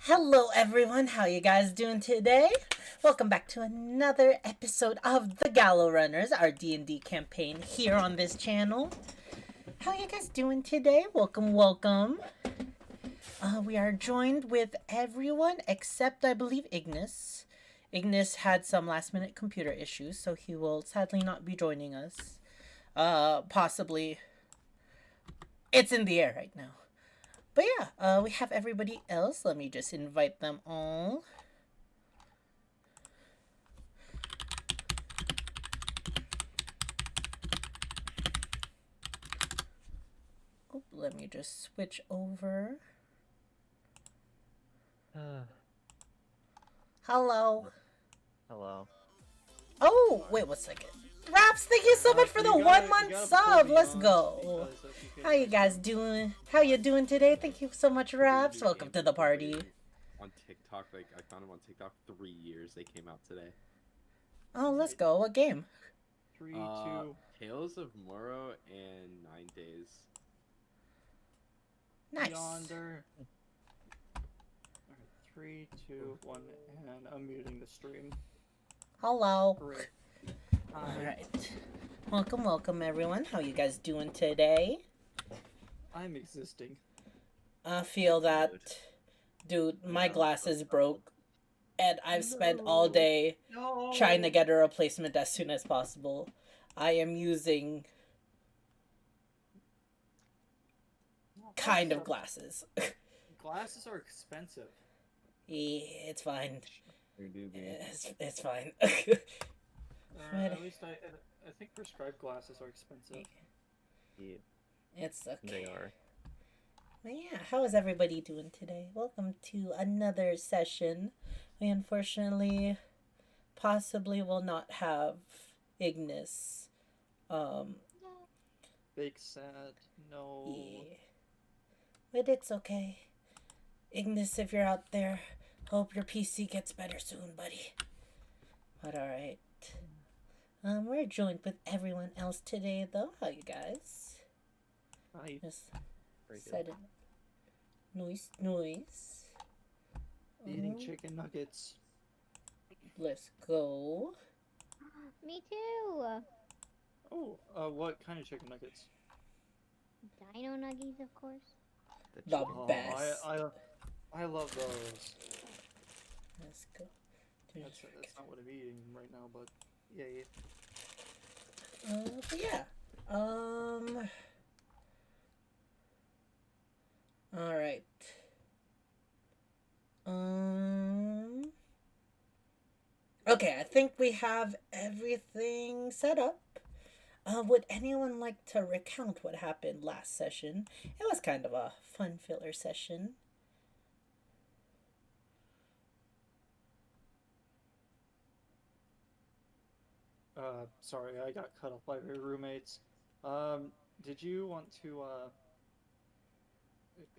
Hello everyone, how you guys doing today? Welcome back to another episode of the Gallow Runners, our D&D campaign here on this channel. How you guys doing today? Welcome. We are joined with everyone except, I believe, Ignis. Ignis had some last minute computer issues, so he will sadly not be joining us. Possibly, it's in the air right now. But yeah, we have everybody else. Let me just invite them all. Oh, let me just switch over. Hello. Hello. Oh, wait 1 second. Raps, thank you so much for the 1 month sub. Let's go. How you guys doing? How you doing today? Thank you so much, Raps. Welcome to the party. On TikTok, I found them on TikTok 3 years. They came out today. Oh, let's go. What game? 3, 2. Tales of Morrow and 9 Days. Nice. Yonder. Alright, 3, 2, 1, and I'm muting the stream. Hello. Great. Alright. Welcome everyone. How you guys doing today? I'm existing. I feel that, dude, my glasses broke, and I've spent all day trying to get a replacement as soon as possible. I am using kind of glasses. Glasses are expensive. Yeah, it's fine. It's fine. At least I think prescribed glasses are expensive. Yeah, It's okay. they are. But yeah, how is everybody doing today? Welcome to another session. We unfortunately possibly will not have Ignis. Big sad. No. Yeah. But it's okay. Ignis, if you're out there, hope your PC gets better soon, buddy. But alright. We're joined with everyone else today, though. How you guys? Hi. Just Pretty good. said it. Noise. Eating chicken nuggets. Let's go. Me too. Oh, what kind of chicken nuggets? Dino nuggies, of course. The Oh, best. I love those. Let's go. That's not what I'm eating right now, but yeah. But yeah. All right. Okay, I think we have everything set up. Would anyone like to recount what happened last session? It was kind of a fun filler session. Sorry, I got cut off by my roommates. Did you want to,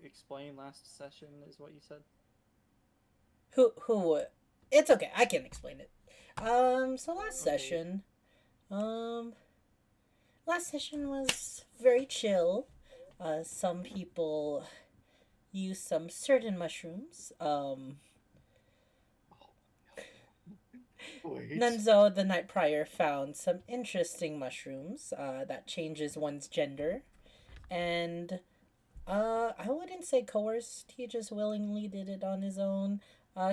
explain last session, is what you said? Who would? It's okay, I can explain it. So last Okay. session, last session was very chill. Some people used some certain mushrooms. Wait. Nunzo the night prior found some interesting mushrooms that changes one's gender. And I wouldn't say coerced, he just willingly did it on his own.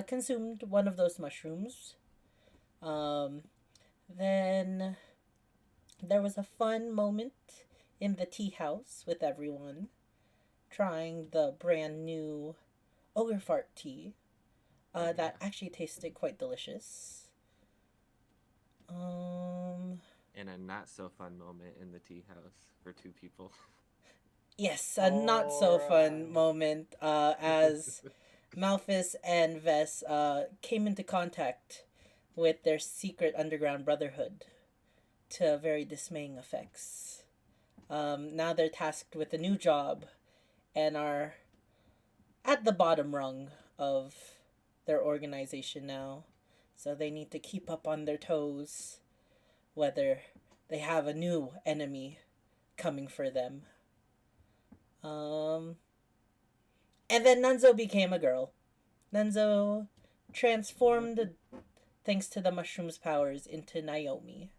Consumed one of those mushrooms. Then there was a fun moment in the tea house with everyone trying the brand new ogre fart tea that actually tasted quite delicious. And a not so fun moment in the tea house for 2 people. Yes, a not so fun Alright. moment as Malphus and Vess came into contact with their secret underground brotherhood to very dismaying effects. Now they're tasked with a new job and are at the bottom rung of their organization now. So they need to keep up on their toes, whether they have a new enemy coming for them. And then Nunzo became a girl. Nenzo transformed, thanks to the mushroom's powers, into Naomi.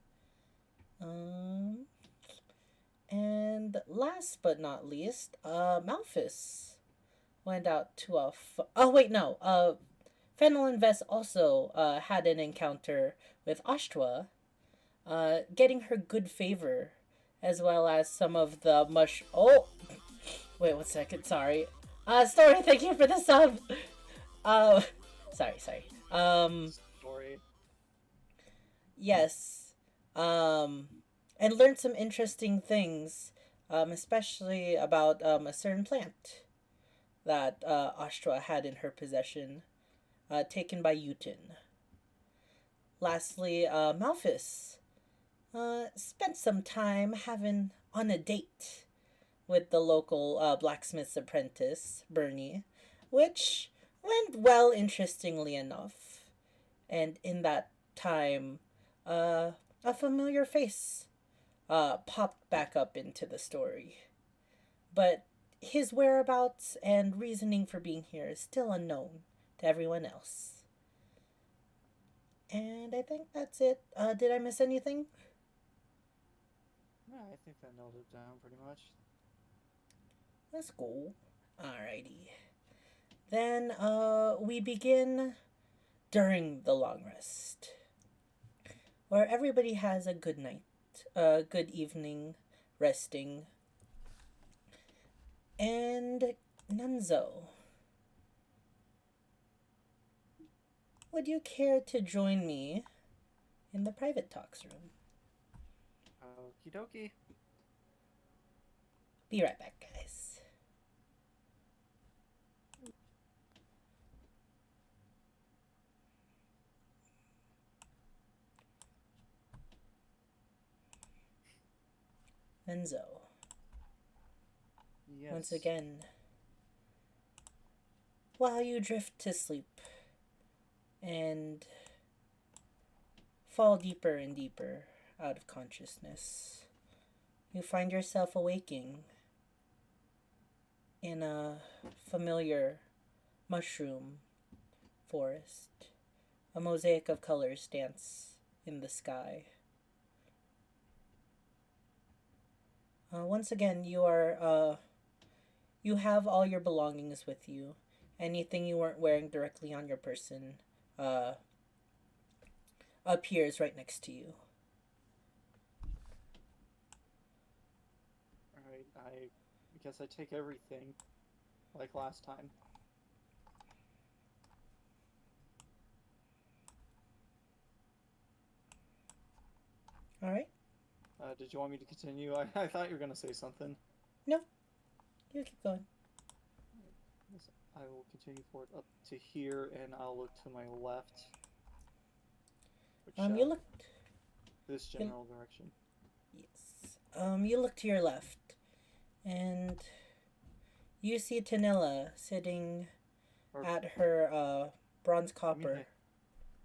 And last but not least, Malphus went out to oh wait, no. Fennel and Vess also had an encounter with Ashtwa, getting her good favor, as well as some of the Oh, wait 1 second. Sorry. Story. Thank you for the sub. Sorry. Story. Yes. And learned some interesting things, especially about a certain plant that Ashtra had in her possession, taken by Utin. Lastly, Malphus spent some time having on a date with the local blacksmith's apprentice, Bernie, which went well, interestingly enough. And in that time, a familiar face popped back up into the story. But his whereabouts and reasoning for being here is still unknown to everyone else. And I think that's it. Did I miss anything? Yeah, I think that nailed it down pretty much. That's cool. Alrighty. Then we begin during the long rest, where everybody has a good night, a good evening, resting. And Nunzo, would you care to join me in the private talks room? Okie dokie. Be right back, guys. Nunzo, Yes. once again, while you drift to sleep and fall deeper and deeper out of consciousness, you find yourself awaking in a familiar mushroom forest. A mosaic of colors dance in the sky. Once again, you have all your belongings with you. Anything you weren't wearing directly on your person appears right next to you. Alright, I guess I take everything, like last time. Alright? Did you want me to continue? I thought you were gonna say something. No. You keep going. Yes, I will continue forward up to here, and I'll look to my left. Which, You look... this general direction. Yes. You look to your left, and you see Tanilla sitting Or, at her bronze copper.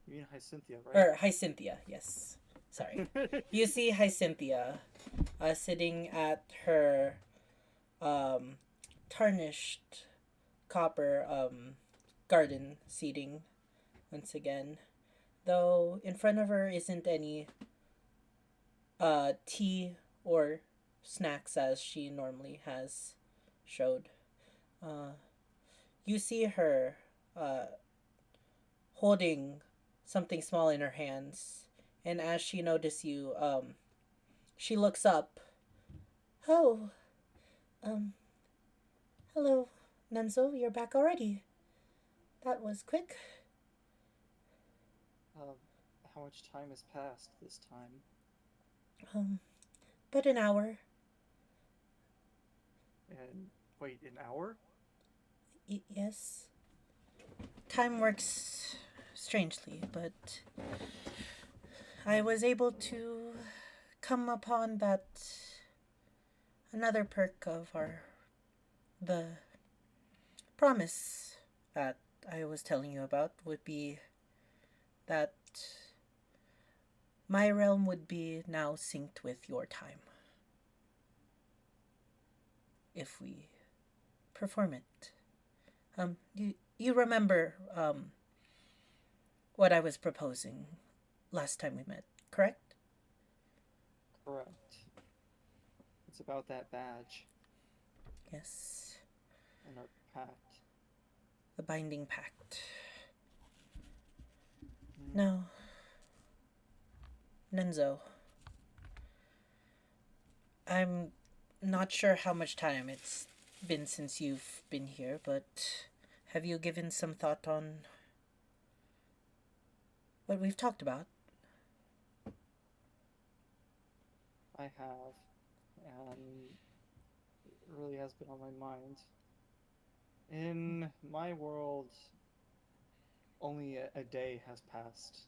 You mean Hyacinthia, right? Or Hyacinthia, yes. Sorry. You see Hyacinthia sitting at her tarnished copper garden seating once again. Though in front of her isn't any tea or snacks as she normally has showed. You see her holding something small in her hands, and as she notices you, she looks up. Oh, hello, Nunzo, you're back already. That was quick. How much time has passed this time? But an hour. And wait, an hour? Yes. Time works strangely, but I was able to come upon that another perk of the promise that I was telling you about would be that my realm would be now synced with your time if we perform it. you remember what I was proposing last time we met, correct? Correct. It's about that badge Yes. and our pact. The binding pact. Mm. Now, Nenzo, I'm not sure how much time it's been since you've been here, but have you given some thought on what we've talked about? I have, and it really has been on my mind. In my world, only a day has passed.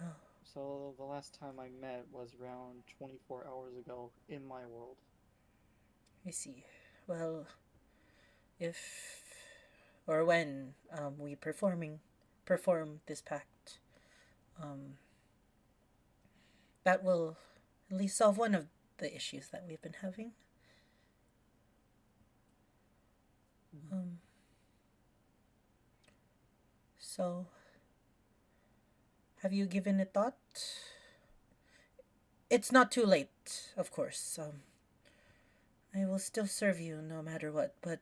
Oh, So the last time I met was around 24 hours ago in my world. I see. Well, if or when we perform this pact, um, that will at least solve one of the issues that we've been having. Um, so, have you given it thought? It's not too late, of course. I will still serve you no matter what, but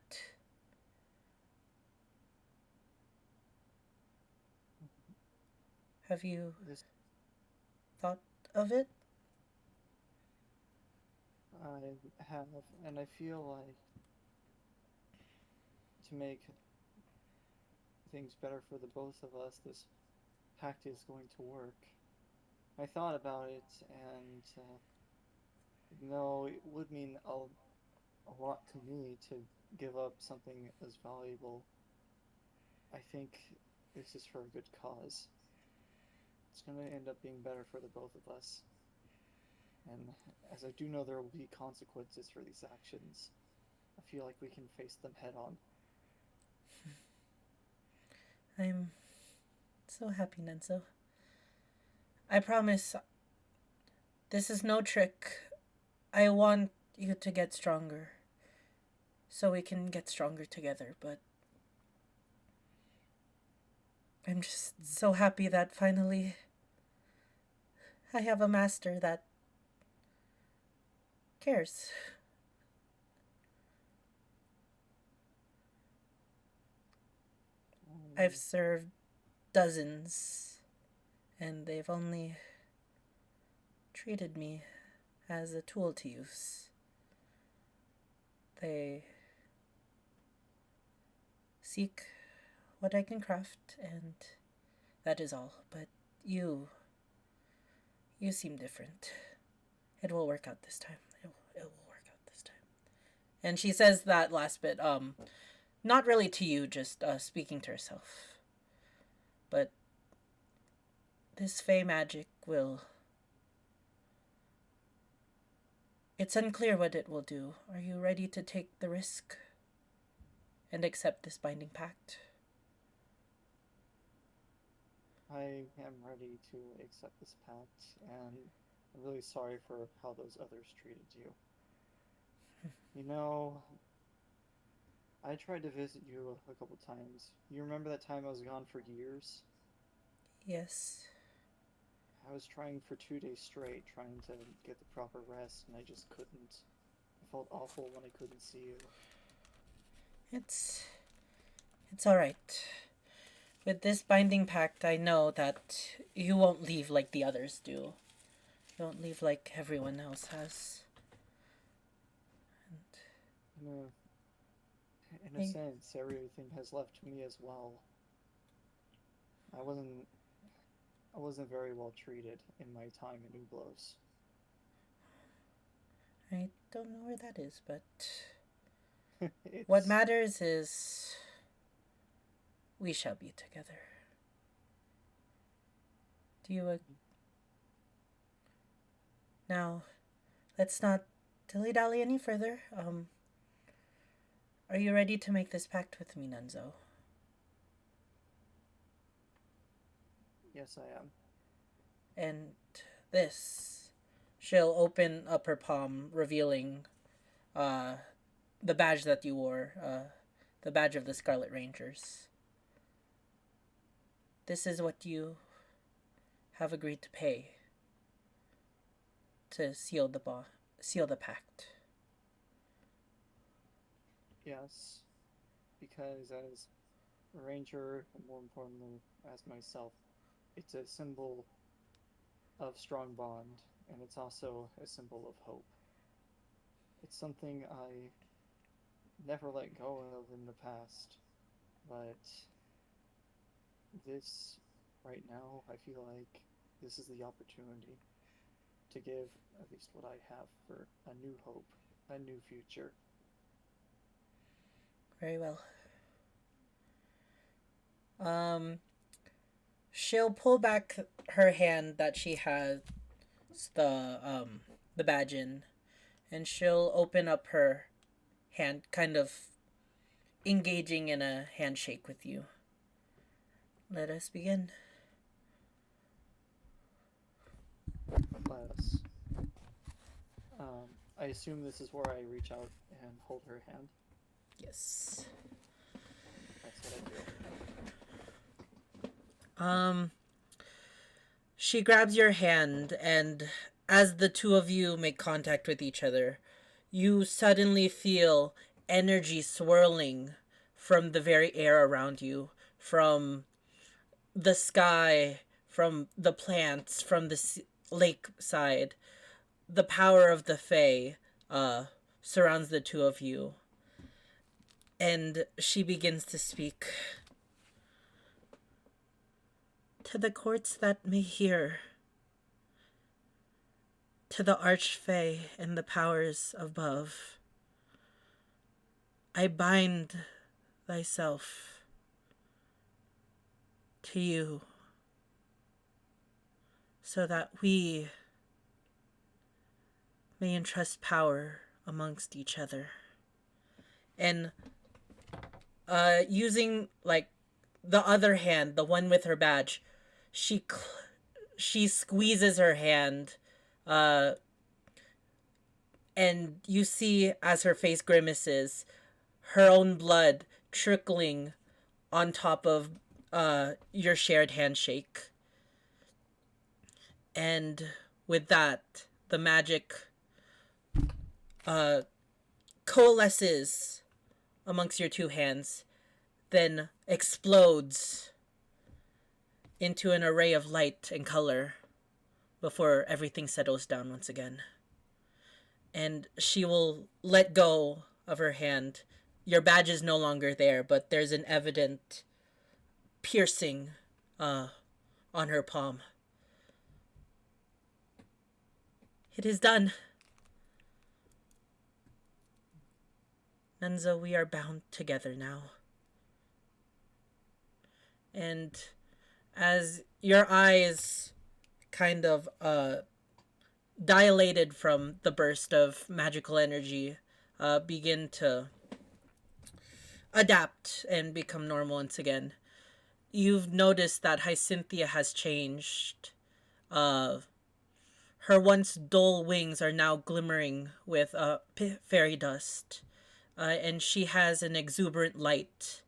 have you This thought of it? I have, and I feel like to make things better for the both of us, this pact is going to work. I thought about it, and no, it would mean a lot to me to give up something as valuable. I think this is for a good cause. It's going to end up being better for the both of us. And as I do know there will be consequences for these actions, I feel like we can face them head on. I'm so happy, Nenzo. I promise this is no trick. I want you to get stronger so we can get stronger together, but I'm just so happy that finally I have a master that cares. I've served dozens, and they've only treated me as a tool to use. They seek what I can craft, and that is all. But you seem different. It will work out this time. It will work out this time. And she says that last bit, not really to you, just speaking to herself. But this Fey magic will. It's unclear what it will do. Are you ready to take the risk and accept this binding pact? I am ready to accept this pact, and I'm really sorry for how those others treated you. You know, I tried to visit you a couple times. You remember that time I was gone for years? Yes. I was trying for 2 days straight, trying to get the proper rest, and I just couldn't. I felt awful when I couldn't see you. It's all right. With this binding pact, I know that you won't leave like the others do. You won't leave like everyone else has. In a sense, everything has left me as well. I wasn't very well treated in my time in Ublos. I don't know where that is, but It's, what matters is we shall be together. Do you now? Let's not dilly-dally any further. Are you ready to make this pact with me, Nunzo? Yes, I am. And this, she'll open up her palm, revealing the badge that you wore the badge of the Scarlet Rangers. This is what you have agreed to pay to seal the pact. Yes, because as a ranger, and more importantly, as myself, it's a symbol of strong bond, and it's also a symbol of hope. It's something I never let go of in the past, but this, right now, I feel like this is the opportunity to give at least what I have for a new hope, a new future. Very well. Um, she'll pull back her hand that she has the badge in, and she'll open up her hand, kind of engaging in a handshake with you. Let us begin. Let us. I assume this is where I reach out and hold her hand. Yes. That's what I do. She grabs your hand, and as the two of you make contact with each other, you suddenly feel energy swirling from the very air around you, from the sky, from the plants, from the lake side. The power of the Fae surrounds the two of you. And she begins to speak. To the courts that may hear, to the Archfey and the powers above, I bind thyself to you, so that we may entrust power amongst each other. And using like the other hand, the one with her badge, she squeezes her hand, and you see as her face grimaces, her own blood trickling on top of your shared handshake. And with that, the magic coalesces amongst your two hands, then explodes into an array of light and color before everything settles down once again. And she will let go of her hand. Your badge is no longer there, but there's an evident piercing on her palm. It is done. Nunzo, we are bound together now. And as your eyes kind of dilated from the burst of magical energy begin to adapt and become normal once again, you've noticed that Hyacinthia has changed. Her once dull wings are now glimmering with fairy dust. And she has an exuberant light.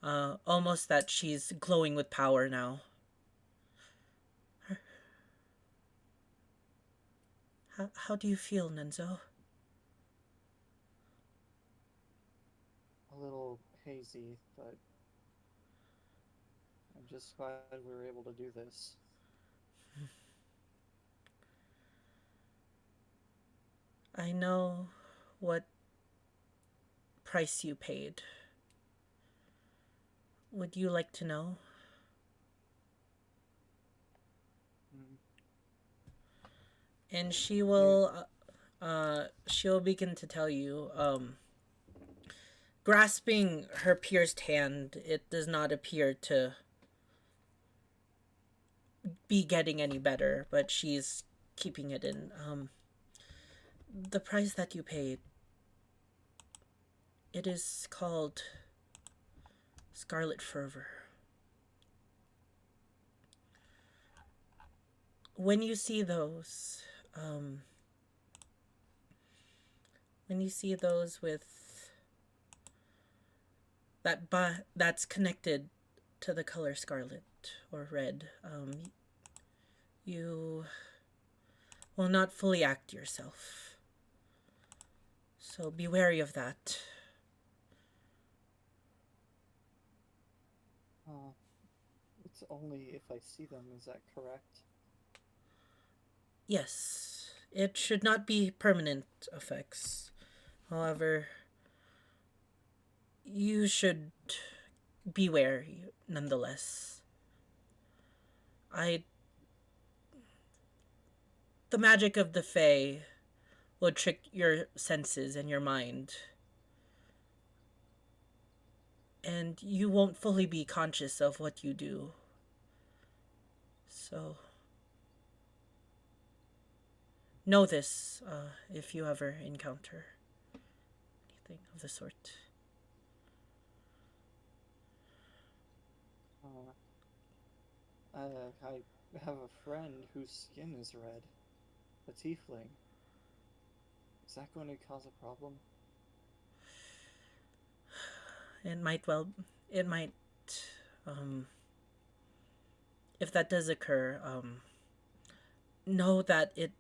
Almost that she's glowing with power now. How do you feel, Nunzo? A little hazy, but I'm just glad we were able to do this. I know what price you paid. Would you like to know? And she will she'll begin to tell you, grasping her pierced hand, it does not appear to be getting any better, but she's keeping it in. The price that you paid, it is called Scarlet Fervor. When you see those, with that's connected to the color scarlet or red. You will not fully act yourself. So be wary of that. It's only if I see them, is that correct? Yes, it should not be permanent effects. However, you should be wary nonetheless. I The magic of the Fae will trick your senses and your mind. And you won't fully be conscious of what you do. So, know this if you ever encounter anything of the sort. I have a friend whose skin is red. A tiefling. Is that going to cause a problem? It might, if that does occur, know that it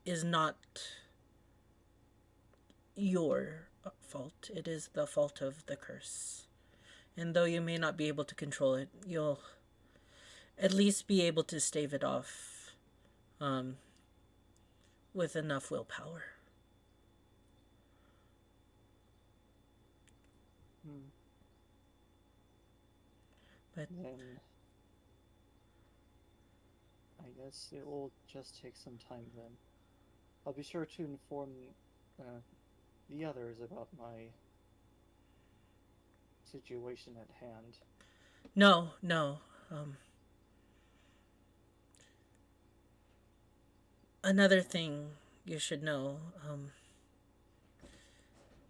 is not your fault. It is the fault of the curse. And though you may not be able to control it, you'll at least be able to stave it off with enough willpower. But then I guess it will just take some time then. I'll be sure to inform the others about my situation at hand. no. Another thing you should know,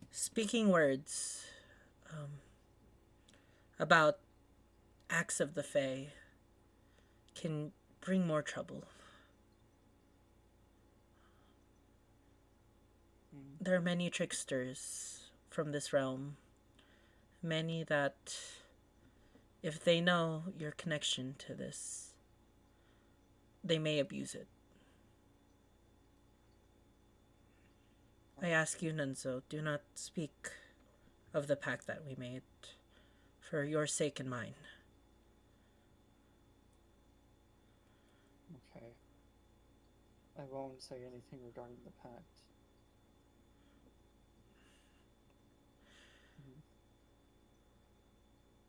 speaking words about acts of the Fae can bring more trouble. There are many tricksters from this realm. Many that, if they know your connection to this, they may abuse it. I ask you, Nunzo, do not speak of the pact that we made, for your sake and mine. Okay. I won't say anything regarding the pact.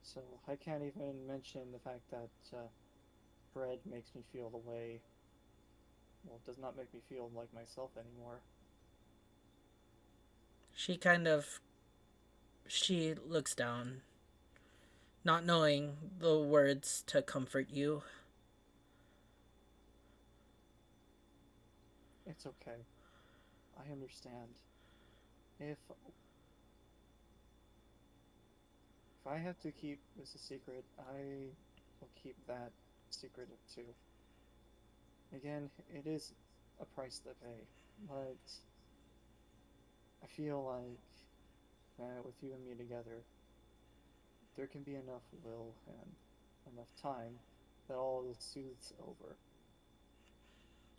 So I can't even mention the fact that bread makes me feel the way. Well, it does not make me feel like myself anymore. She looks down, not knowing the words to comfort you. It's okay. I understand. If I have to keep this a secret, I will keep that secret too. Again, it is a price to pay, but I feel like with you and me together, there can be enough will and enough time that all this soothes over.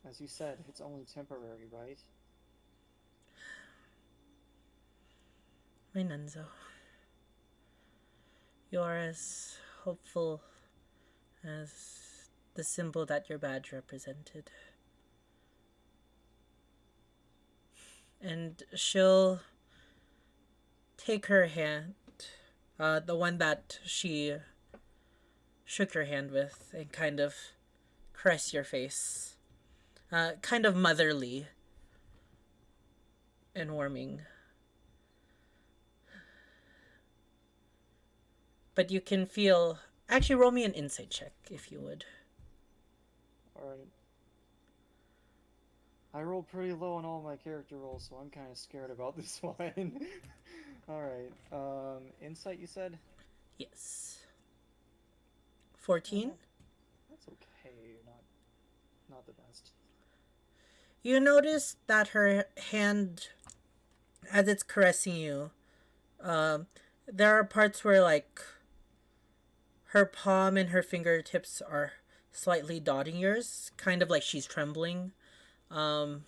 As you said, it's only temporary, right? My Nunzo, you are as hopeful as the symbol that your badge represented. And she'll take her hand, the one that she shook her hand with, and kind of caress your face. Kind of motherly and warming. But you can feel... Actually, roll me an insight check, if you would. Alright. I rolled pretty low on all my character rolls, so I'm kind of scared about this one. Alright. Insight, you said? Yes. 14? That's okay. Not the best. You notice that her hand, as it's caressing you, there are parts where like her palm and her fingertips are slightly dotting yours, kind of like she's trembling. Um,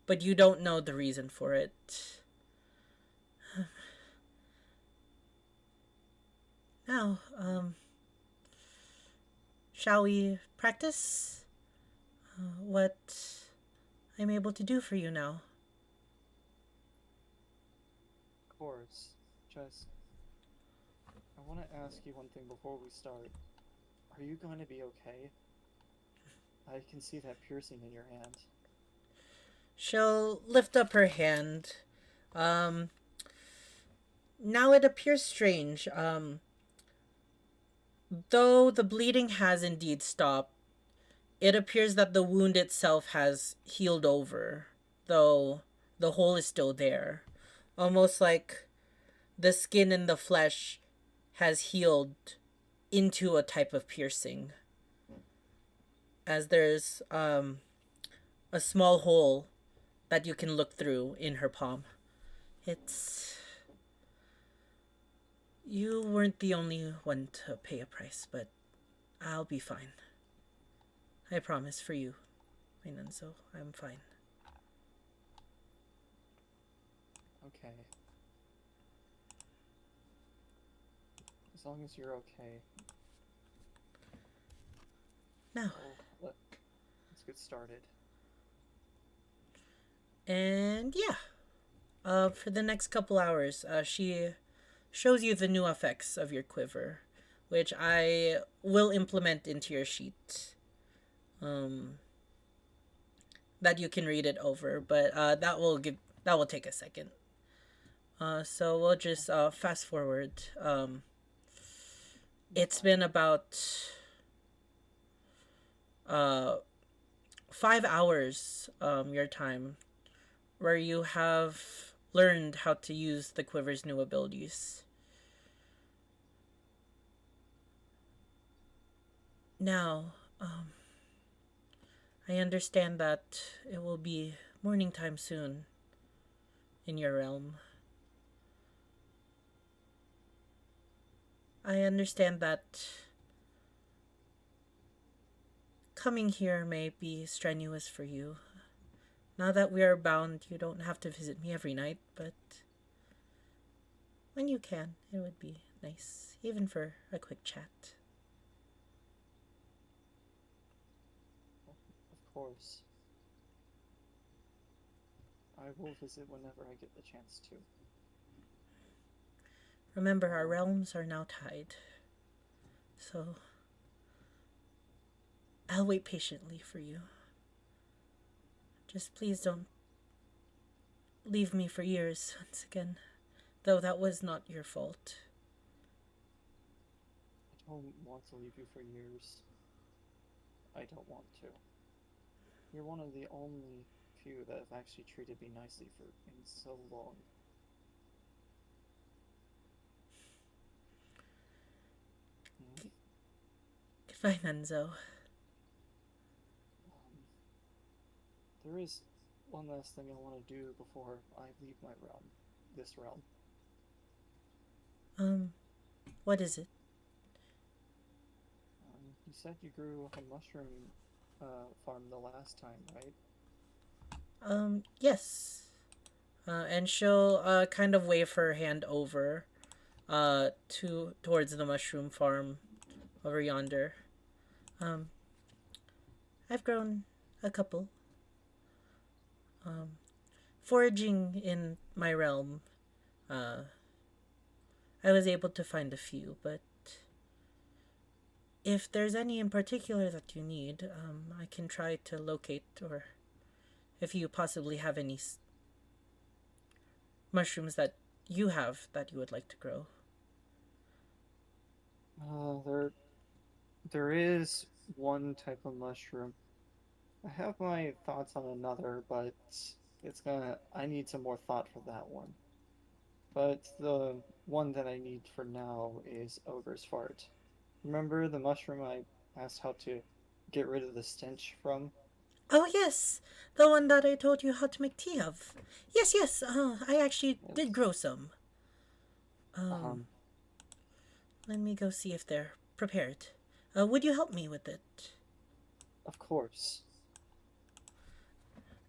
but you don't know the reason for it. Now, shall we practice what I'm able to do for you now? Of course. Just, I want to ask you one thing before we start. Are you going to be okay? I can see that piercing in your hand. She'll lift up her hand. Um, Now it appears strange. Though the bleeding has indeed stopped, it appears that the wound itself has healed over, though the hole is still there. Almost like the skin and the flesh has healed into a type of piercing. As there's a small hole that you can look through in her palm. It's. You weren't the only one to pay a price, but I'll be fine. I promise for you, my Nunzo, I'm fine. Okay. As long as you're okay. Now, Let's get started. and yeah, for the next couple hours, she shows you the new effects of your quiver, which I will implement into your sheet. That you can read it over, but that will take a second. So we'll just fast forward. It's been about 5 hours your time where you have learned how to use the quiver's new abilities. Now, I understand that it will be morning time soon in your realm. I understand that coming here may be strenuous for you. Now that we are bound, you don't have to visit me every night, but when you can, it would be nice, even for a quick chat. Of course. I will visit whenever I get the chance to. Remember, our realms are now tied, so I'll wait patiently for you. Just please don't leave me for years once again, though that was not your fault. I don't want to leave you for years. I don't want to. You're one of the only few that have actually treated me nicely for in so long. Goodbye, Nenzo. There is one last thing I want to do before I leave my realm. This realm. What is it? You said you grew a mushroom farm the last time, right? Yes. And she'll kind of wave her hand over towards the mushroom farm over yonder. I've grown a couple. Foraging in my realm, I was able to find a few, but if there's any in particular that you need, I can try to locate, or if you possibly have any mushrooms that you have that you would like to grow. There is one type of mushroom. I have my thoughts on another, but I need some more thought for that one. But the one that I need for now is Ogre's Fart. Remember the mushroom I asked how to get rid of the stench from? Oh, yes, the one that I told you how to make tea of. Yes, I actually did grow some. let me go see if they're prepared. Would you help me with it? Of course.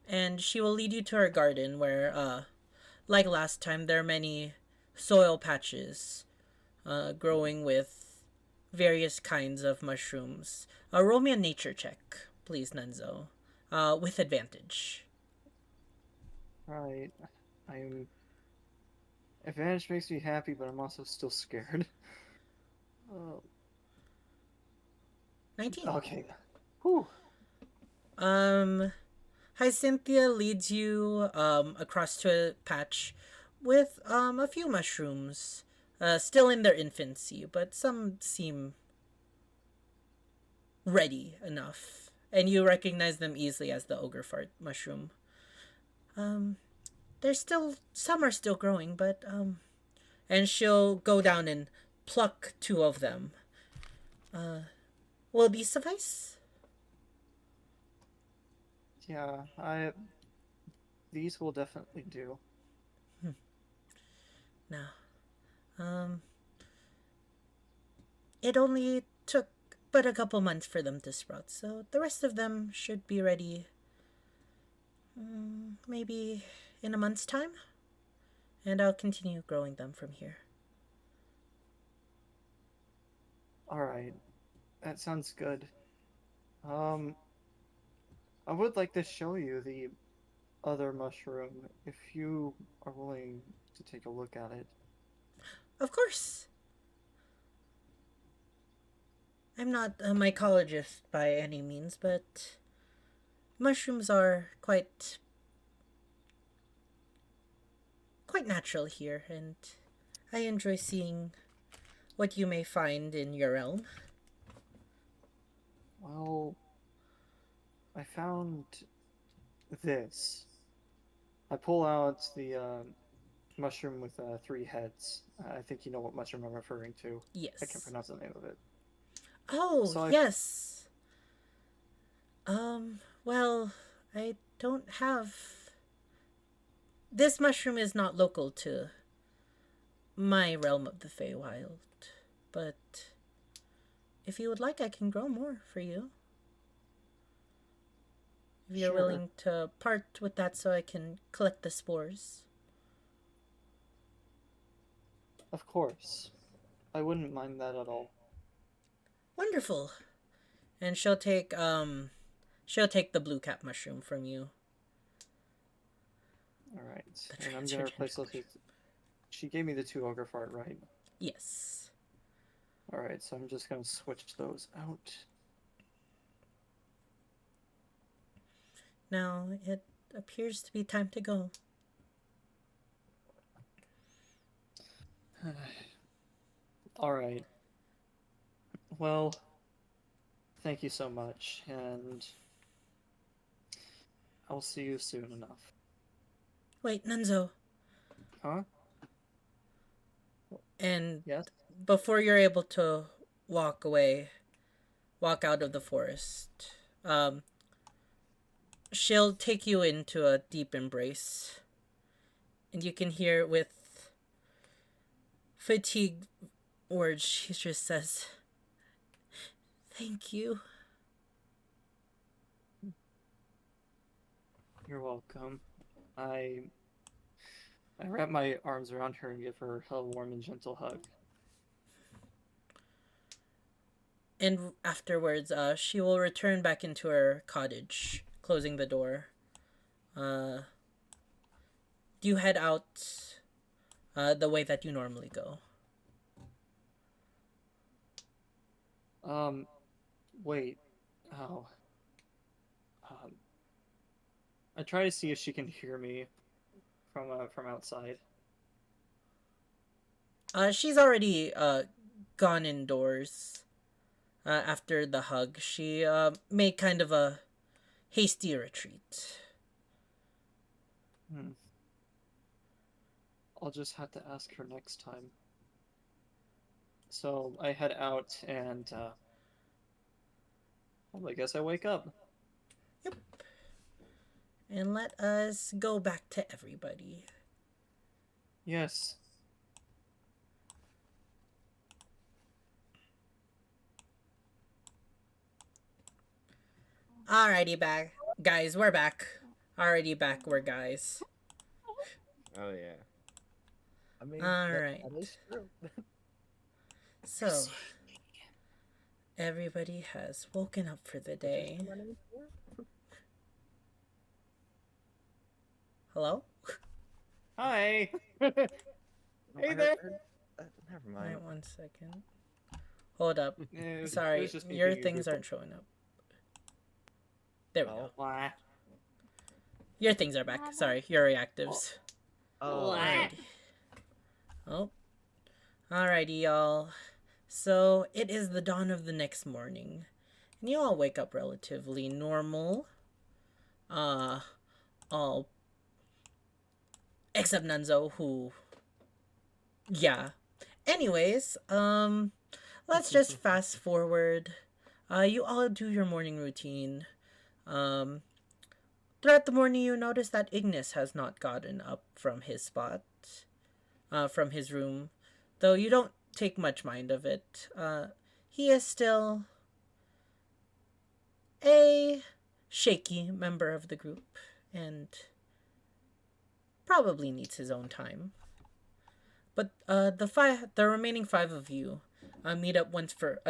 And she will lead you to her garden where, like last time, there are many soil patches growing with various kinds of mushrooms. Roll me a nature check, please, Nenzo, with advantage. Right. I'm. Advantage makes me happy, but I'm also still scared. Oh, 19. okay. Whew. Hyacinthia leads you across to a patch with a few mushrooms, still in their infancy, but some seem ready enough, and you recognize them easily as the ogre fart mushroom. There's still some are still growing, but and she'll go down and pluck two of them. Will these suffice? Yeah, these will definitely do. No. Um, it only took but a couple months for them to sprout, so the rest of them should be ready maybe in a month's time, and I'll continue growing them from here. Alright. That sounds good. Um, I would like to show you the other mushroom if you are willing to take a look at it. Of course. I'm not a mycologist by any means, but mushrooms are quite natural here, and I enjoy seeing what you may find in your realm. Well, I found this. I pull out the mushroom with three heads. I think you know what mushroom I'm referring to. I can't Yes. pronounce the name of it. Oh, So yes. Well, I don't have. This mushroom is not local to my realm of the Feywild, but if you would like, I can grow more for you. If you're Sure. willing to part with that so I can collect the spores. Of course. I wouldn't mind that at all. Wonderful. And she'll take the blue cap mushroom from you. Alright. The And I'm transfer gonna replace gender those with... She gave me the two ogre fart, right? Yes. Alright, so I'm just gonna switch those out. Now it appears to be time to go. Alright. Well, thank you so much, and I'll see you soon enough. Wait, Nunzo. Huh? And Yes? before you're able to walk away, walk out of the forest, she'll take you into a deep embrace. And you can hear with fatigued words, she just says, "Thank you." You're welcome. I wrap my arms around her and give her a warm and gentle hug. And afterwards, she will return back into her cottage, closing the door. Do you head out the way that you normally go? Wait. Oh. Um, I try to see if she can hear me from outside. She's already gone indoors after the hug. She made kind of a hasty retreat. I'll just have to ask her next time. So I head out and well, I guess I wake up. Yep. And let us go back to everybody. Yes. Alrighty, back. Guys, we're back. Already back, we're guys. Oh yeah. I mean, Alright. that is true. So, everybody has woken up for the day. Hello? Hi. No, Hey I there. Never mind. Wait 1 second. Hold up. Yeah, it Sorry, was just me your being a things goof- aren't showing up. There we Oh. go. Wah. Your things are back. Sorry, your reactives. Oh, Wah. Alrighty. Oh. Alrighty, y'all. So, it is the dawn of the next morning. And you all wake up relatively normal. All except Nunzo, who, yeah. Anyways, let's just fast forward. You all do your morning routine. Um, throughout the morning, you notice that Ignis has not gotten up from his spot, from his room, though you don't take much mind of it. He is still a shaky member of the group, and probably needs his own time. But the remaining five of you meet up once for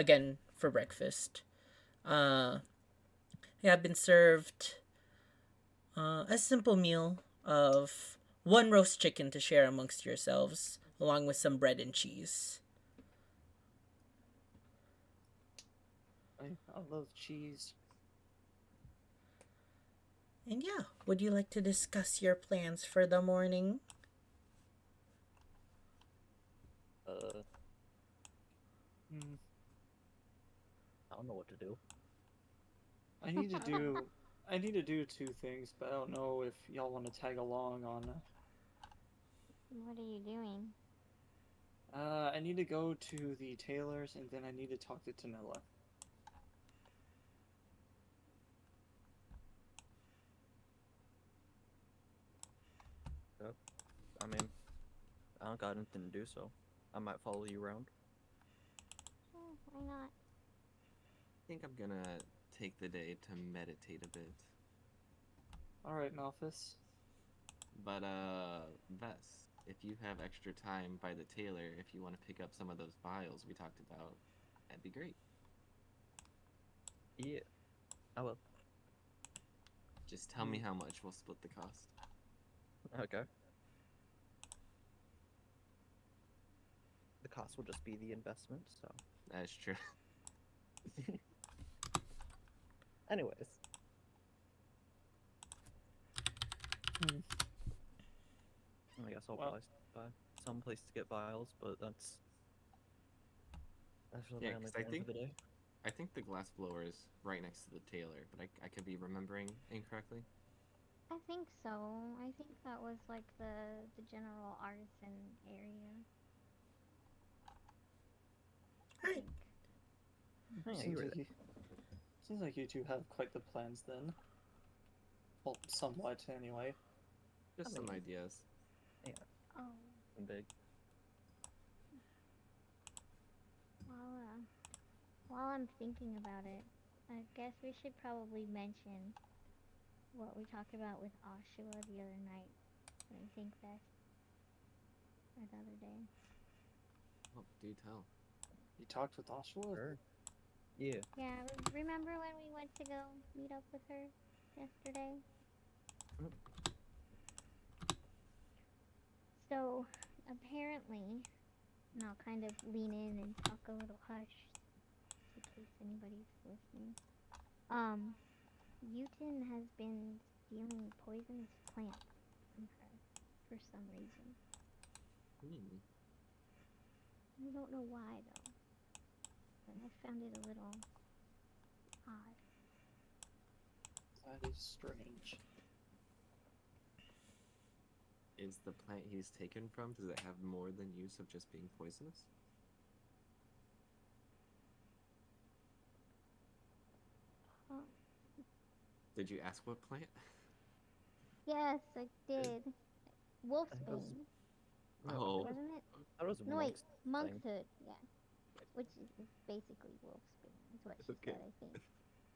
breakfast. You have been served a simple meal of one roast chicken to share amongst yourselves, along with some bread and cheese. I love cheese. And yeah, would you like to discuss your plans for the morning? Hmm. I don't know what to do. I need to do. I need to do two things, but I don't know if y'all want to tag along on. What are you doing? I need to go to the tailor's, and then I need to talk to Tanilla. I mean, I don't got anything to do, so I might follow you around. Sure, why not? I think I'm gonna take the day to meditate a bit. All right, Malphus. But Vess, if you have extra time by the tailor, if you want to pick up some of those vials we talked about, that'd be great. Yeah. I will. Just tell me how much, we'll split the cost. Okay. The cost will just be the investment, so. That's true. Anyways. I guess I'll Well- probably buy some place to get vials, but that's really Yeah, my only 'cause I plan think- for the day. I think the glass blower is right next to the tailor, but I could be remembering incorrectly. I think so. I think that was like the general artisan area. I Alright. think. Oh, yeah, Seems you were like there. seems like you two have quite the plans then. Well, somewhat anyway. Just I some mean- ideas. Oh, I'm big. while I'm thinking about it, I guess we should probably mention what we talked about with Oshua the other night during Think Fest. Or the other day. Oh, do tell. You talked with Oshua? Sure. Yeah. Yeah, remember when we went to go meet up with her yesterday? Mhm. So, apparently, and I'll kind of lean in and talk a little hush, in case anybody's listening. Utin has been stealing poisonous plants from her for some reason. I don't know why though, but I found it a little odd. That is strange. Is the plant he's taken from, does it have more than use of just being poisonous? Oh, Did you ask what plant? yes, I did. Wolfsbane, Oh, wasn't it? That was No, wait, monk's thing. monkshood, yeah. Which is basically wolfsbane, is what she Okay. said, I think.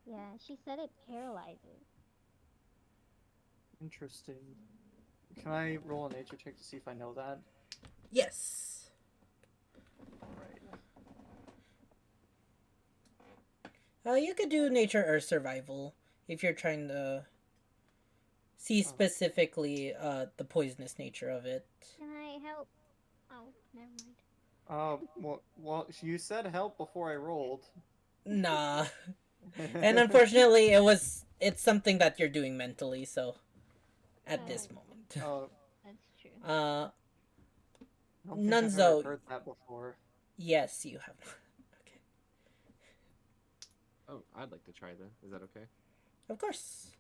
Yeah, she said it paralyzes. Interesting. Can I roll a nature check to see if I know that? Yes. Alright. You could do nature or survival if you're trying to see Oh. specifically the poisonous nature of it. Can I help? Oh, never mind. Well, you said help before I rolled. Nah. And unfortunately, it's something that you're doing mentally, so at this Oh, moment. Oh, that's true. Uh, I don't think I've ever Nunzo, heard that before. yes, you have. Okay. Oh, I'd like to try that. Is that okay? Of course.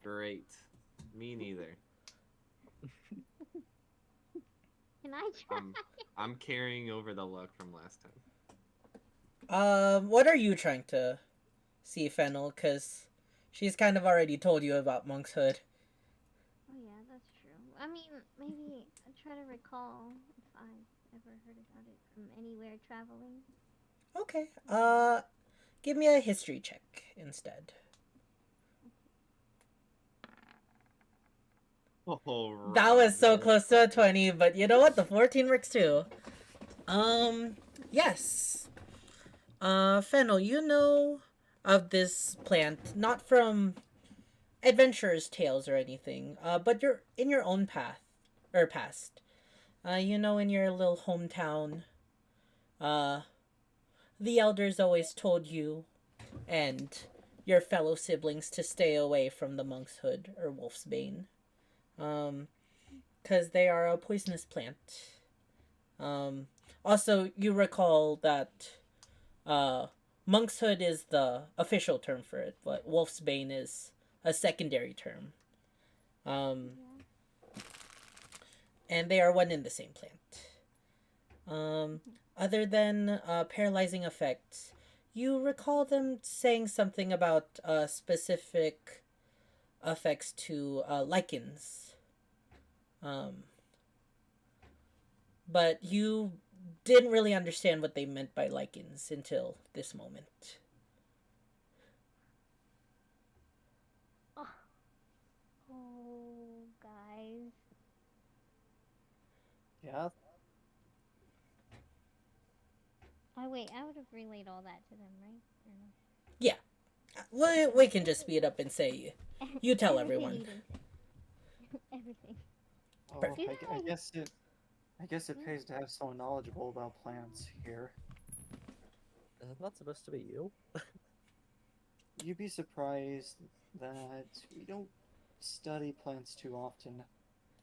Great. Me neither. Can I try? I'm carrying over the luck from last time. What are you trying to see, Fennel? Because she's kind of already told you about Monk's Hood. Oh yeah, that's true. I mean, maybe I try to recall if I've ever heard about it from anywhere traveling. Okay. Give me a history check instead. Oh, That was so close to a 20, but you know what? The 14 works too. Yes. Fennel, you know of this plant, not from adventurers' tales or anything, but you're in your own path, or past. You know, in your little hometown, uh, the elders always told you and your fellow siblings to stay away from the monk's hood or wolf's bane. Because they are a poisonous plant. Also, you recall that monk's hood is the official term for it, but wolf's bane is a secondary term. And they are one and the same plant. Other than paralyzing effects, you recall them saying something about specific effects to lichens. But you didn't really understand what they meant by lichens until this moment. Oh, guys. Yeah. Oh wait, I would have relayed all that to them, right? Or no? Yeah. We can just speed up and say you tell everyone. Everything. Oh, Perfect. I guess it pays to have someone knowledgeable about plants here. Is that not supposed to be you? You'd be surprised that we don't study plants too often.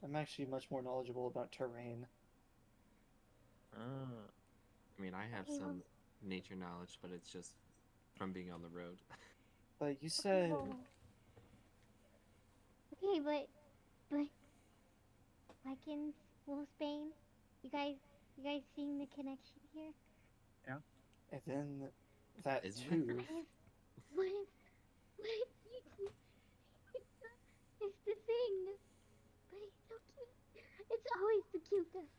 I'm actually much more knowledgeable about terrain. Ah. I mean, I have Okay, some nature knowledge, but it's just from being on the road. But you said Okay, but Lycans, Wolfsbane, you guys seeing the connection here? and then that Isn't it? tooth. What if you it's the thing, but he's so cute. It's always the cutest.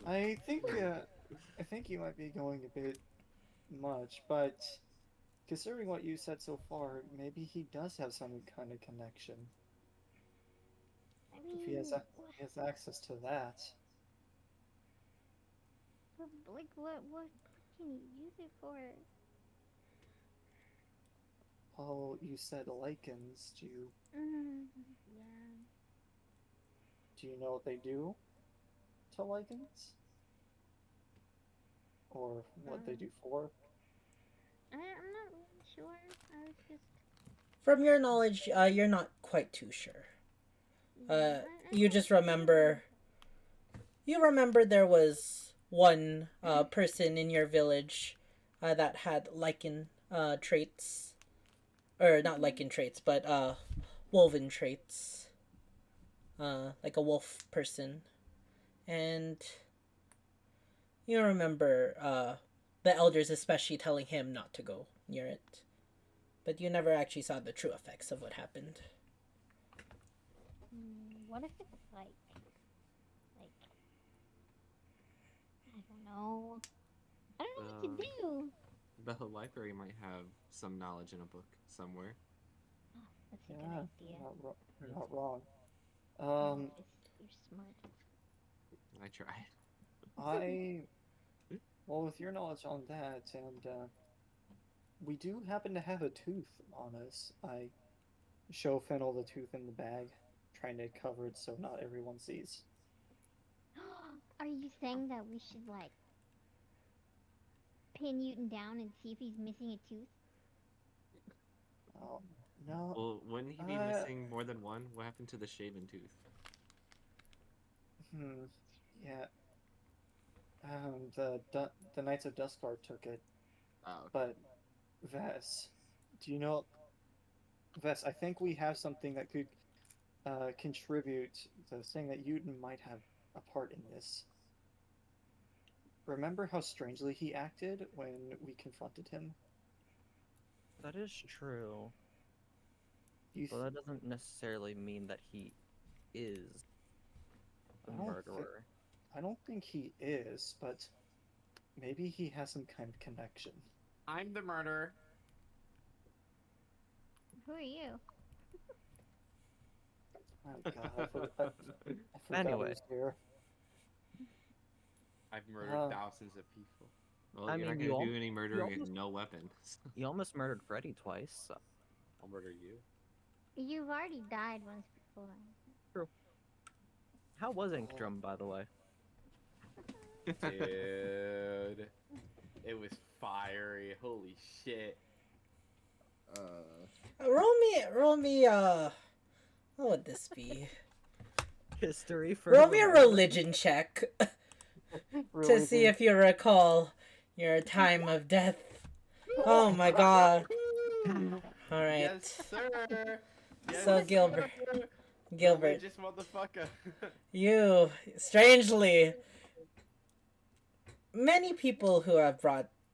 I think you might be going a bit much, but considering what you said so far, maybe he does have some kind of connection. I If mean, he has access to that. like what can you use it for? Oh, you said lichens. Yeah. Do you know what they do to lichens? Or what they do for? I'm not really sure. I was just. From your knowledge, you're not quite too sure. Yeah, You just remember. You remember there was one person in your village that had lichen traits, or not lichen traits, but woven traits, like a wolf person, and you remember the elders especially telling him not to go near it, but you never actually saw the true effects of what happened. What if it's like I don't know, I don't know what Um, to do. The library might have some knowledge in a book somewhere. That's a good Yeah, idea. you're not wrong. You're smart. I tried. I well, with your knowledge on that, and we do happen to have a tooth on us. I show Fennel the tooth in the bag, trying to cover it so not everyone sees. Are you saying that we should like pin Newton down and see if he's missing a tooth? Oh, no, Well, wouldn't he be uh, missing more than one? What happened to the shaven tooth? yeah. The Knights of Dustguard took it, Oh, okay. but Vess, do you know, Vess? I think we have something that could contribute to saying that Newton might have a part in this. Remember how strangely he acted when we confronted him? That is true, You, but that doesn't necessarily mean that he is a I don't murderer. I don't think he is, but maybe he has some kind of connection. I'm the murderer. Who are you? Oh God, I forgot Anyway. who's here. I've murdered thousands of people. Well, I you're mean, not you gonna al- do any you murdering with almost no weapons. you almost murdered Freddy twice. So. I'll murder you. You've already died once before. True. How was Oh. Inkdrum, by the way? Dude. It was fiery. Holy shit. Roll me, what would this be? History for Roll me a whoever. religion check to Really see if you recall your time of death. Oh my god. Alright. Yes, sir. Yes, So, Gilbert. sir. Gilbert, Religious motherfucker. you, strangely, many people who have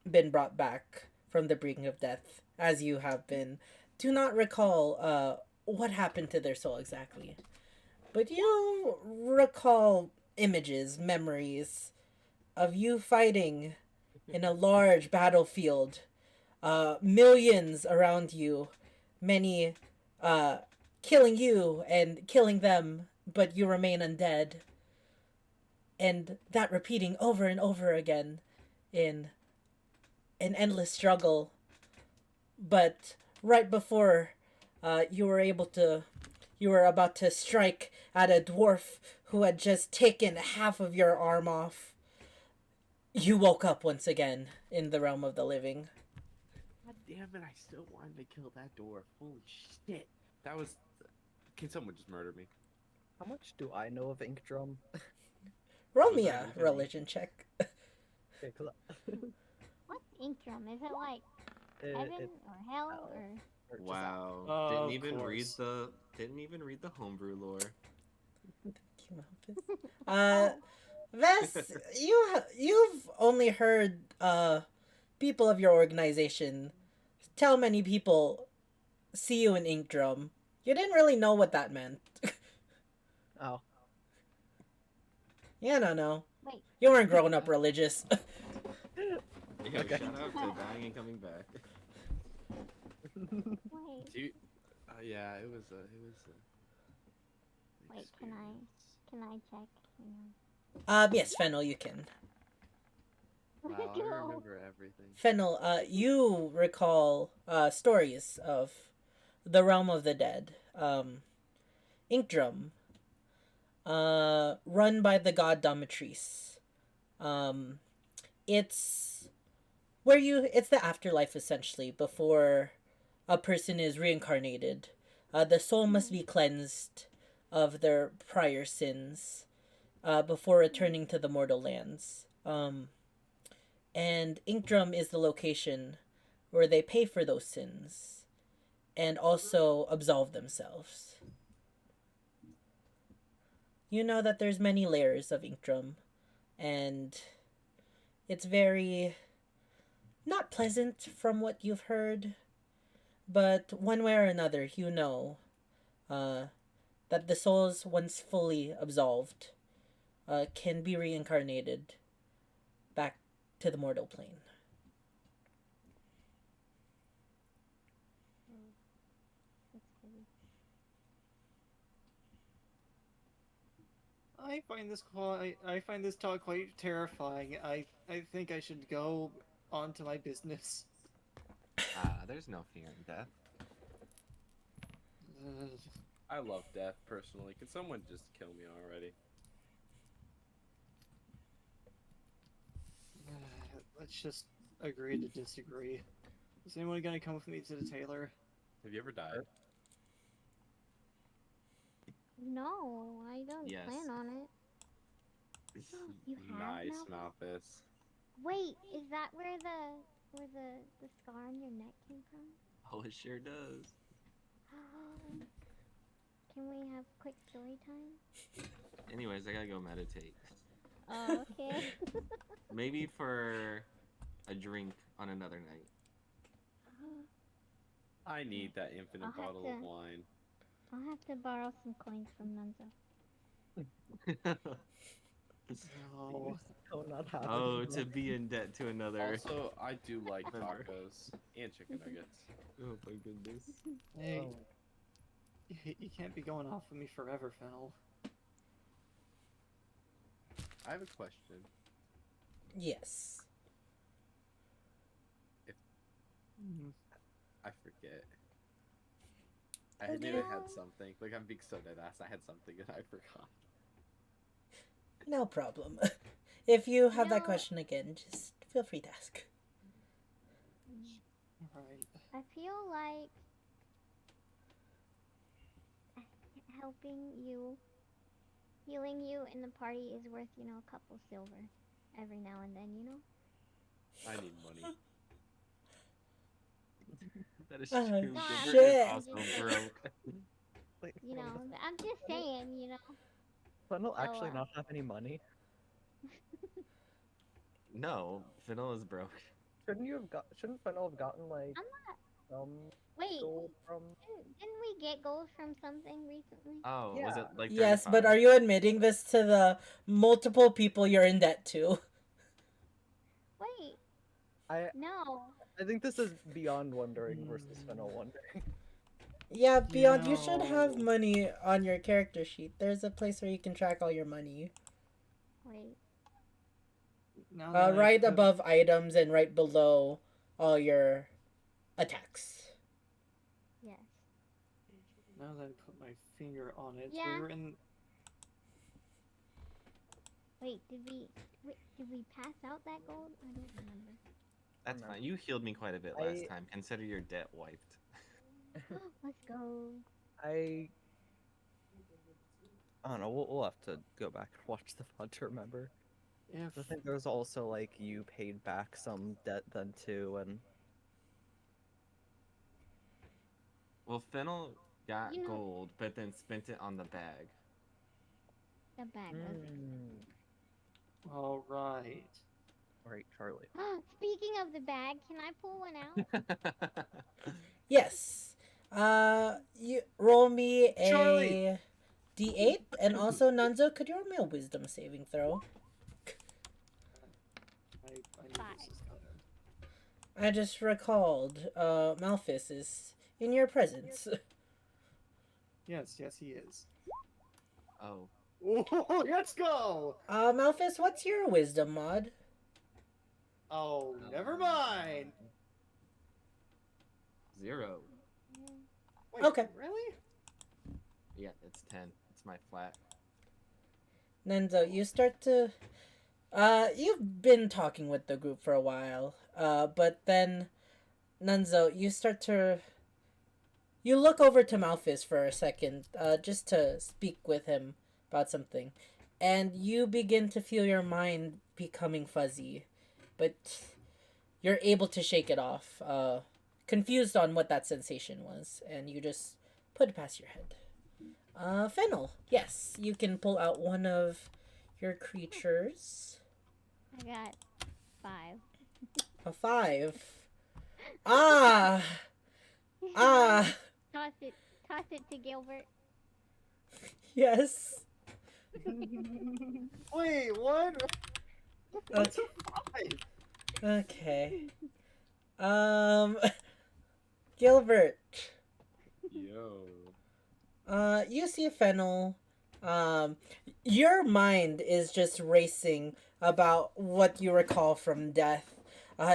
been brought back from the brink of death, as you have been, do not recall what happened to their soul exactly. But you recall images, memories of you fighting in a large battlefield, millions around you, many killing you and killing them, but you remain undead. And that repeating over and over again in an endless struggle. But right before you were about to strike at a dwarf who had just taken half of your arm off, you woke up once again in the realm of the living. God damn it, I still wanted to kill that dwarf. Holy shit. That was... Can someone just murder me? How much do I know of Inkdrum? Roll Was me that a anything? religion check. Okay, 'cause What's Inkdrum? Is it like it, heaven it, or hell hell. or? or just- Wow. Of Didn't course. even read the homebrew lore. Vess, you've only heard people of your organization tell many people see you in Inkdrum. You didn't really know what that meant. Oh, Yeah, no. Wait. You weren't growing up religious. Yo, Okay. shout out to dying and coming back. Wait. Dude, yeah, it was Wait. Can I check? Yes, Fennel, you can. Wow, I remember everything. Fennel, you recall stories of the realm of the dead. Inkdrum, run by the god Domitrice. It's it's the afterlife essentially before a person is reincarnated. The soul must be cleansed of their prior sins before returning to the mortal lands. And Inkdrum is the location where they pay for those sins and also absolve themselves. You know that there's many layers of Inkdrum, and it's very not pleasant from what you've heard, but one way or another, you know that the souls, once fully absolved, can be reincarnated back to the mortal plane. That's heavy. I find this talk quite terrifying. I think I should go on to my business. There's no fear in death. I love death personally. Can someone just kill me already? Let's just agree to disagree. Is anyone gonna come with me to the tailor? Have you ever died? No, I don't Yes. plan on it. You have Nice, now? Malphus. Wait, is that where the scar on your neck came from? Oh, it sure does. Can we have quick story time? Anyways, I gotta go meditate. Oh, okay. Maybe for a drink on another night. I need that infinite I'll have bottle of to- wine. I'll have to borrow some coins from Nunzo. No. Oh, not happening. Oh, to be in debt to another. Also, I do like Member. tacos and chicken nuggets. Oh my goodness. Hey, Oh. you can't be going off with me forever, Fennel. I have a question. Yes. I forget. I Oh, knew I no. had something. Like, I'm being so dead ass. I had something and I forgot. No problem. If you have that No. question again, just feel free to ask. Alright. I feel like helping you, healing you in the party is worth, a couple silver every now and then, I need money. That is Oh, true. No, Gilbert shit. is also broke. Wait, I'm just saying, Funnel So, actually not have any money? No, Fiddle is broke. Shouldn't Funnel have gotten like I'm not. some Wait, gold from? didn't we get gold from something recently? Oh, was it like 35? Yes, but are you admitting this to the multiple people you're in debt to? Wait, I no. I think this is beyond wondering versus Funnel wondering. Yeah, Beyond, you should have No. money on your character sheet. There's a place where you can track all your money. Wait. Now that I Right put- above items and right below all your attacks. Yes. Now that I put my finger on it, Yeah. we were in. Wait, did we pass out that gold? I don't remember. That's No. fine. You healed me quite a bit last I- time. Consider your debt wiped. Let's go. I don't know. We'll have to go back and watch the VOD to remember. If I think there's also like you paid back some debt then too, and Well, Fennel got You know- gold, but then spent it on the bag. The bag was all right. right, Charlie. Speaking of the bag, can I pull one out? Yes. You roll me a Charlie! D8, and also Nunzo, could you roll me a wisdom saving throw? I knew Five. this was coming. I just recalled, Malphus is in your presence. Yes, he is. Oh, Ooh, let's go! Malphus, what's your wisdom mod? Oh, never mind. 0. Wait, Okay. Really? Yeah, it's 10. It's my flat. Nunzo, you start to... you've been talking with the group for a while, but then, Nunzo, you start to... You look over to Malphus for a second, just to speak with him about something, and you begin to feel your mind becoming fuzzy, but you're able to shake it off, confused on what that sensation was, and you just put it past your head. Fennel, yes, you can pull out one of your creatures. I got 5. A 5. Ah! Ah! Toss it to Gilbert. Yes. Wait, what? What's a five? Okay. Um, Gilbert. Yo. You see Fennel. Um, your mind is just racing about what you recall from death.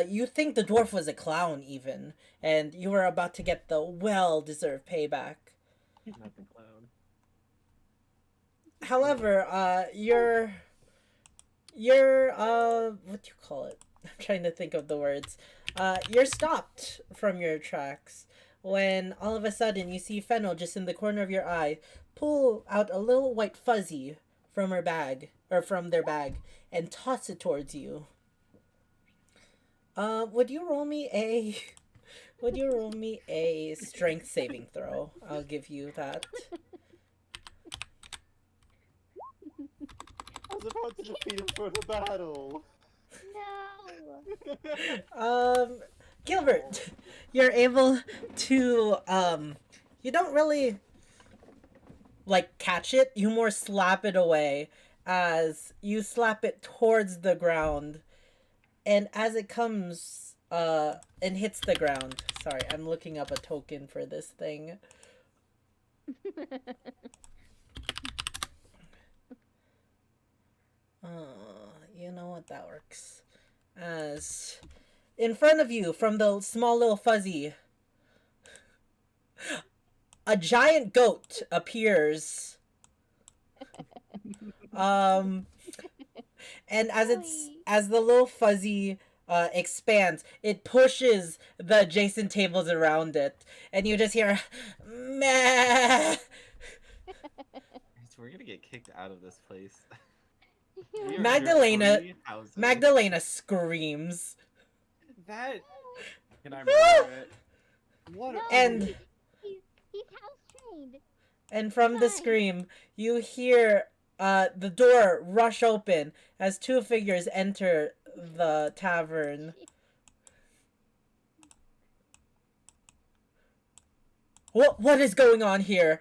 You think the dwarf was a clown, even, and you were about to get the well-deserved payback. Not the clown. However, what do you call it? I'm trying to think of the words. You're stopped from your tracks when all of a sudden you see Fennel just in the corner of your eye pull out a little white fuzzy from her bag, or from their bag, and toss it towards you. Would you roll me a would you roll me a strength saving throw? I'll give you that. I was about to defeat him for the battle. No. Gilbert, you're able to you don't really like catch it, you more slap it away as you slap it towards the ground, and as it comes and hits the ground. Sorry, I'm looking up a token for this thing. You know what, that works. As in front of you, from the small little fuzzy, a giant goat appears. And as the little fuzzy expands, it pushes the adjacent tables around it, and you just hear meh. So we're gonna get kicked out of this place. Magdalena- Free housing. Magdalena screams. That. Can I murder it? What? No, And- he's house trained. And from the Fine. scream, you hear the door rush open as two figures enter the tavern. What is going on here?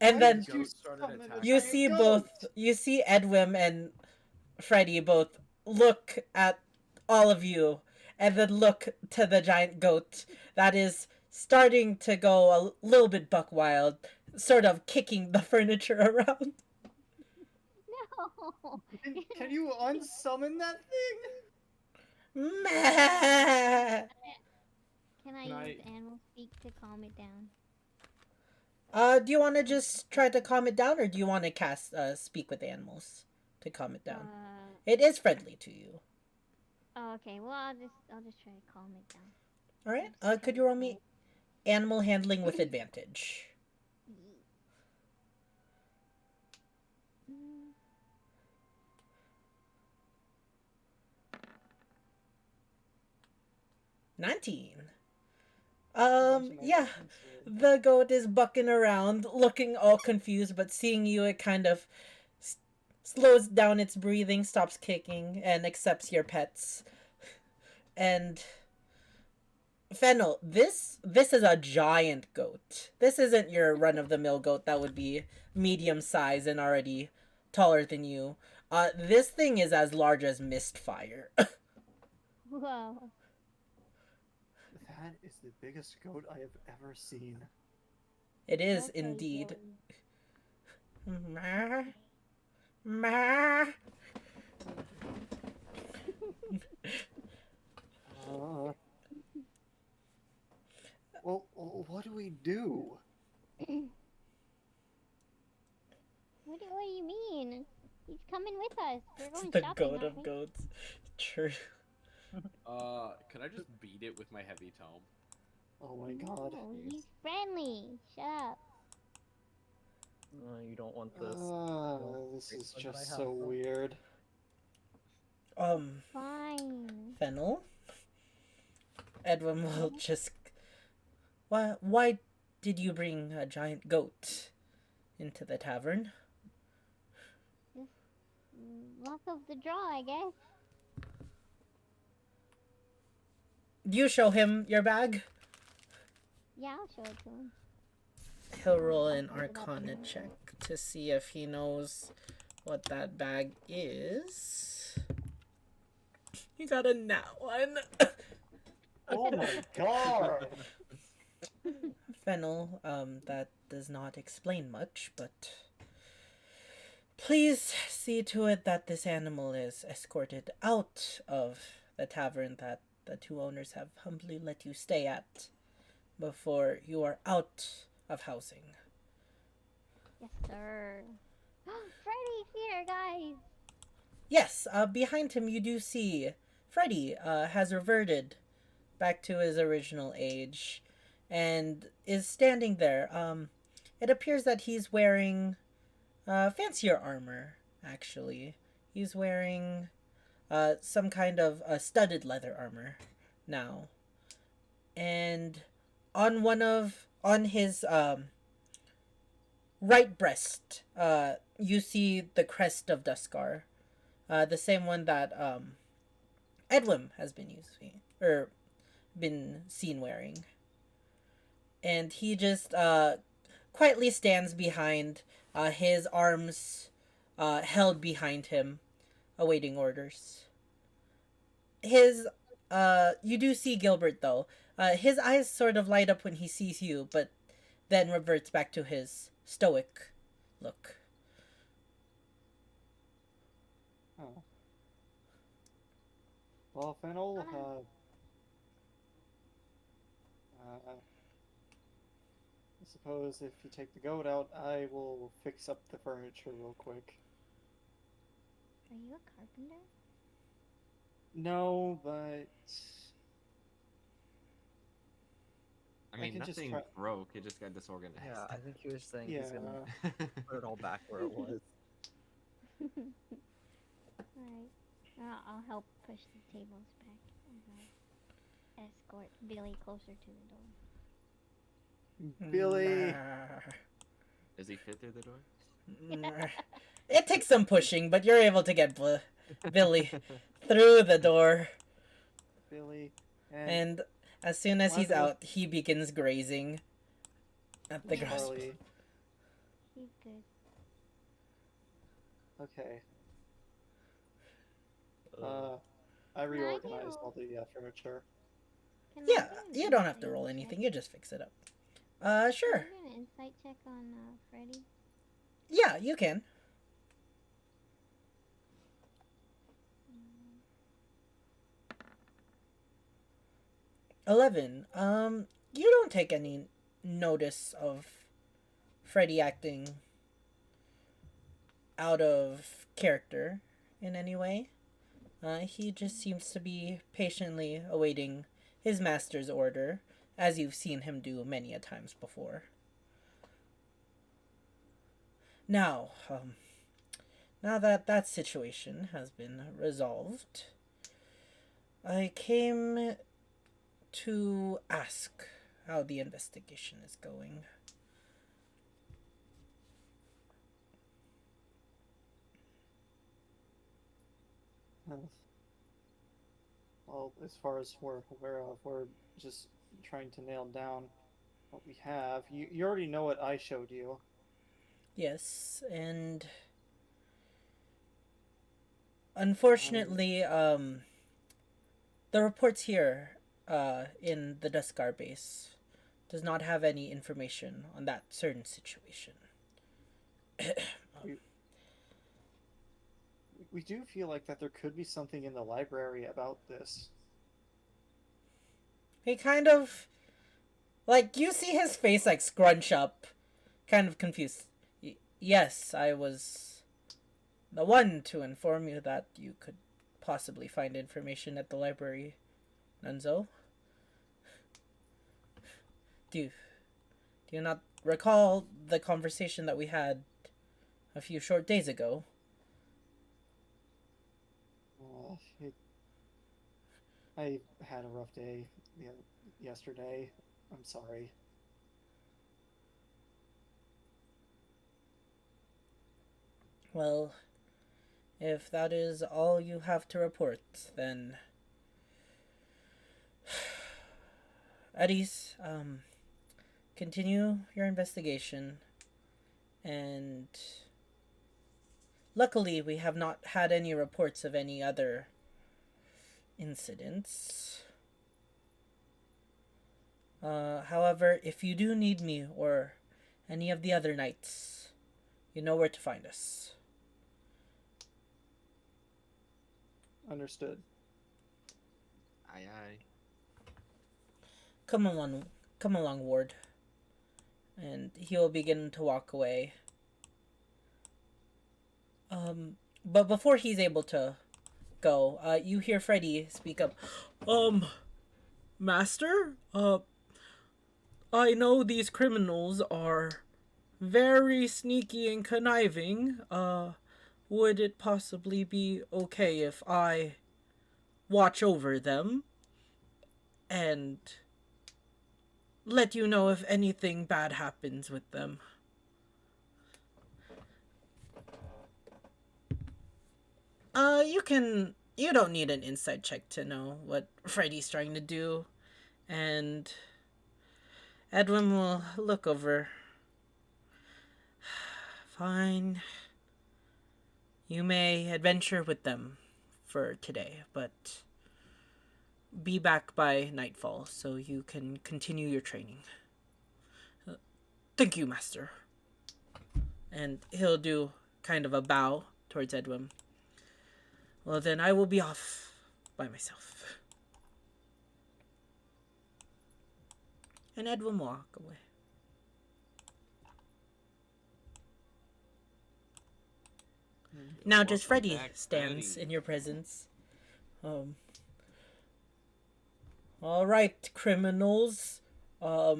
And Why then did you started summon a attacking. you giant see goat? you see Edwin and Freddy both look at all of you, and then look to the giant goat that is starting to go a little bit buck wild, sort of kicking the furniture around. No. Can you unsummon that thing? Meh. Can I Can I- use animal speak to calm it down? Do you want to just try to calm it down, or do you want to cast speak with animals to calm it down? It is friendly to you. Oh, okay. Well, I'll just try to calm it down. All right. Could you roll me animal handling with advantage? Mm, 19. Bunch of Yeah. nonsense. The goat is bucking around, looking all confused, but seeing you, it kind of slows down its breathing, stops kicking, and accepts your pets. And Fennel, this is a giant goat. This isn't your run-of-the-mill goat that would be medium size and already taller than you. This thing is as large as Mistfire. Whoa. That is the biggest goat I have ever seen. It is Okay, indeed. so- Ma. Ma. Well, what do we do? What do you mean? He's coming with us. We're It's going the shopping. goat aren't of we? goats. True. Could I just beat it with my heavy tome? Oh my god. No, he's friendly. Shut up. You don't want this. This is What did I just have, so though? weird. Fine. Fennel? Edwin will just... Why did you bring a giant goat into the tavern? Luck of the draw, I guess. You show him your bag? Yeah, I'll show it to him. He'll roll an Arcana check to see if he knows what that bag is. You got a nat one. Oh my god! Fennel, that does not explain much, but please see to it that this animal is escorted out of the tavern that the two owners have humbly let you stay at before you are out of housing. Yes, sir. Freddy's here, guys. Yes, behind him you do see Freddy has reverted back to his original age and is standing there. It appears that he's wearing fancier armor, actually. He's wearing some kind of studded leather armor now. And on his right breast, you see the crest of Duskar, the same one that Edwin has been using or been seen wearing. And he just quietly stands behind, his arms held behind him, awaiting orders. You do see Gilbert though. His eyes sort of light up when he sees you, but then reverts back to his stoic look. Oh. Well, Fennel, I suppose if you take the goat out, I will fix up the furniture real quick. Are you a carpenter? No, but I I mean, can just nothing try- broke. It just got disorganized. Yeah, I think he was saying yeah. he's gonna put it all back where it was. Alright. I'll help push the tables back and escort Billy closer to the door. Billy. Does he fit through the door? It takes some pushing, but you're able to get Billy through the door. Billy. And as soon as he's Why- out, he begins grazing at the grass. Charlie. He's good. Okay. Uh, I reorganized do- all the furniture. Can I Yeah, do an you don't have to insight roll check? anything. You just fix it up. Can I Sure. do an insight check on Freddy? Yeah, you can. 11. You don't take any notice of Freddy acting out of character in any way. He just seems to be patiently awaiting his master's order, as you've seen him do many a times before. Now, now that that situation has been resolved, I came to ask how the investigation is going. Well, as far as we're aware of, we're just trying to nail down what we have. You already know what I showed you. Yes, and unfortunately, the reports here, in the Duskar base does not have any information on that certain situation. We do feel like that there could be something in the library about this. He kind of, like, you see his face, like, scrunch up, kind of confused. Yes, I was the one to inform you that you could possibly find information at the library, Nunzo. Do you not recall the conversation that we had a few short days ago? I had a rough day yesterday. I'm sorry. Well, if that is all you have to report, then Eddies, continue your investigation, and luckily we have not had any reports of any other incidents. However, if you do need me or any of the other knights, you know where to find us. Understood. Aye, aye. Come along, Ward. And he'll begin to walk away. But before he's able to go, you hear Freddy speak up. Master? I know these criminals are very sneaky and conniving. Would it possibly be okay if I watch over them and let you know if anything bad happens with them? You don't need an inside check to know what Freddy's trying to do. And Edwin will look over. Fine. You may adventure with them for today, but be back by nightfall so you can continue your training. Thank you, Master. And he'll do kind of a bow towards Edwin. Well, then I will be off by myself. And Edwin will walk away. Now just Welcome Freddy back, stands Freddy. in your presence. All right, criminals, or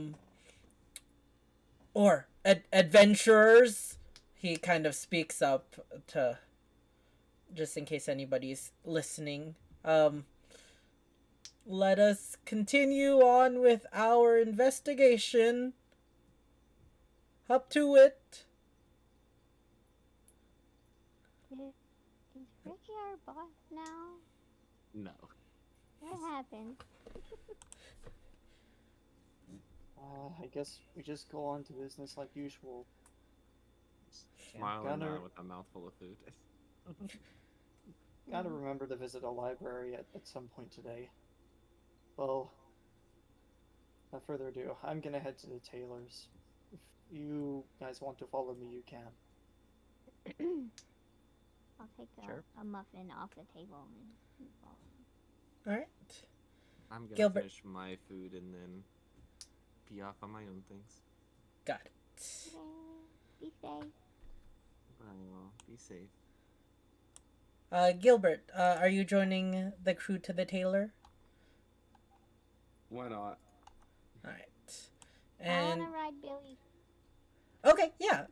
adventurers. He kind of speaks up to, just in case anybody's listening. Let us continue on with our investigation. Up to it. Is Ricky our boss now? No. What happened? I guess we just go on to business like usual. Smiling Gunner- with a mouthful of food. Gotta remember to visit a library at some point today. Well, without further ado, I'm gonna head to the tailor's. If you guys want to follow me, you can. I'll take Sure. a muffin off the table and follow. Alright. I'm gonna Gilbert. finish my food and then be off on my own things. Got it. Yay. Be safe. Well, be safe. Gilbert, are you joining the crew to the tailor? Why not? Alright. I And wanna ride Billy. okay, yeah.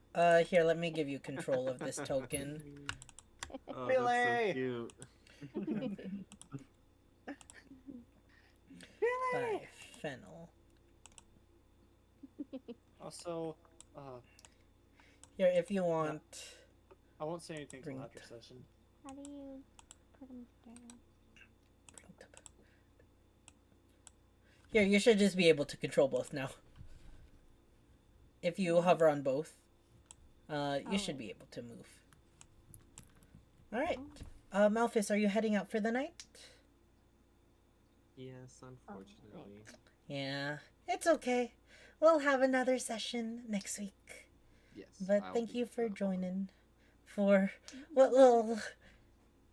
Here, let me give you control of this token. Oh, Billy! that's so cute. By Fennel. Also, Here, if you want. I won't say anything till Bring after it. session. How do you put them together? Here, you should just be able to control both now. If you hover on both, you should be able to move. Alright. Malphus, are you heading out for the night? Yes, unfortunately. Yeah, it's okay. We'll have another session next week. Yes. But I'll thank be you for back on. joining. For what little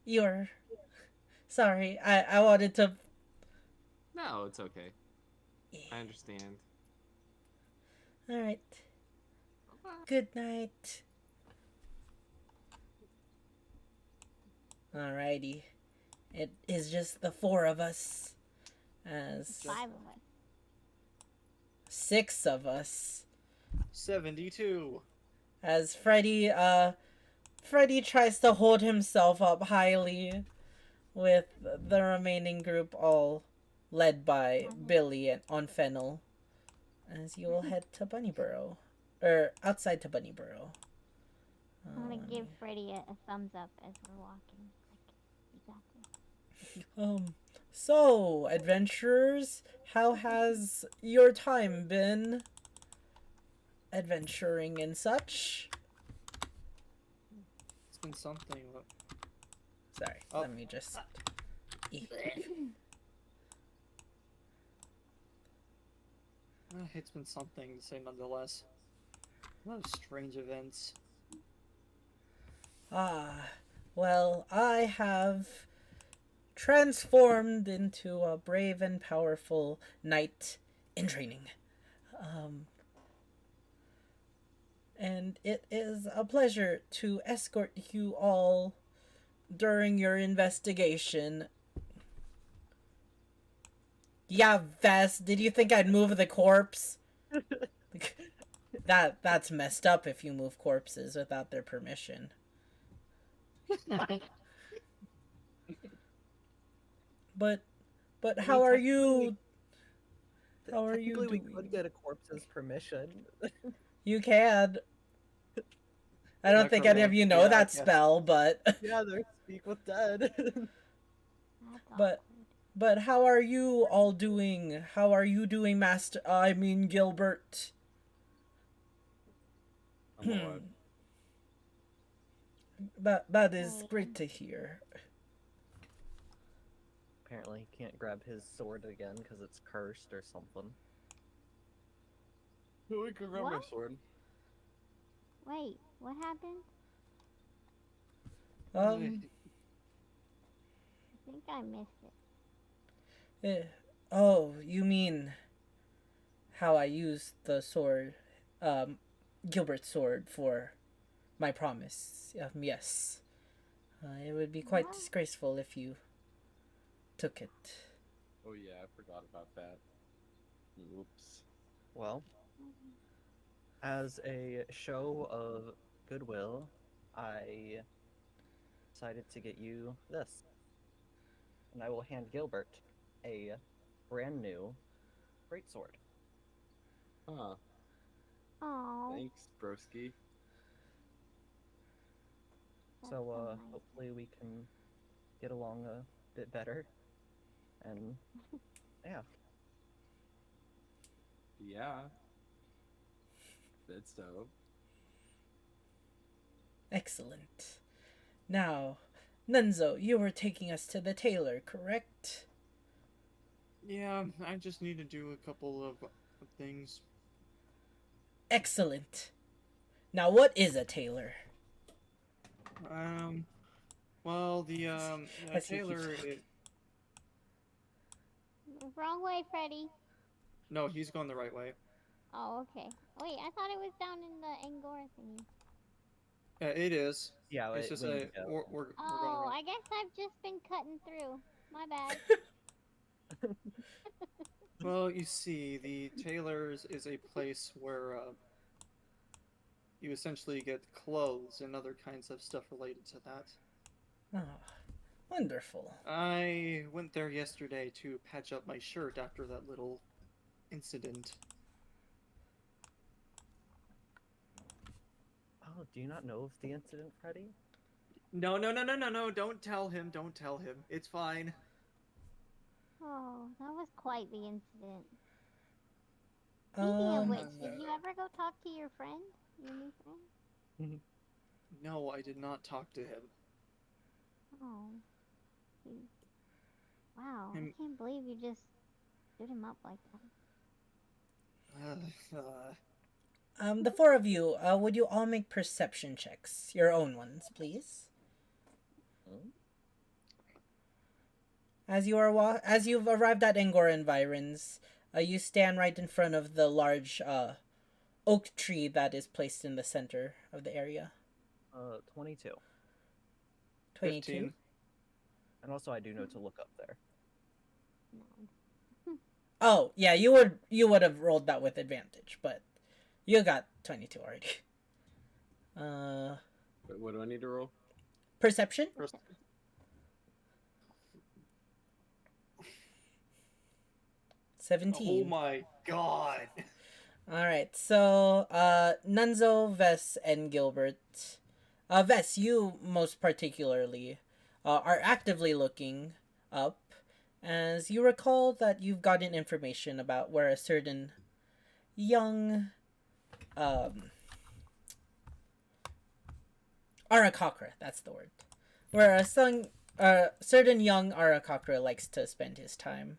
you're sorry, I wanted to. No, it's okay. I understand. Alright. Good night. Alrighty. It is just the four of us. As 5 of us. 6 of us. 72. As Freddy tries to hold himself up highly with the remaining group all led by Billy and on Fennel. As you will head to Bunnyburrow. Or outside to Bunnyburrow. I'm gonna give Freddy a thumbs up as we're walking. Like, exactly. So, adventurers, how has your time been? Adventuring and such? It's been something. Sorry, Oh. let me just It's been something to say nonetheless. A lot of strange events. Ah, well, I have transformed into a brave and powerful knight in training. Um, and it is a pleasure to escort you all during your investigation. Yeah, Vess, did you think I'd move the corpse? That's messed up if you move corpses without their permission. But how are you? How are you Technically, we doing? could get a corpse's permission. You can. I don't think any of you know Yeah, that yeah. spell, but Yeah, there's speak with dead. That's but awkward. how are you all doing? How are you doing, Master? I mean, Gilbert. I'm alright. That is Right. great to hear. Apparently, he can't grab his sword again because it's cursed or something. We could grab my What? sword. Wait, what happened? Um. I think I missed it. Oh, you mean how I used the sword, Gilbert's sword for my promise? Yes. It would be quite What? disgraceful if you took it. Oh yeah, I forgot about that. Oops. Well, as a show of goodwill, I decided to get you this. And I will hand Gilbert a brand new greatsword. Huh. Oh, Thanks, broski. that's So, so nice. hopefully we can get along a bit better. And, yeah. Yeah. That's dope. Excellent. Now, Nunzo, you were taking us to the tailor, correct? Yeah, I just need to do a couple of things. Excellent. Now, what is a tailor? Well, the I see tailor. Wrong way, Freddy. No, he's going the right way. Oh, okay. Wait, I thought it was down in the Angora thingy. It is. Yeah, It's just we need a to go. we're going Oh, around. I guess I've just been cutting through. My bad. Well, you see, the tailor's is a place where you essentially get clothes and other kinds of stuff related to that. Oh, wonderful. I went there yesterday to patch up my shirt after that little incident. Oh, do you not know of the incident, Freddy? No, don't tell him, don't tell him. It's fine. Oh, that was quite the incident. Speaking of which, did you ever go talk to your friend? Your new friend? No, I did not talk to him. Oh. Wow, I I'm- can't believe you just stood him up like that. The four of you, would you all make perception checks? Your own ones, please. As you've arrived at Angora Environs, you stand right in front of the large oak tree that is placed in the center of the area. 22. 22. 15. And also, I do know to look up there. No. Oh, yeah, you would have rolled that with advantage, but you got 22 already. Wait, what do I need to roll? Perception? Oh 17. my god. Alright, so, Nunzo, Vess, and Gilbert. Vess, you most particularly are actively looking up, as you recall that you've gotten information about where a certain young, Arakakra, that's the word. Where certain young Arakakra likes to spend his time.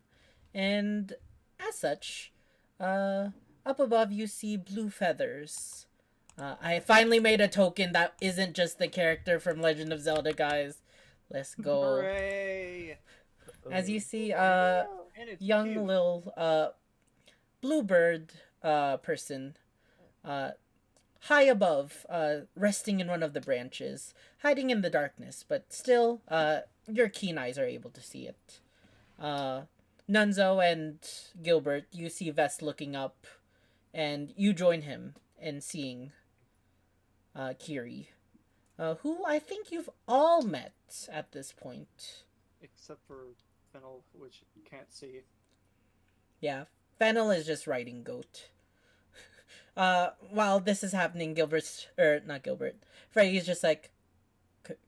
And as such, up above you see blue feathers. I finally made a token that isn't just the character from Legend of Zelda, guys. Let's go. Hooray! As you see, Woo! And it's young cute. little bluebird person high above, resting in one of the branches, hiding in the darkness, but still, your keen eyes are able to see it. Nunzo and Gilbert, you see Vest looking up, and you join him in seeing Kiri, who I think you've all met at this point. Except for Fennel, which you can't see. Yeah, Fennel is just riding goat. While this is happening, not Gilbert, Freddy's just like,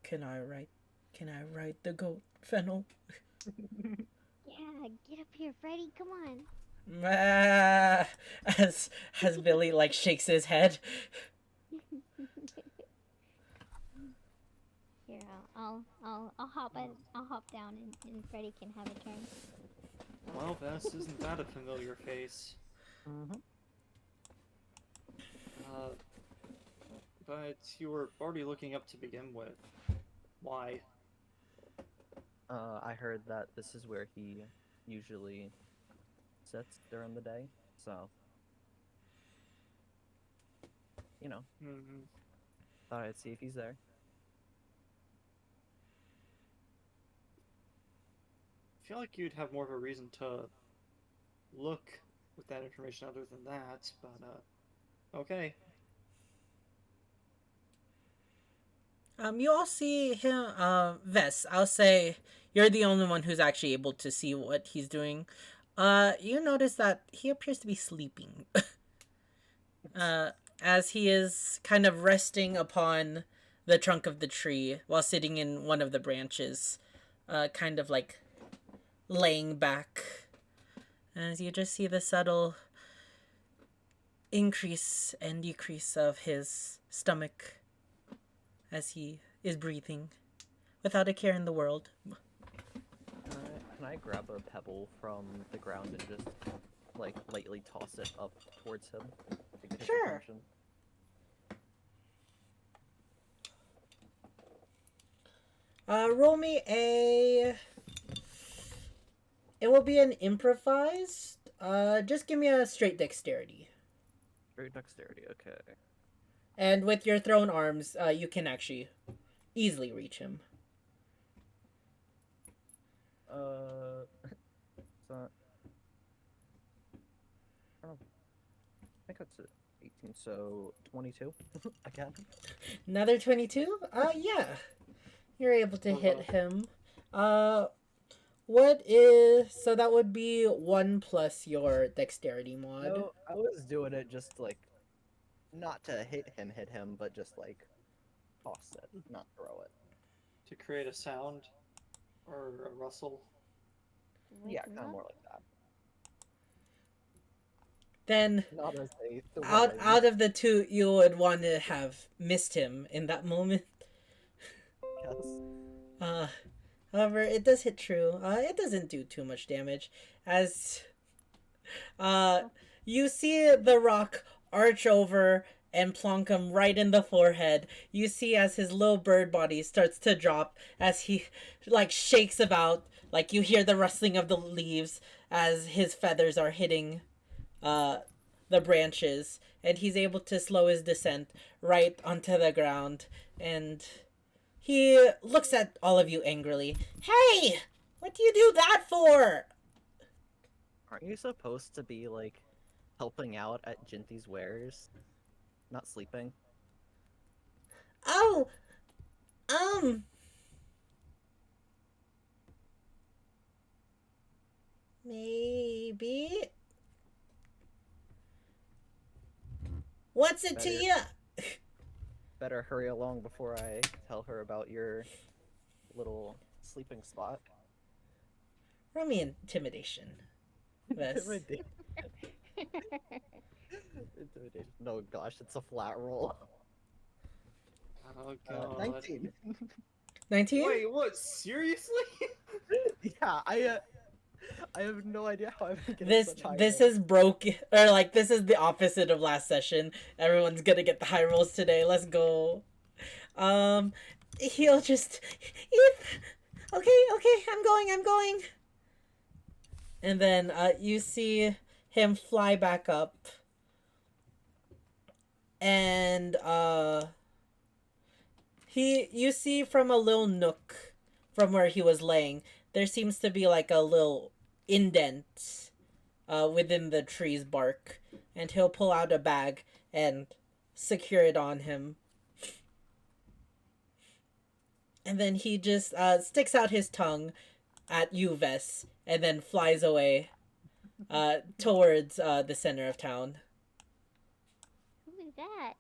can I ride the goat, Fennel? Yeah, get up here, Freddy. Come on. As Billy like shakes his head. Here, I'll hop down and Freddy can have a turn. Well, Vess, isn't that a familiar face? Mm-hmm. But you were already looking up to begin with. Why? I heard that this is where he usually sits during the day, so you know, Hmm. thought I'd see if he's there. I feel like you'd have more of a reason to look with that information other than that, but okay. You all see him, Vess. I'll say you're the only one who's actually able to see what he's doing. You notice that he appears to be sleeping. uh, as he is kind of resting upon the trunk of the tree while sitting in one of the branches, kind of like laying back. As you just see the subtle increase and decrease of his stomach as he is breathing without a care in the world. Can I grab a pebble from the ground and just like lightly toss it up towards him to get his Sure. attention? Roll me a. It will be an improvised. Just give me a straight dexterity. Straight dexterity, okay. And with your thrown arms, you can actually easily reach him. So, I don't know. I think that's 18, so 22 again. Another 22? Yeah. You're able to hit him. What is. So that would be 1 plus your dexterity mod. No, I was doing it just like not to hit him, but just like toss it, not throw it. To create a sound or a rustle. Wake Yeah, him kind of up. more like that. Then Not as a out of the two, you would want to have missed him in that moment. Yes. However, it does hit true. It doesn't do too much damage, as you see the rock arch over and plonk him right in the forehead. You see as his little bird body starts to drop as he like shakes about. Like you hear the rustling of the leaves as his feathers are hitting the branches, and he's able to slow his descent right onto the ground. And he looks at all of you angrily. Hey! What do you do that for? Aren't you supposed to be like helping out at Jinty's wares? Not sleeping? Oh, maybe. What's it to Better. you? Better hurry along before I tell her about your little sleeping spot. Roll me intimidation. Yes. Intimidation. Intimidation. No, gosh, it's a flat roll. Oh god. 19. 19? Wait, what? Seriously? Yeah, I have no idea how I'm getting This such high this rolls. is broken, or like this is the opposite of last session. Everyone's gonna get the high rolls today. Let's go. Um, he'll just, if, okay, I'm going. And then you see him fly back up, and you see from a little nook from where he was laying, there seems to be like a little indent within the tree's bark, and he'll pull out a bag and secure it on him. And then he just sticks out his tongue at you, Vess, and then flies away towards the center of town. Who is that?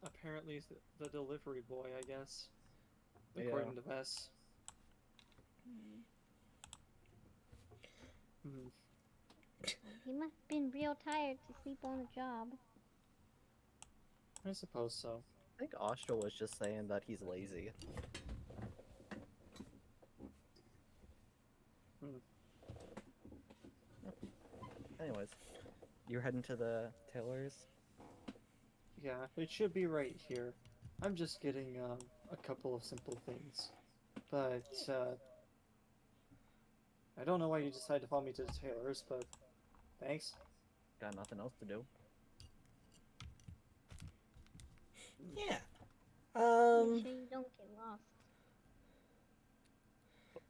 Apparently, it's the delivery boy, I guess. Yeah. According to Vess. Hmm. He must have been real tired to sleep on the job. I suppose so. I think Ostra was just saying that he's lazy. Anyways, you're heading to the tailor's? Yeah, it should be right here. I'm just getting a couple of simple things. But I don't know why you decided to follow me to the tailor's, but thanks. Got nothing else to do. Yeah. Make sure you don't get lost.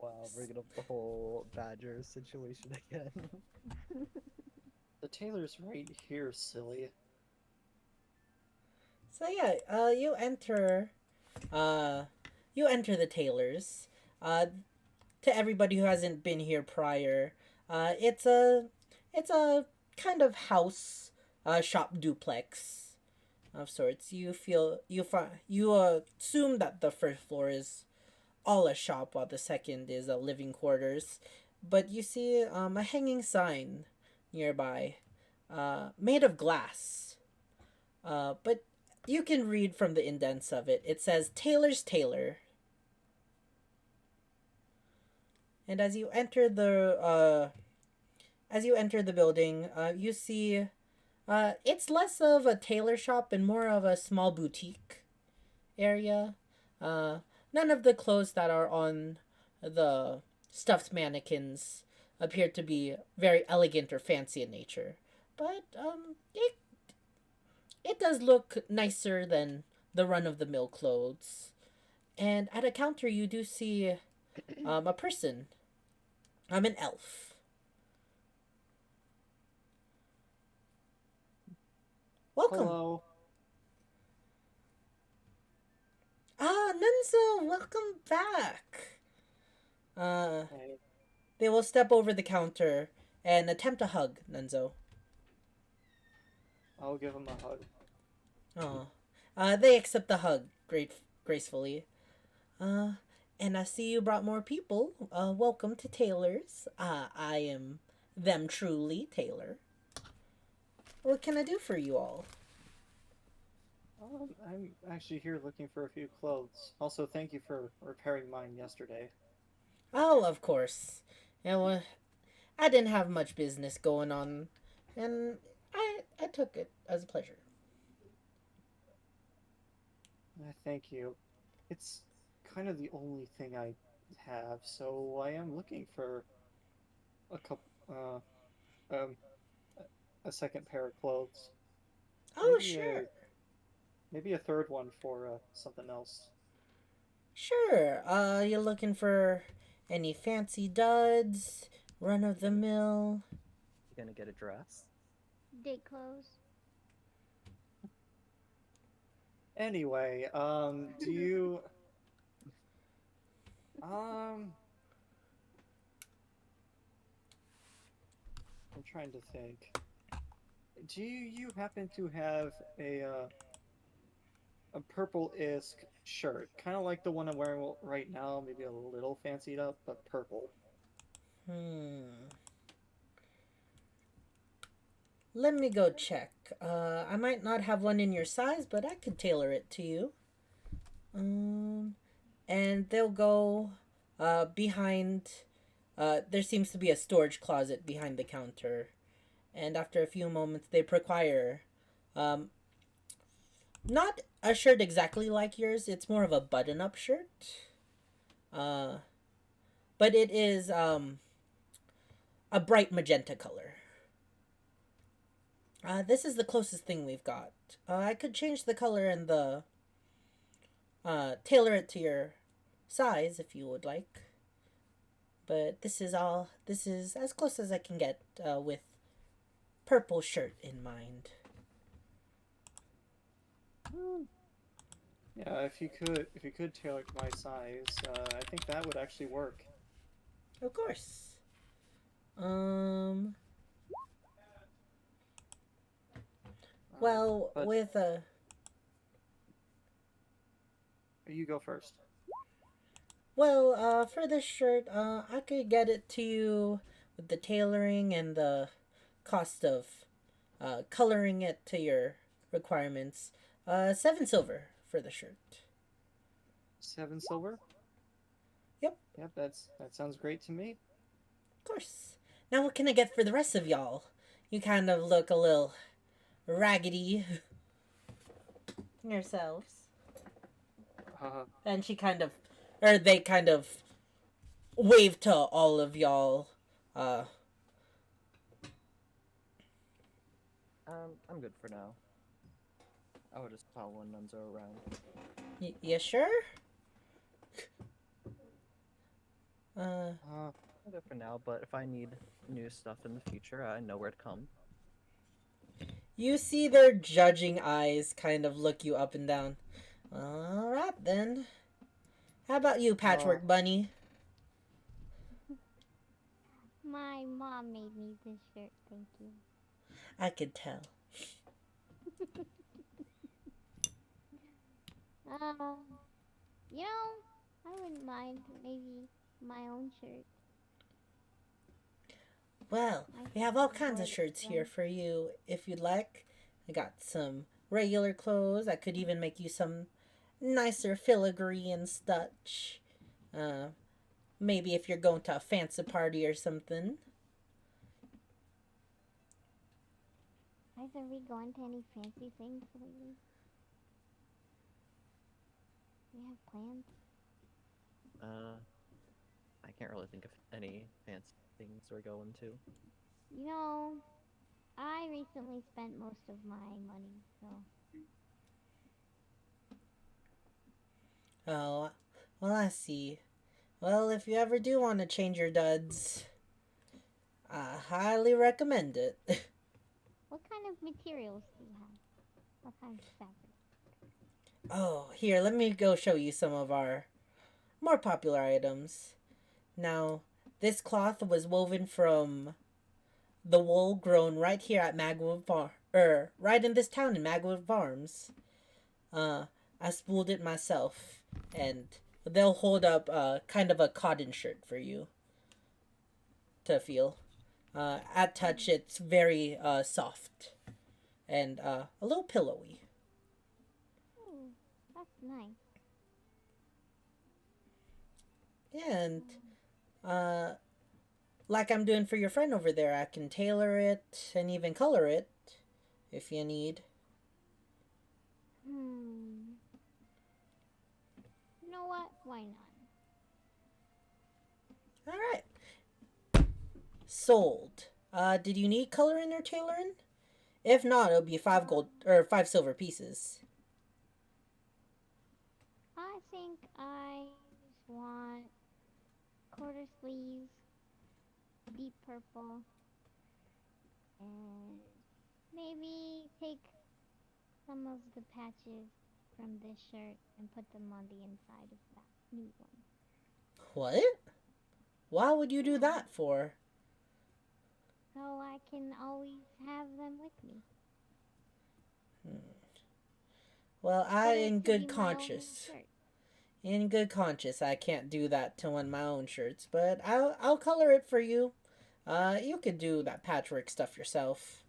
Wow, bringing up the whole badger situation again. The tailor's right here, silly. So yeah, you enter the tailor's. To everybody who hasn't been here prior, it's a kind of house, shop duplex of sorts. You assume that the first floor is all a shop, while the second is a living quarters. But you see a hanging sign nearby, made of glass. But you can read from the indents of it. It says Tailor's Tailor. And as you enter the building, you see it's less of a tailor shop and more of a small boutique area. None of the clothes that are on the stuffed mannequins appear to be very elegant or fancy in nature, but it does look nicer than the run of the mill clothes. And at a counter, you do see a person. I'm an elf. Welcome. Hello. Ah, Nunzo, welcome back. Hey. They will step over the counter and attempt a hug, Nunzo. I'll give him a hug. Oh. They accept the hug gracefully. And I see you brought more people. Welcome to Taylor's. I am them truly, Taylor. What can I do for you all? I'm actually here looking for a few clothes. Also, thank you for repairing mine yesterday. Oh, of course. Yeah, well, I didn't have much business going on, and I took it as a pleasure. Thank you. It's kind of the only thing I have, so I am looking for a couple, a second pair of clothes. Oh, Maybe sure. maybe a third one for something else. Sure. You looking for any fancy duds? Run of the mill? You gonna get a dress? Date clothes. Anyway, do you I'm trying to think. Do you happen to have a purple isk shirt, kind of like the one I'm wearing right now, maybe a little fancied up, but purple? Let me go check. I might not have one in your size, but I could tailor it to you. and they'll go behind. There seems to be a storage closet behind the counter, and after a few moments, they require um, not a shirt exactly like yours. It's more of a button-up shirt. Uh, but it is a bright magenta color. This is the closest thing we've got. I could change the color and the tailor it to your size if you would like. But this is all. This is as close as I can get with purple shirt in mind. Yeah, if you could tailor it to my size, I think that would actually work. Of course. Um. Well, But with a. you go first. Well, for this shirt, I could get it to you with the tailoring and the cost of coloring it to your requirements. 7 silver for the shirt. 7 silver. Yep. Yep, that sounds great to me. Of course. Now, what can I get for the rest of y'all? You kind of look a little raggedy yourselves. And she kind of, or they kind of wave to all of y'all. I'm good for now. I will just follow when nuns are around. You sure? I'm good for now, but if I need new stuff in the future, I know where to come. You see their judging eyes kind of look you up and down. Alright then. How about you, Patchwork Bunny? My mom made me this shirt, thank you. I could tell. You know, I wouldn't mind maybe my own shirt. Well, we have all kinds of shirts here for you if you'd like. I got some regular clothes. I could even make you some nicer filigree and such. Maybe if you're going to a fancy party or something. Guys, are we going to any fancy things lately? Do we have plans? I can't really think of any fancy things we're going to. You know, I recently spent most of my money, so. Oh, well, I see. Well, if you ever do want to change your duds, I highly recommend it. What kind of materials do you have? What kind of fabric? Oh, here, let me go show you some of our more popular items. Now, this cloth was woven from the wool grown right here at Magwood Farm, right in this town in Magwood Farms. I spooled it myself, and they'll hold up kind of a cotton shirt for you to feel. At touch, it's very soft and a little pillowy. Ooh, that's nice. And like I'm doing for your friend over there, I can tailor it and even color it if you need. You know what? Why not? All right. Sold. Did you need coloring or tailoring? If not, it'll be 5 gold or 5 silver pieces. I think I just want quarter sleeves, deep purple, and maybe take some of the patches from this shirt and put them on the inside of that new one. What? Why would you do that for? So I can always have them with me. Well, But it in could good be my own conscience. shirt. In good conscience, I can't do that to one of my own shirts, but I'll color it for you. You could do that patchwork stuff yourself.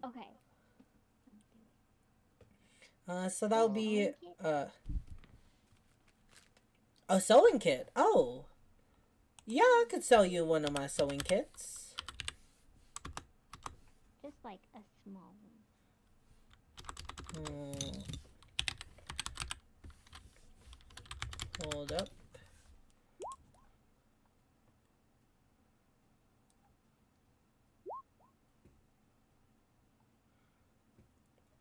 Okay. So that'll be A sewing kit. Oh. Yeah, I could sell you one of my sewing kits. Just like a small one. Hmm. Hold up.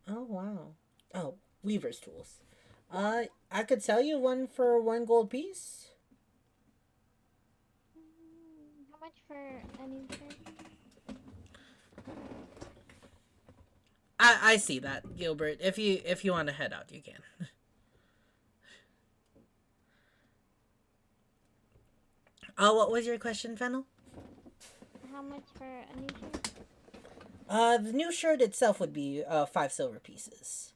Oh, wow. Oh, weaver's tools. I could sell you one for 1 gold piece. How much for a new shirt? I see that, Gilbert. If you want to head out, you can. What was your question, Fennel? How much for a new shirt? The new shirt itself would be 5 silver pieces.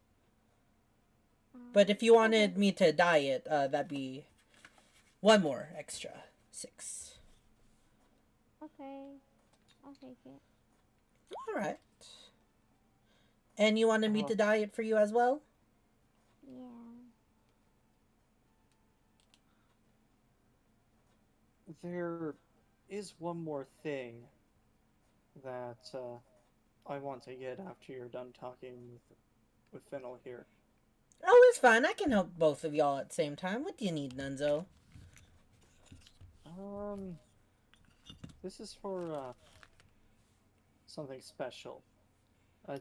But if you wanted Okay. me to dye it, that'd be one more extra 6. Okay. I'll take it. All right. And you wanted me to dye it for you as well? Yeah. There is one more thing that I want to get after you're done talking with Fennel here. Oh, it's fine. I can help both of y'all at the same time. What do you need, Nunzo? Um, this is for something special.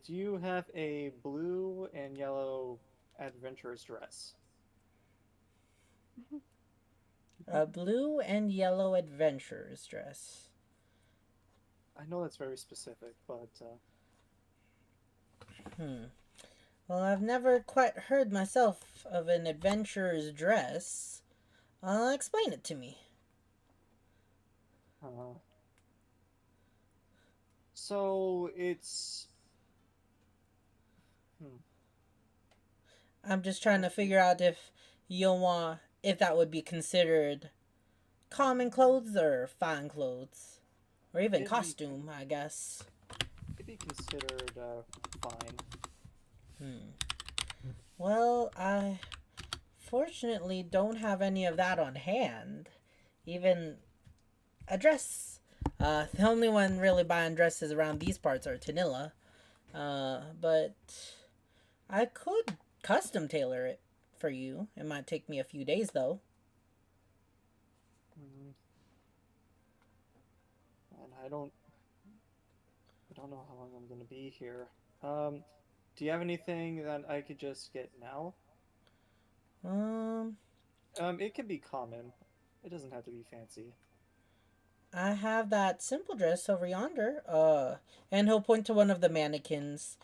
Do you have a blue and yellow adventurer's dress? A blue and yellow adventurer's dress. I know that's very specific, but Well, I've never quite heard myself of an adventurer's dress. Explain it to me. uh, so it's I'm just trying to figure out if that would be considered common clothes or fine clothes. Or even It'd be- costume, I guess. it'd be considered fine. Well, I fortunately don't have any of that on hand. Even a dress. The only one really buying dresses around these parts are Tanilla. But I could custom tailor it for you. It might take me a few days though. And I don't know how long I'm gonna be here. Do you have anything that I could just get now? Um, It can be common. It doesn't have to be fancy. I have that simple dress over yonder. And he'll point to one of the mannequins.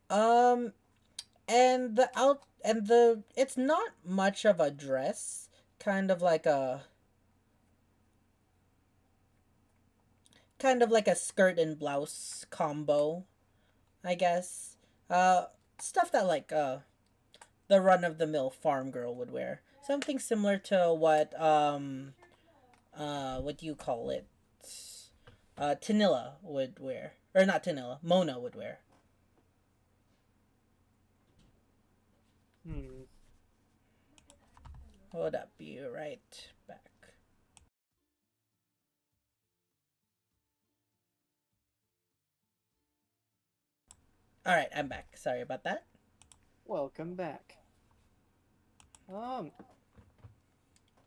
Um, it's not much of a dress, kind of like a skirt and blouse combo, I guess. Uh, Stuff that the run of the mill farm girl would wear. Something similar to what do you call it? Tanilla would wear, or not Tanilla, Mona would wear. Hmm. Hold up, be right back. All right, I'm back. Sorry about that. Welcome back.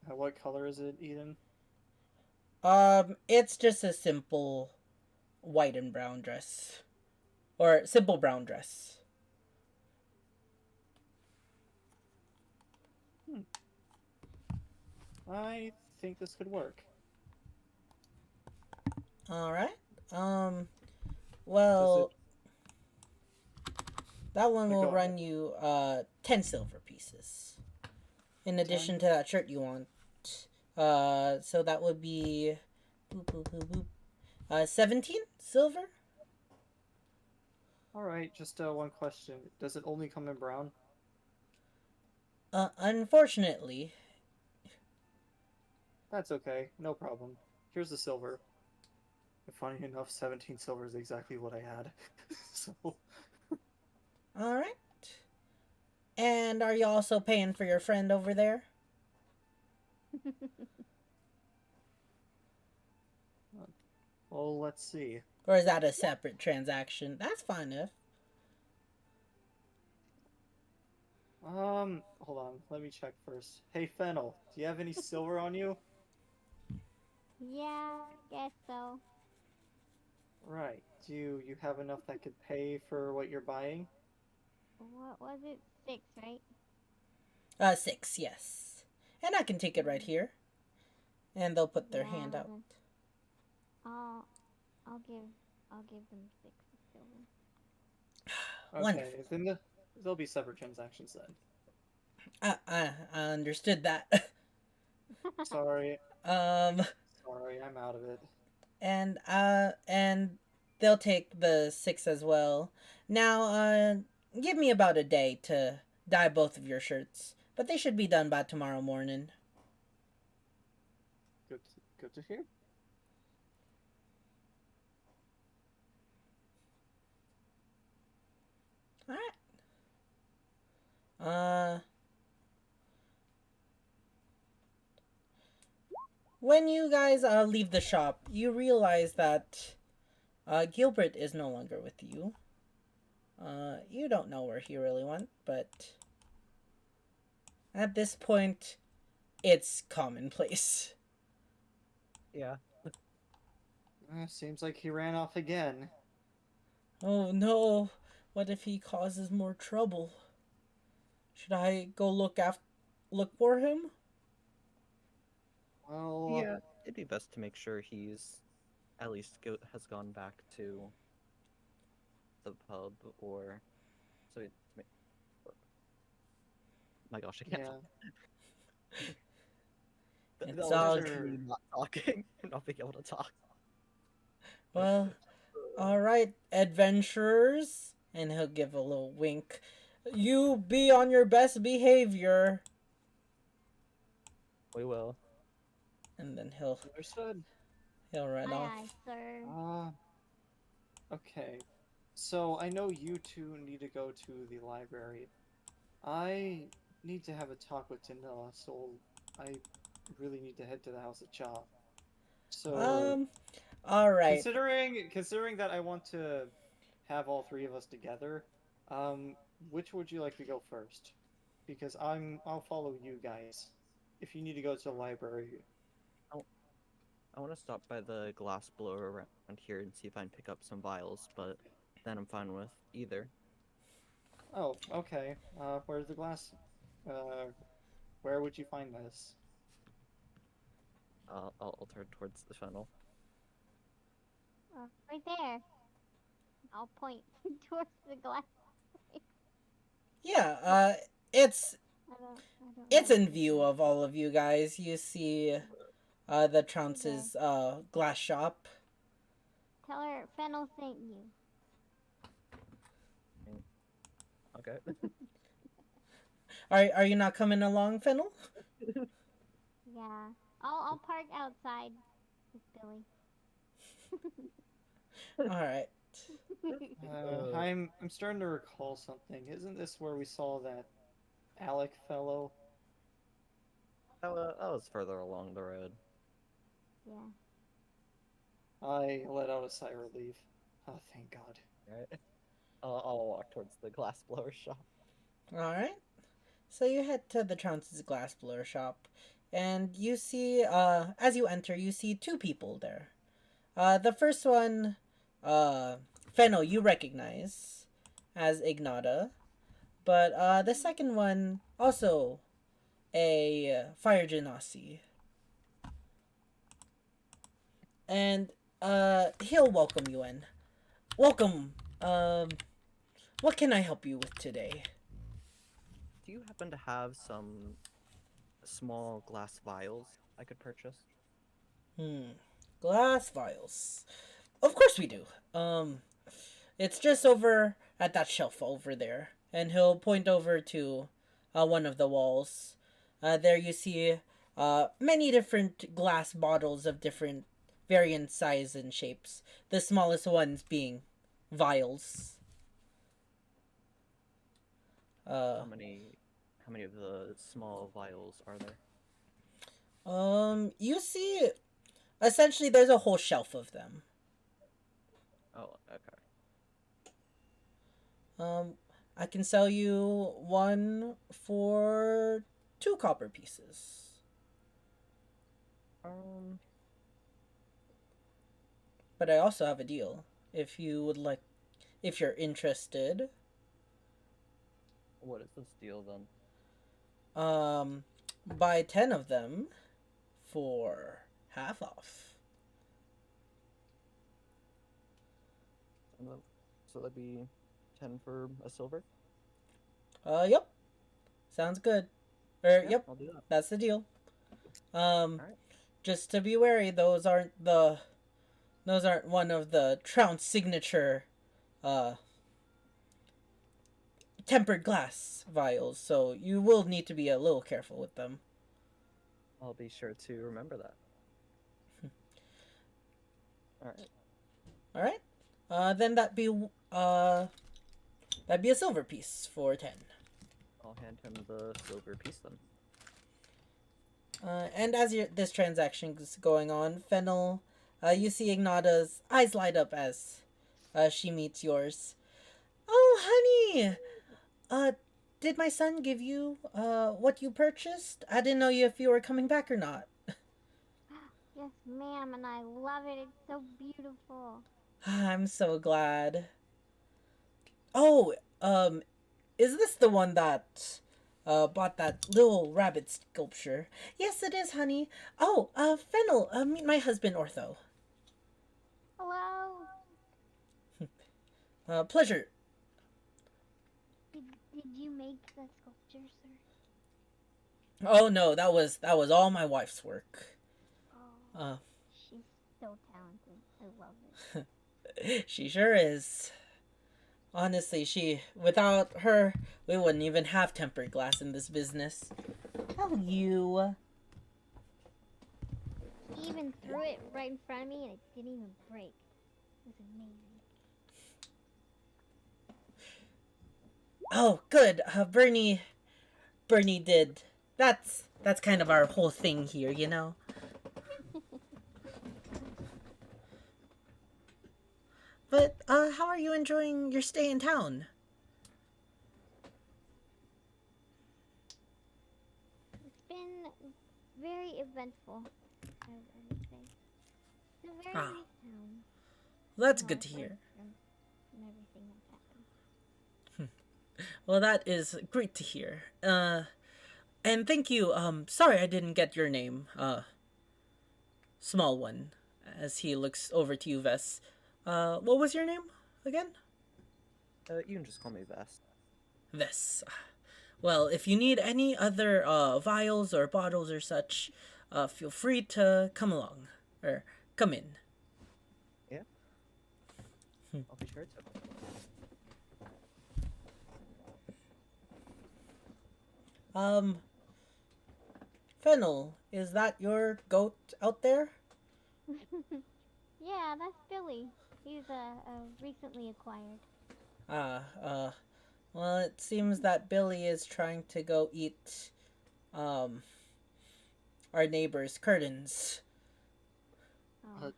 What color is it, Eden? It's just a simple white and brown dress, or simple brown dress. I think this could work. All right. Um. Does Well, it? that one will Go ahead. run you 10 silver pieces. In addition 10? to that shirt you want. So that would be boop, boop, boop, boop. 17 silver. All right. Just one question. Does it only come in brown? Unfortunately. That's okay. No problem. Here's the silver. Funny enough, 17 silver is exactly what I had. So, All right. And are you also paying for your friend over there? Well, let's see. Or is that a separate transaction? That's fine if. Hold on. Let me check first. Hey, Fennel, do you have any silver on you? Yeah, guess so. Right. Do you have enough that could pay for what you're buying? What was it? 6, right? 6, yes. And I can take it right here. And they'll put their hand Yeah, out. I'll I'll give I'll give them 6 silver. Wonderful. Okay, then there'll be separate transactions then. I understood that. Sorry, um, sorry, I'm out of it. and they'll take the 6 as well. Now, give me about a day to dye both of your shirts, but they should be done by tomorrow morning. Good to hear. All right. Uh, when you guys leave the shop, you realize that Gilbert is no longer with you. You don't know where he really went, but at this point, it's commonplace. Yeah. Seems like he ran off again. Oh no, what if he causes more trouble? Should I go look for him? Well, Yeah. It'd be best to make sure he's at least has gone back to the pub or so. My gosh, I can't. yeah. It's That'll just all be me not talking, not being able to talk. well. All right, adventurers, and he'll give a little wink. You be on your best behavior, We will. and then Understood. he'll run Aye, off. aye, sir. Okay. So I know you two need to go to the library. I need to have a talk with Danila, so I really need to head to the house of Cha. So All right. considering that I want to have all three of us together, um, which would you like to go first? Because I'll follow you guys. If you need to go to the library. I want to stop by the glass blower around here and see if I can pick up some vials, but then I'm fine with either. Oh, okay. Where's the glass? Uh, where would you find this? I'll turn towards the funnel. Right there. I'll point towards the glass. Yeah. It's I don't it's know in what view this is. of all of you guys. You see, the Trounce's glass shop. Tell her Fennel sent you. Okay. Are you not coming along, Fennel? Yeah. I'll park outside with Billy. All right. I'm starting to recall something. Isn't this where we saw that Alec fellow? That was further along the road. Yeah. I let out a sigh of relief. Oh, thank God. Right. I'll walk towards the glass blower shop. All right. So you head to the Trounce's glass blower shop, and you see, as you enter, you see two people there. The first one, Fennel, you recognize as Ignata, but the second one also a fire genasi, and he'll welcome you in. Welcome. What can I help you with today? Do you happen to have some small glass vials I could purchase? Glass vials. Of course we do. It's just over at that shelf over there, and he'll point over to one of the walls. There you see many different glass bottles of different variant size and shapes. The smallest ones being vials. How many of the small vials are there? You see, essentially, there's a whole shelf of them. Oh, okay. I can sell you one for 2 copper pieces. Um, But I also have a deal. If you would like, if you're interested, what is this deal then? um, buy 10 of them for half off. So that'd be 10 for a silver? Yep, sounds good. Or, Yeah, yep, I'll do that. that's the deal. Alright. Just to be wary, those aren't one of the Trounce signature, uh, tempered glass vials, so you will need to be a little careful with them. I'll be sure to remember that. Alright. All right. Then that'd be a silver piece for 10. I'll hand him the silver piece then. And as this transaction is going on, Fennel, you see Ignata's eyes light up as she meets yours. Oh, honey! Did my son give you what you purchased? I didn't know if you were coming back or not. Yes, ma'am, and I love it. It's so beautiful. I'm so glad. Oh, is this the one that bought that little rabbit sculpture? Yes, it is, honey. Oh, Fennel, meet my husband, Ortho. Hello. Pleasure. Did you make the sculpture, sir? Oh no, that was all my wife's work. Oh, she's so talented. I love it. She sure is. Honestly, without her, we wouldn't even have tempered glass in this business. Oh, you. He even threw it right in front of me, and it didn't even break. It was amazing. Oh, good. Bernie did. That's kind of our whole thing here, you know. But how are you enjoying your stay in town? It's been very eventful, I would say. It's a very Ah. nice town. Well, that's Well, good to aside hear. from everything that's happened. Well, that is great to hear. And thank you. Sorry I didn't get your name. Small one, as he looks over to you, Vess. What was your name again? You can just call me Vest. Vess. Well, if you need any other vials or bottles or such, feel free to come along or come in. Yeah. I'll be sure to. Fennel, is that your goat out there? Yeah, that's Billy. He's recently acquired. Well, it seems that Billy is trying to go eat, um, our neighbor's curtains. Oh.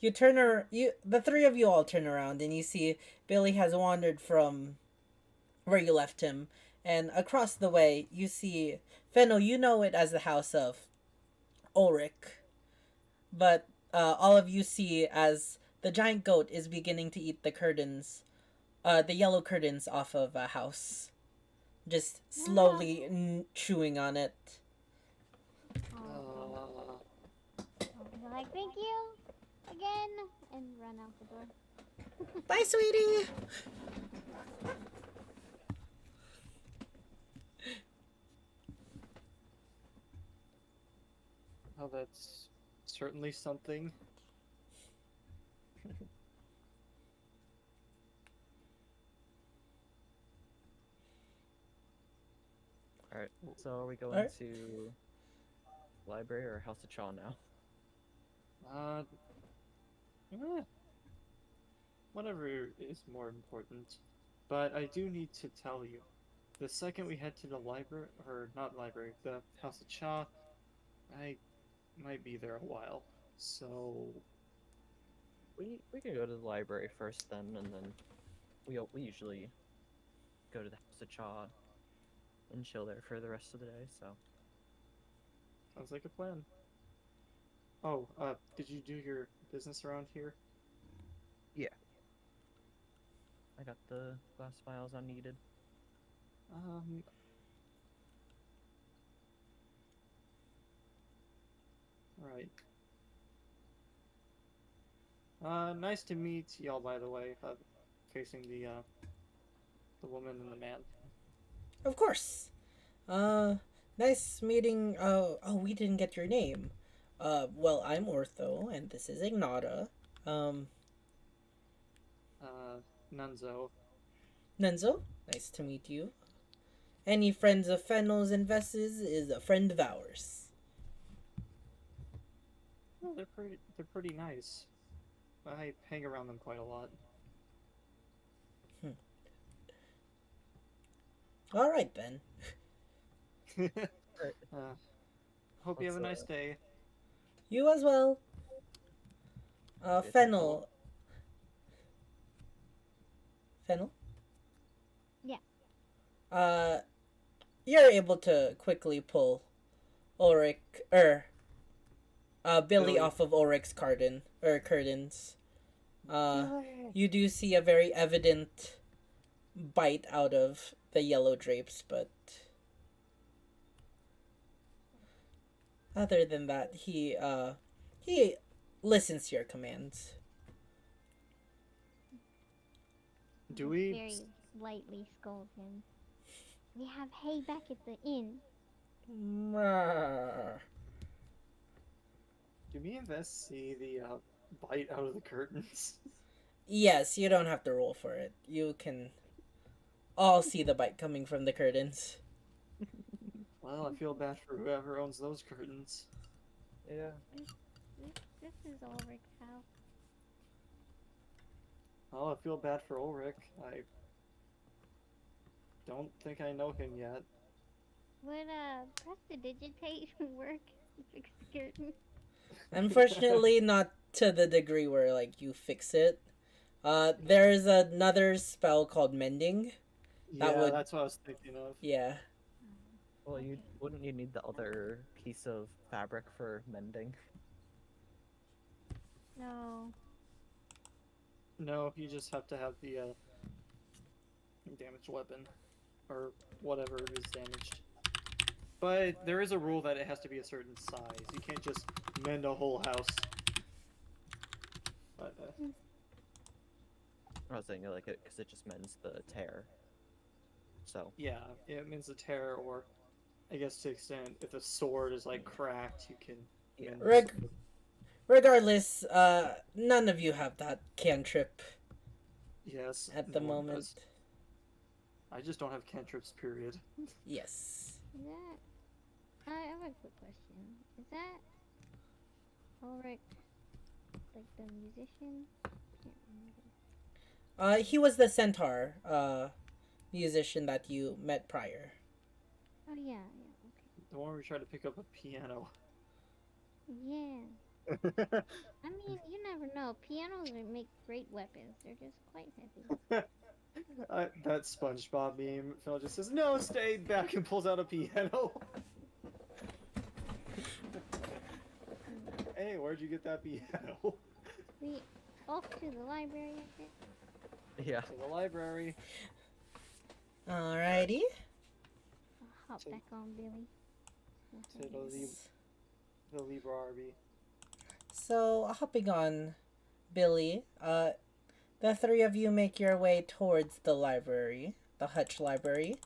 The three of you all turn around and you see Billy has wandered from where you left him, and across the way you see Fennel. You know it as the house of Ulrich, but all of you see as the giant goat is beginning to eat the curtains, the yellow curtains off of a house, just slowly chewing on it. Oh. I'll be like, thank you again, and run out the door. Bye, sweetie. Oh, that's certainly something. Alright, so are we going Alright. to library or House of Chaw now? Eh, whatever is more important. But I do need to tell you, the second we head to the library, or not library, the House of Cha, I might be there a while, so We can go to the library first then, and then we usually go to the House of Cha and chill there for the rest of the day. So sounds like a plan. Oh, did you do your business around here? yeah, I got the glass vials I needed. Um, right. Nice to meet y'all, by the way. Facing the woman and the man. Of course. Nice meeting. Oh, we didn't get your name. Well, I'm Ortho, and this is Ignata. Um, Nunzo. Nenzo, nice to meet you. Any friends of Fennel's and Vess's is a friend of ours. Well, they're pretty nice. I hang around them quite a lot. All right then. Alright, Hope you have a Let's, nice day. You as well. Yes, Fennel. Fennel. Yeah. You're able to quickly pull Ulrich Billy Billy. off of Ulrich's curtains. Billy! You do see a very evident bite out of the yellow drapes, but other than that, he listens to your commands. Do I we very lightly scold him. We have hay back at the inn. Mrrr. do me and Vess see the bite out of the curtains? Yes, you don't have to roll for it. You can all see the bite coming from the curtains. Well, I feel bad for whoever owns those curtains. yeah. This is Ulrich's house. Oh, I feel bad for Ulrich. I don't think I know him yet. Would prestidigitate work to fix the curtain? Unfortunately, not to the degree where like you fix it. There's another spell called mending. Yeah, would- that's what I was thinking of. Yeah. Well, you wouldn't you need the other piece of fabric for mending? No. No, you just have to have the damaged weapon, or whatever is damaged. But there is a rule that it has to be a certain size. You can't just mend a whole house. But, I was thinking like it because it just mends the tear. So yeah, it means a tear, or I guess to the extent if the sword is like cracked, you can Yeah. mend the Reg- sword. Regardless, none of you have that cantrip Yes. at the no one moment. does. I just don't have cantrips, period. Yes. Is that? I have a quick question. Is that Ulrich, like the musician? Can't remember. He was the centaur, musician that you met prior. Oh yeah, okay. The one where we tried to pick up a piano. Yeah. I mean, you never know. Pianos make great weapons. They're just quite heavy. That SpongeBob meme, Phil just says, "No, stay back," and pulls out a piano. Hey, where'd you get that piano? We off to the library, I think. yeah. To the library. Alrighty. I'll hop So- back on Billy. To the library. So, hopping on Billy, the three of you make your way towards the library, the Hutch Library,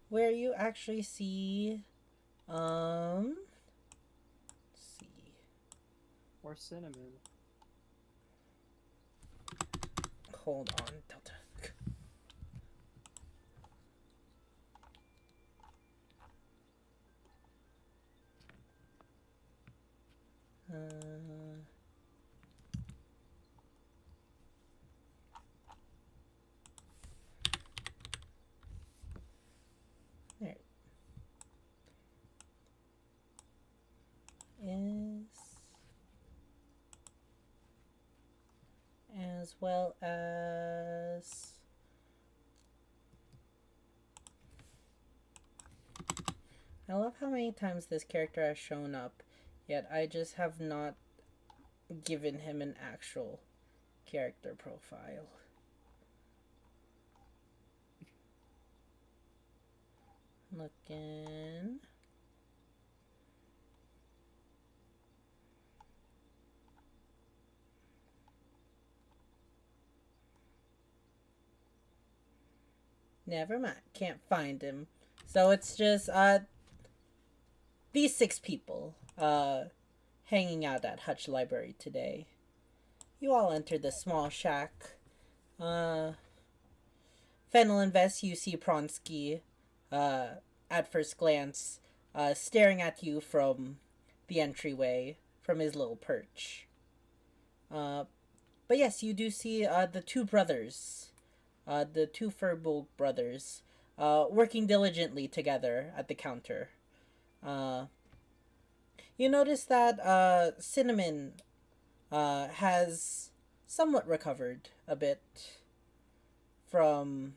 where you actually see, let's see. Or cinnamon. Hold on, Delta. There. is, as well as I love how many times this character has shown up, yet I just have not given him an actual character profile. Looking. Never mind. Can't find him. So it's just these 6 people hanging out at Hutch Library today. You all enter the small shack. Fennel and Vess, you see Pronsky at first glance staring at you from the entryway from his little perch. But yes, you do see the 2 brothers, the 2 Furbolg brothers, working diligently together at the counter. You notice that Cinnamon has somewhat recovered a bit from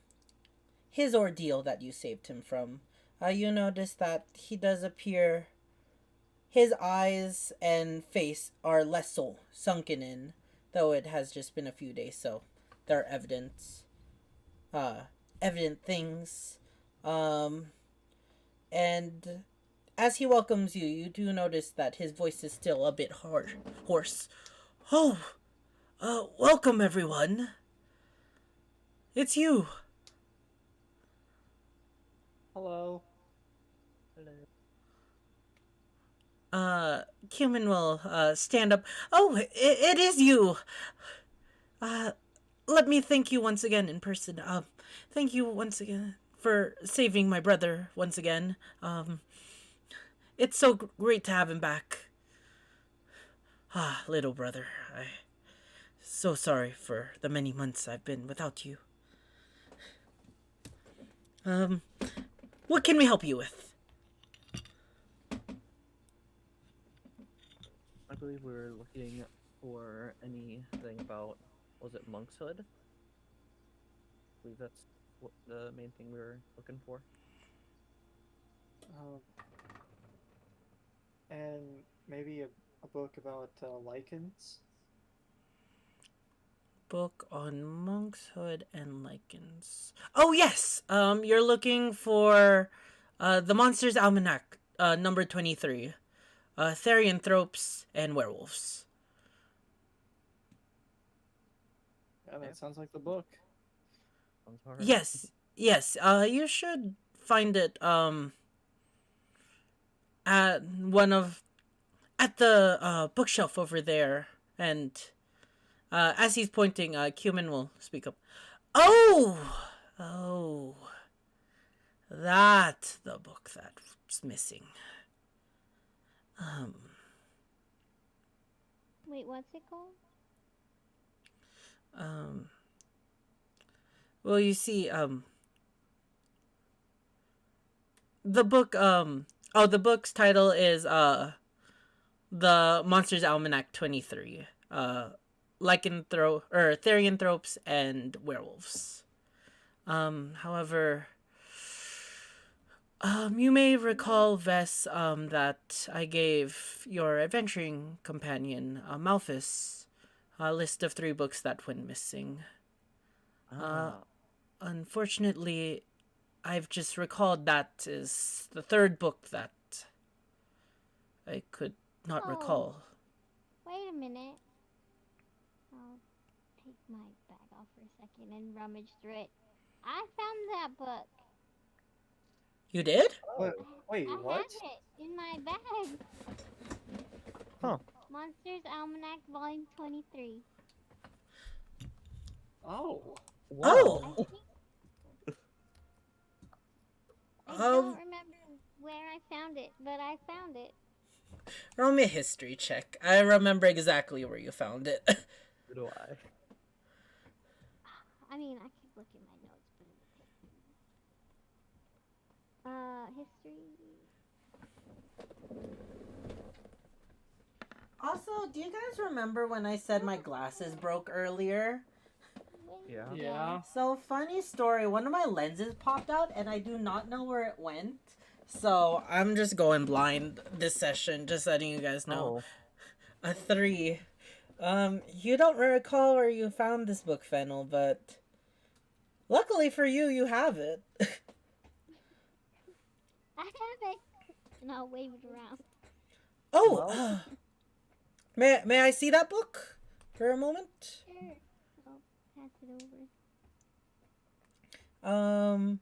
his ordeal that you saved him from. You notice that he does appear, his eyes and face are less so sunken in, though it has just been a few days, so there are evident things. And as he welcomes you, you do notice that his voice is still a bit hoarse. Oh, welcome everyone. It's you. Hello. Cumin will stand up. Oh, it is you. Let me thank you once again in person. Thank you once again for saving my brother once again. It's so great to have him back. Little brother, I'm so sorry for the many months I've been without you. What can we help you with? I believe we were looking for anything about, was it Monkshood? I believe that's what the main thing we were looking for. And maybe a book about lichens. Book on monkshood and lichens. Oh yes. You're looking for the Monsters Almanac, number 23. Therianthropes and werewolves. Yeah, that sounds like the book. Sounds alright. Yes. You should find it at the bookshelf over there. And as he's pointing, Cumin will speak up. Oh, that's the book that's missing. Wait, what's it called? Well, you see, the book, the book's title is, The Monsters Almanac 23. Therianthropes and werewolves. However, you may recall, Vess, that I gave your adventuring companion, Malphus, a list of 3 books that went missing. Unfortunately, I've just recalled that is the 3rd book that I could not Oh. recall. Wait a minute. I'll take my bag off for a second and rummage through it. I found that book. You did? Wait, I what? have it in my bag. Huh. Monsters Almanac, Volume 23. Oh. Oh! I don't remember where I found it, but I found it. Roll me a history check. I remember exactly where you found it. So do I. I mean, I could look in my notes, but it would take me. History. do you guys remember when I said my glasses broke earlier? Yeah. Yeah. So, funny story, one of my lenses popped out and I do not know where it went. So, I'm just going blind this session, just letting you guys know. Oh. A 3. You don't recall where you found this book, Fennel, but luckily for you, you have it. I have it. And I'll wave it around. Oh, Well- may I see that book for a moment? Sure. I'll pass it over.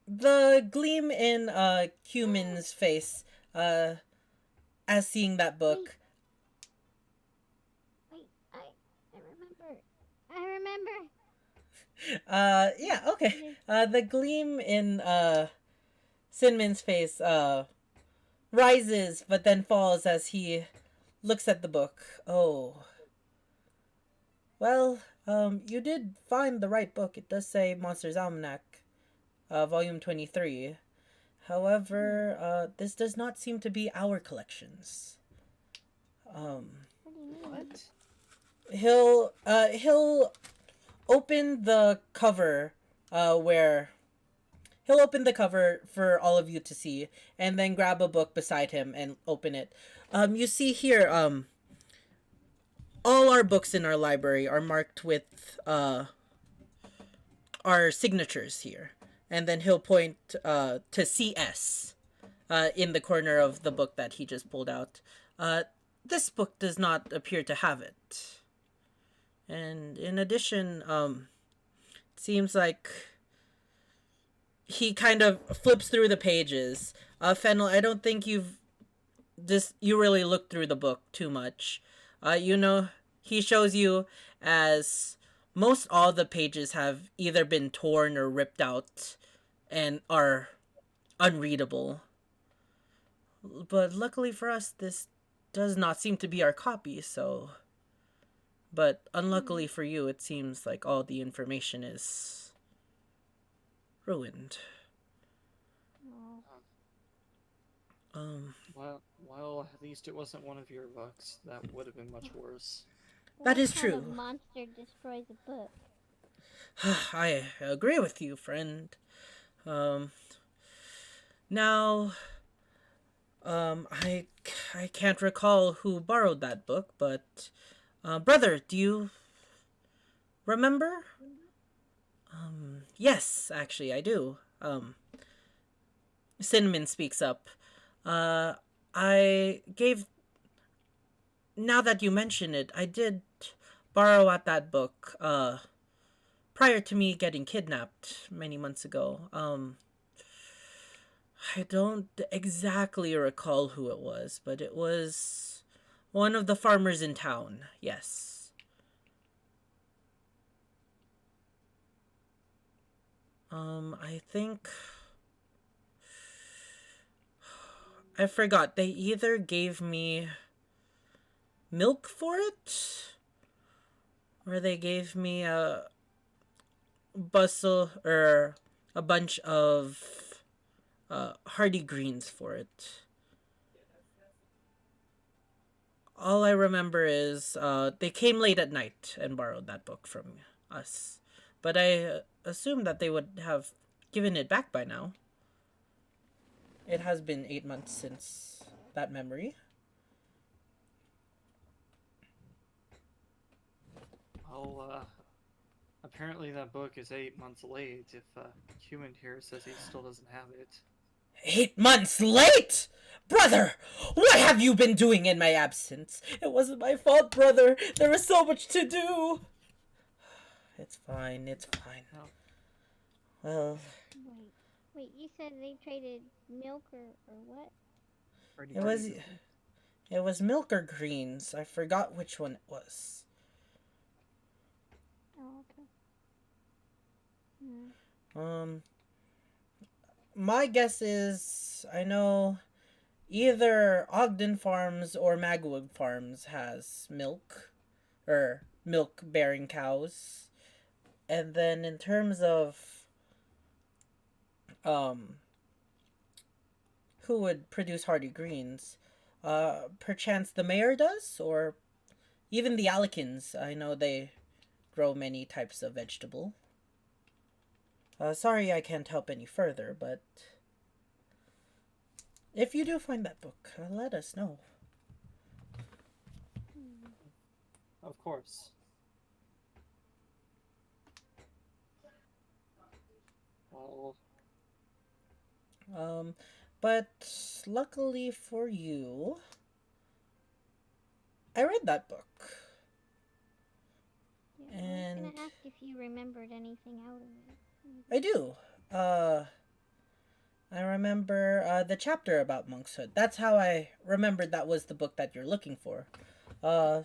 The gleam in Cumin's face, as seeing that book. Wait, I remember. I remember. Yeah, okay. The gleam in Sinmin's face rises, but then falls as he looks at the book. Oh. Well, you did find the right book. It does say Monsters Almanac, volume 23. However, this does not seem to be our collections. What do you mean? What? He'll open the cover, he'll open the cover for all of you to see, and then grab a book beside him and open it. You see here, all our books in our library are marked with, our signatures here. And then he'll point, to CS, in the corner of the book that he just pulled out. This book does not appear to have it. And in addition, it seems like he kind of flips through the pages. Fennel, I don't think you really looked through the book too much. He shows you as most all the pages have either been torn or ripped out and are unreadable. But luckily for us, this does not seem to be our copy, so... But unluckily for you, it seems like all the information is ruined. Oh. Well, at least it wasn't one of your books. That would have been much worse. That is What kind of true. monster destroys a book? I agree with you, friend. Now, I can't recall who borrowed that book, but, brother, do you remember? Yes, actually, I do. Cinnamon speaks up. Now that you mention it, I did borrow at that book, prior to me getting kidnapped many months ago. I don't exactly recall who it was, but it was one of the farmers in town, yes. I think... I forgot. They either gave me milk for it, or they gave me a bunch of hardy greens for it. All I remember is they came late at night and borrowed that book from us. But I assume that they would have given it back by now. It has been 8 months since that memory. Well, apparently that book is 8 months late if Human here says he still doesn't have it. 8 months late? Brother, what have you been doing in my absence? It wasn't my fault, brother. There was so much to do. It's fine, it's fine. No. Well, Wait, you said they traded milk or what? it was milk or greens. I forgot which one it was. Oh, okay. My guess is I know either Ogden Farms or Magwood Farms has milk, or milk-bearing cows. And then in terms of who would produce hardy greens, Perchance the mayor does, or even the Alikins. I know they grow many types of vegetable. Sorry I can't help any further, but if you do find that book, let us know. Of course. Well, But luckily for you, I read that book. Yeah, I was And gonna ask if you remembered anything out of it. I do. I remember the chapter about monkshood. That's how I remembered that was the book that you're looking for. Uh,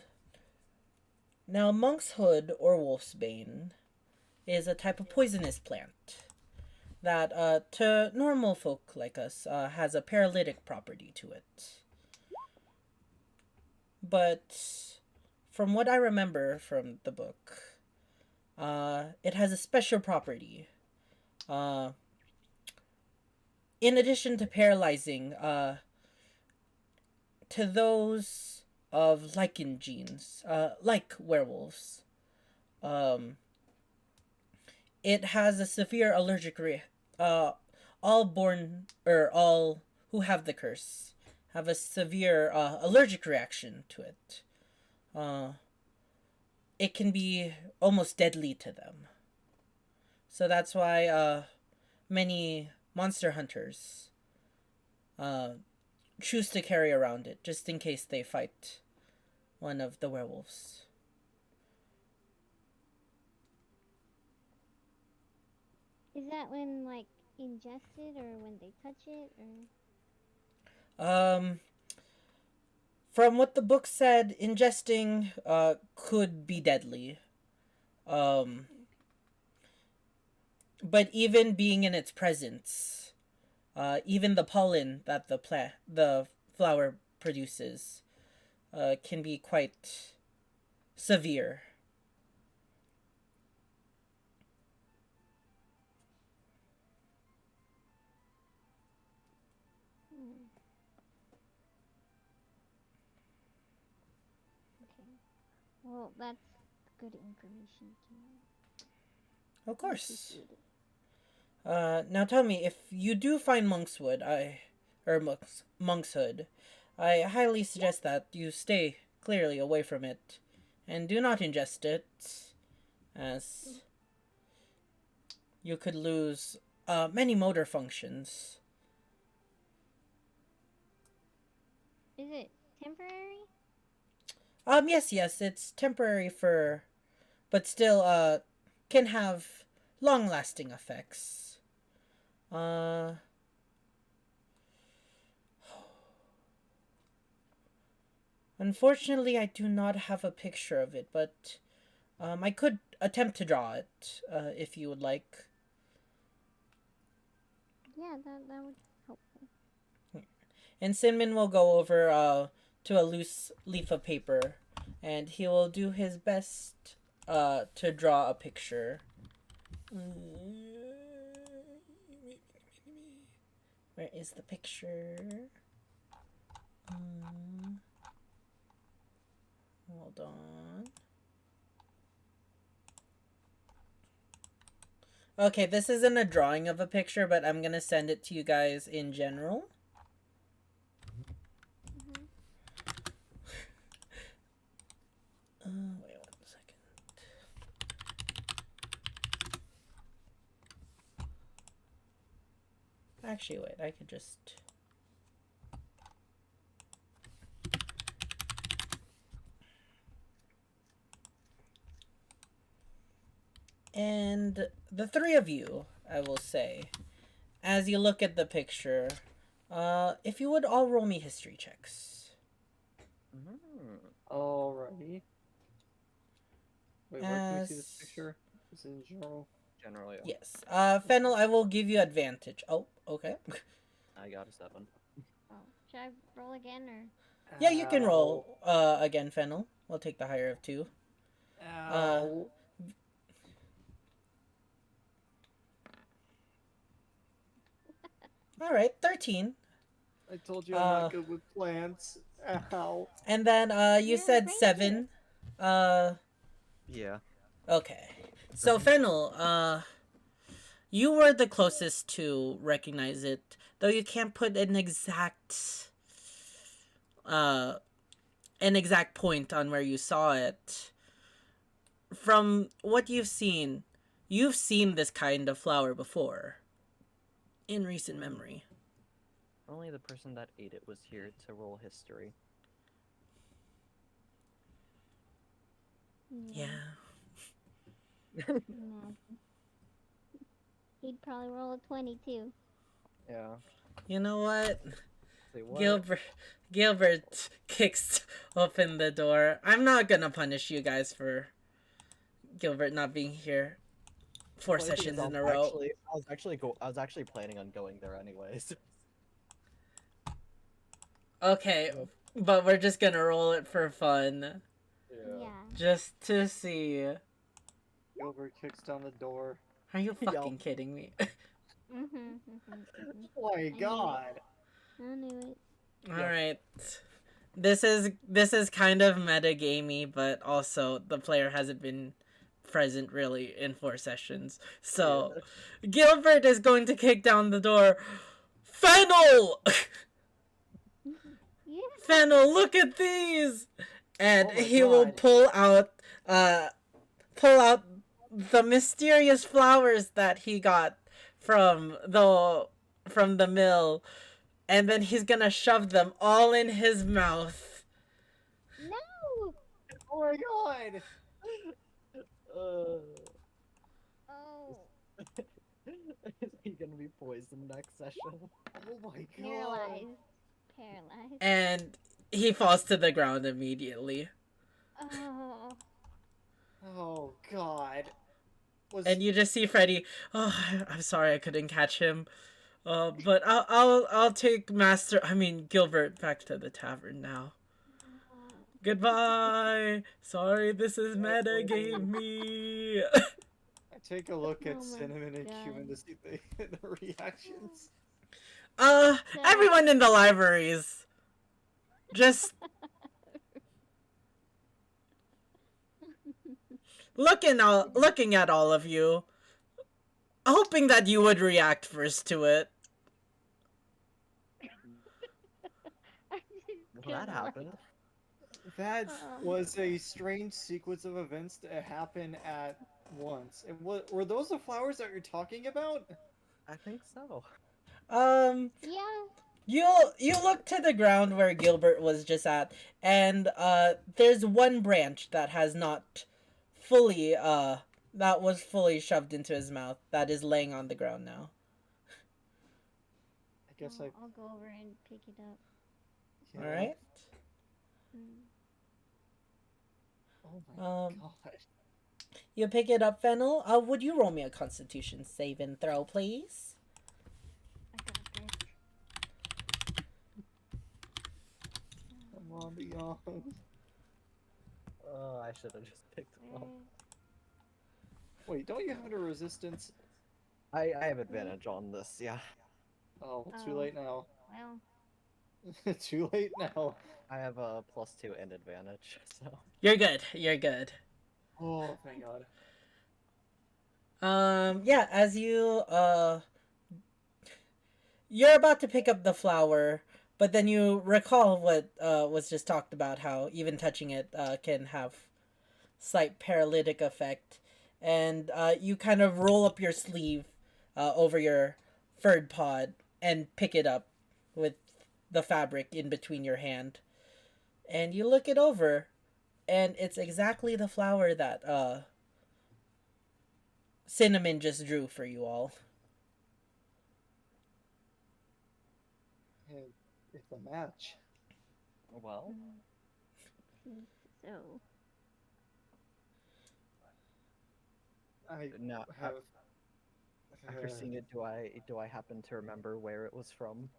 Now, monkshood or wolfsbane is a type of poisonous plant that, to normal folk like us, has a paralytic property to it. But from what I remember from the book, it has a special property. Uh, in addition to paralyzing, to those of lichen genes, like werewolves, um, it has a severe allergic all born or all who have the curse have a severe allergic reaction to it. Uh, it can be almost deadly to them. So that's why many monster hunters uh, choose to carry around it just in case they fight one of the werewolves. Is that when like ingested or when they touch it or? Um, from what the book said, ingesting could be deadly. Um, but even being in its presence, even the pollen that the flower produces, can be quite severe. Hmm. Okay. Well, that's good information to know. Of I course. appreciate it. Now tell me, if you do find monkshood, I highly suggest that you stay clearly away from it, and do not ingest it, as you could lose many motor functions. Is it temporary? Yes, it's temporary but still, can have long-lasting effects. Uh, Unfortunately, I do not have a picture of it, but I could attempt to draw it if you would like. Yeah, that would help. And Cinnamon will go over to a loose leaf of paper, and he will do his best to draw a picture. Where is the picture? Hold on. Okay, this isn't a drawing of a picture, but I'm gonna send it to you guys in general. Mm-hmm. Wait 1 second. Actually, wait, I could just. And the three of you, I will say, as you look at the picture, if you would all roll me history checks. alrighty. Wait, where can we see this As picture? Is it in general? Generally, yes, Fennel, I will give you advantage. Oh, okay. I got a 7. Oh, should I roll again or? Yeah, you can Ow. roll again, Fennel. We'll take the higher of 2. Ow. All right, 13. I told you I'm not good with plants. Ow. And then you You're said a 7. Uh, Yeah. okay. So Fennel, you were the closest to recognize it, though you can't put uh an exact point on where you saw it. From what you've seen this kind of flower before in recent memory. Only the person that ate it was here to roll history. Yeah. Imagine. He'd probably roll a 22. Yeah. You know what? Say what? Gilbert kicks open the door. I'm not gonna punish you guys for Gilbert not being here 4 Funny thing is, sessions in a row. I was actually planning on going there anyways. Okay, but we're just gonna roll it for fun. Yeah. Just to see. Gilbert kicks down the door. Are you Yo. fucking kidding me? Oh my god. I knew it. Alright. This is kind of meta-gamey, but also the player hasn't been present really in 4 sessions. So Gilbert is going to kick down the door. Fennel! Yeah. Fennel, look at these! And Oh my he will God. pull out the mysterious flowers that he got from the mill, and then he's gonna shove them all in his mouth. No! Oh my god. Oh. Is he gonna be poisoned next session? Oh my god. Paralyzed. Paralyzed. And he falls to the ground immediately. Oh. Oh god. And you just see Freddy. Oh, I'm sorry I couldn't catch him. But I'll take Gilbert back to the tavern now. Goodbye. Sorry, this is metagamey. I take a look at Oh my Cinnamon and God. Cumin to see the reactions. Everyone in the libraries, just looking at all of you, hoping that you would react first to it. Well, that happened. That was a strange sequence of events that happened at once. And were those the flowers that you're talking about? I think so. Yeah. You look to the ground where Gilbert was just at, and there's one branch that has not fully that was fully shoved into his mouth that is laying on the ground now. I guess I'll go over and pick it up. yeah. All right. Mm. Oh my god. You pick it up, Fennel. Would you roll me a Constitution save and throw, please? I got this. Come on, beyond. Oh, I should have just picked it up. Wait, don't you have a resistance? I have advantage on this, yeah. Oh, too Oh. late now. Well, Too late now. I have a +2 and advantage, so. You're good. You're good. Oh, thank god. Yeah, as you're about to pick up the flower, but then you recall what was just talked about, how even touching it can have slight paralytic effect, and you kind of roll up your sleeve over your furred pod and pick it up with the fabric in between your hand, and you look it over, and it's exactly the flower that Cinnamon just drew for you all. It's a match. Well, so I no, have. after seeing it, do I happen to remember where it was from?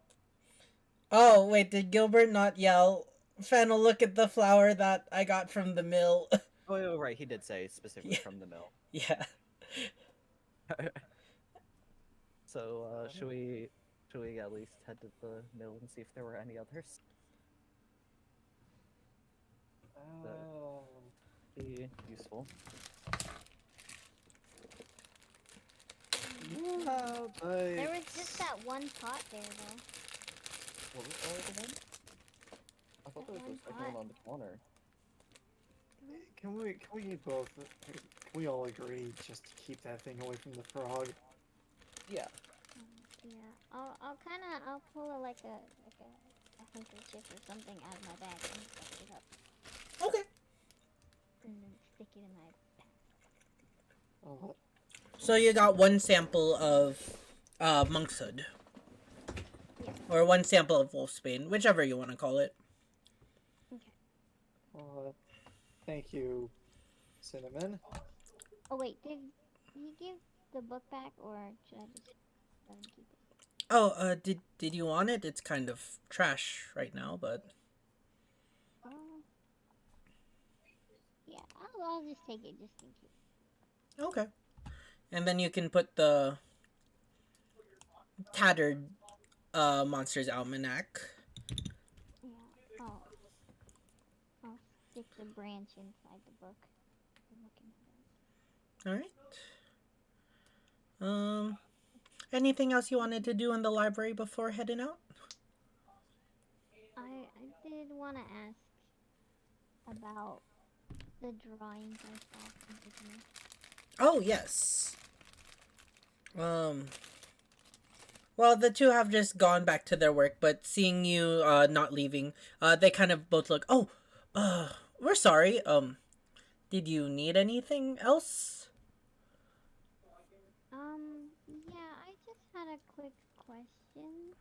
Oh, wait, did Gilbert not yell, Fennel, look at the flower that I got from the mill? Oh, right, he did say specifically Yeah. from the mill. Yeah. So, should we at least head to the mill and see if there were any others? Be useful. Yeah, but There was just that one pot there, though. What was all the one? I thought That there was one the second one pot. on the corner. can we both can we all agree just to keep that thing away from the frog? Yeah. Yeah, I'll pull a handkerchief or something out of my bag and suck it up Okay. and then stick it in my Oh, So you got one sample of monkshood. Yeah. Or one sample of wolfsbane, whichever you want to call it. thank you, Cinnamon. Oh wait, did he give the book back or should I just let him keep it? Oh, did you want it? It's kind of trash right now, but Oh, yeah, I'll just take it just in case. okay. And then you can put the tattered monsters almanac. Yeah, I'll stick the branch inside the book. All right. Anything else you wanted to do in the library before heading out? I did want to ask about the drawings I saw from Disney. Oh, yes. Well, the two have just gone back to their work, but seeing you not leaving, they kind of both look, "Oh, we're sorry. Did you need anything else?" Yeah, I just had a quick question.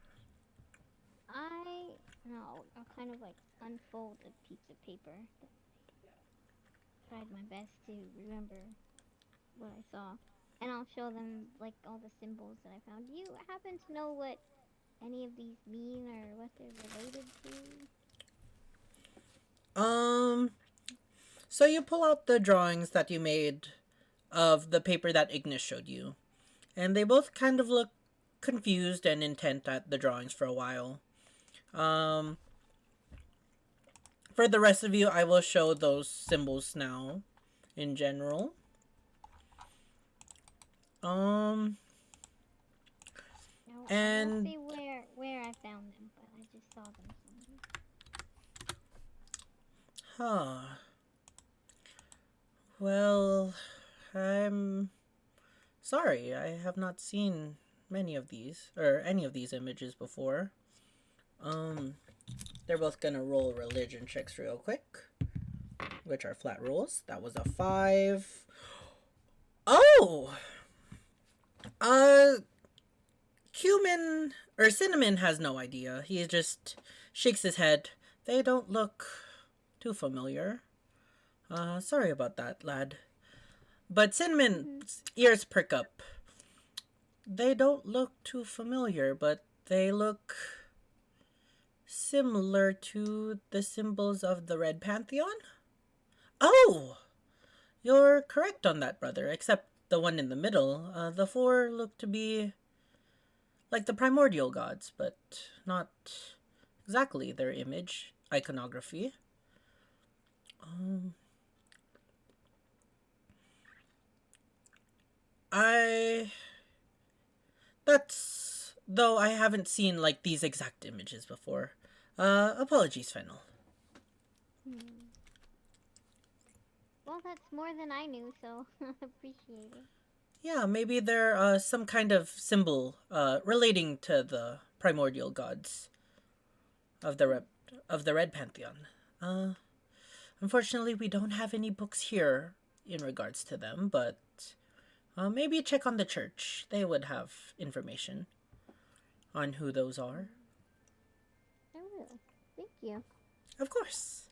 I no, I'll kind of like unfold a piece of paper. Tried my best to remember what I saw, and I'll show them like all the symbols that I found. Do you happen to know what any of these mean or what they're related to? So you pull out the drawings that you made of the paper that Ignis showed you, and they both kind of look confused and intent at the drawings for a while. Um, for the rest of you, I will show those symbols now, in general. Um, No, I and won't say where I found them, but I just saw them somewhere. huh. Well, I'm sorry. I have not seen many of these or any of these images before. Um, they're both gonna roll religion checks real quick, which are flat rolls. That was a 5. Oh, uh, Cumin or Cinnamon has no idea. He just shakes his head. They don't look too familiar. Sorry about that, lad. But Cinnamon's ears perk up. They don't look too familiar, but they look similar to the symbols of the Red Pantheon? Oh! You're correct on that, brother, except the one in the middle. The 4 look to be like the primordial gods, but not exactly their image, iconography. Um, I. That's. Though I haven't seen like these exact images before. Apologies, Fennel. Well, that's more than I knew, so appreciate it. Yeah, maybe they're some kind of symbol relating to the primordial gods of the Red Pantheon. Uh, Unfortunately, we don't have any books here in regards to them, but maybe check on the church. They would have information on who those are. I will. Thank you. Of course.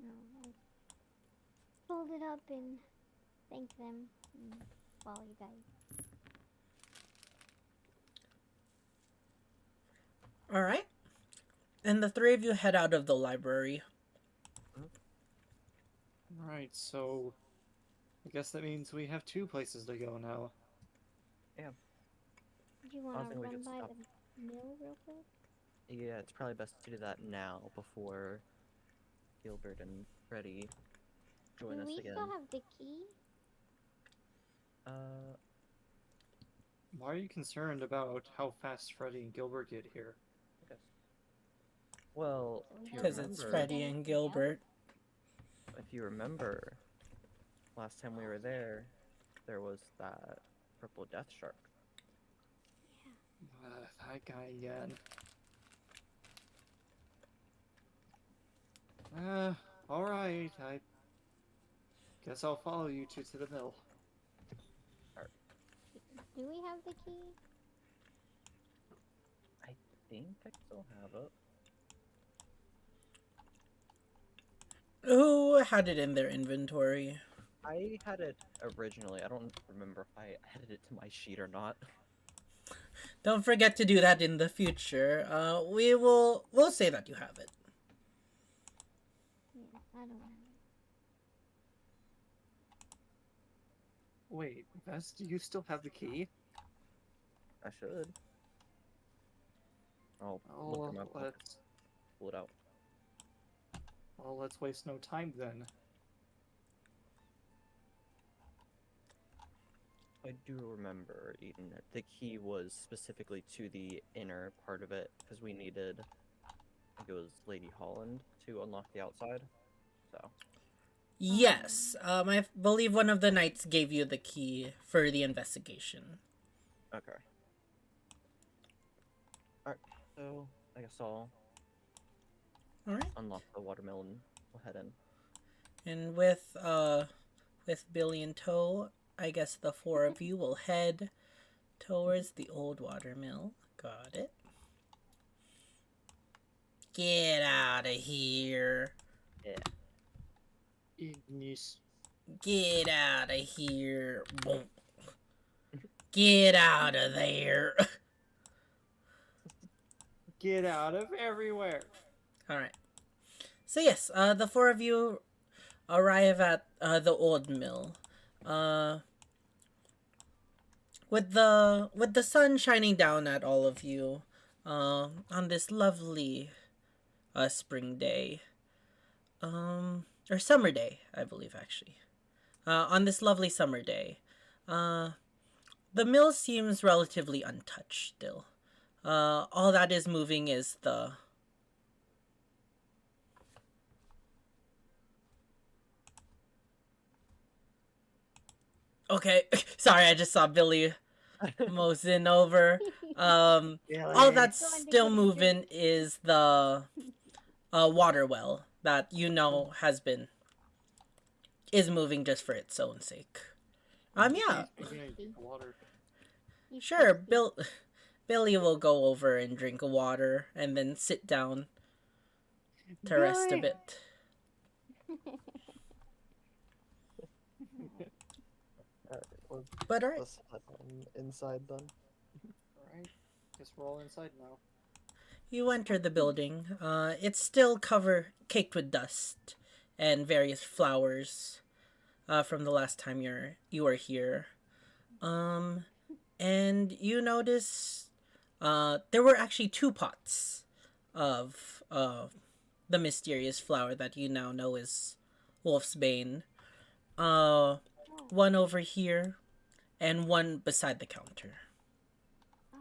No, I'll fold it up and thank them and follow you guys. All right. And the 3 of you head out of the library. Alright, so I guess that means we have 2 places to go now. Do you I want don't to think we run could by stop. the mill real quick? Yeah, it's probably best to do that now before Gilbert and Freddy join Do us we again. still have the key? Why are you concerned about how fast Freddy and Gilbert get here? I guess. Well, if you Because it's remember, Freddy and Gilbert. if you remember, last time we were there, there was that purple death shark. That guy again. Alright, I guess I'll follow you two to the mill. Do we have the key? I think I still have it. Who had it in their inventory? I had it originally. I don't remember if I added it to my sheet or not. Don't forget to do that in the future. We'll say that you have it. Yeah, I don't have it. Wait, Vess, do you still have the key? I should. I'll look in my pocket, let's pull it out. let's waste no time then. I do remember, Eden, that the key was specifically to the inner part of it, because we needed, I think it was Lady Holland, to unlock the outside, so. Yes. I believe one of the knights gave you the key for the investigation. Okay. Alright, so I guess I'll Alright. unlock the watermelon and we'll head in. And with Billy in tow, I guess the four of you will head towards the old watermill. Got it. Get out of here. Yeah. Ignis. Get out of here. Boom. Get out of there. Get out of everywhere. Alright. So yes, the four of you arrive at the old mill. With the sun shining down at all of you on this lovely spring day. Or summer day, I believe, actually. On this lovely summer day. The mill seems relatively untouched still. All that is moving is the... Okay, sorry, I just saw Billy moseying over. All that's Go on, still Dickie, moving is the water well that you know is moving just for its own sake. Yeah, He's beginning to drink water. He's sure. thirsty. Billy will go over and drink water and then sit down to rest a Billy! bit. But alright. Let's head on inside then. Alright, guess we're all inside now. You enter the building. It's still caked with dust and various flowers from the last time you were here. And you notice there were actually 2 pots of the mysterious flower that you now know is Wolf's Bane. One over here and one beside the counter. Oh,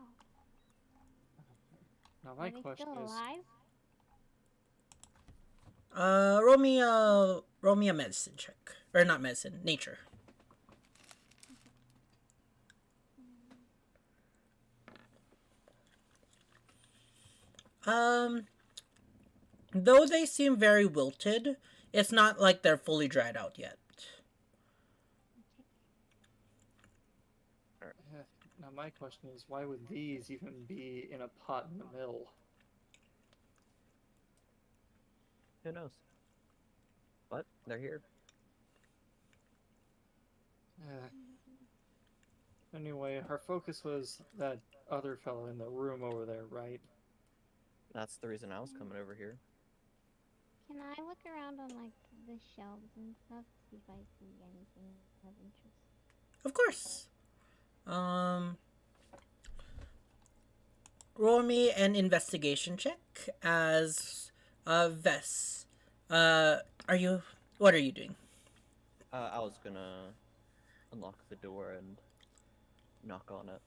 Now my are they question still is, alive? Roll me a medicine check. Or not medicine, nature. Though they seem very wilted, it's not like they're fully dried out yet. now my question is, why would these even be in a pot in the mill? Who knows? But they're here. Anyway, our focus was that other fellow in the room over there, right? That's the reason I was coming over here. Can I look around on like the shelves and stuff, see if I see anything of interest? Of course. Roll me an investigation check as Vess Are you? What are you doing? I was gonna unlock the door and knock on it.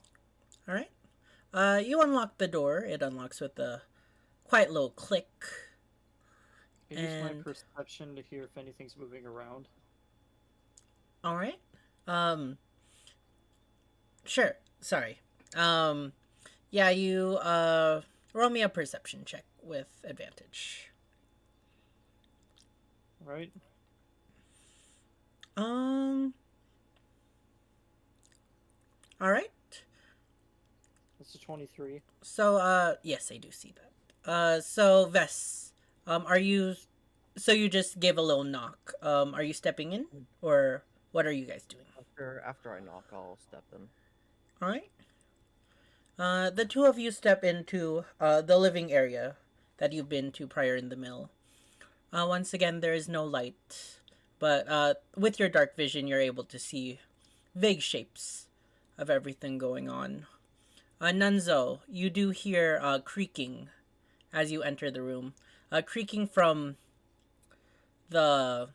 All right. You unlock the door. It unlocks with a quite little click. I use my And perception to hear if anything's moving around. all right. Um. Sure. Sorry. Yeah. You roll me a perception check with advantage. Right? Um. All right. That's a 23. So yes, I do see that. So Vess, are you? So you just gave a little knock. Are you stepping in, or what are you guys doing? After I knock, I'll step in. All right. The two of you step into the living area that you've been to prior in the mill. Once again, there is no light, but with your dark vision, you're able to see vague shapes of everything going on. Nunzo, you do hear creaking as you enter the room. Creaking the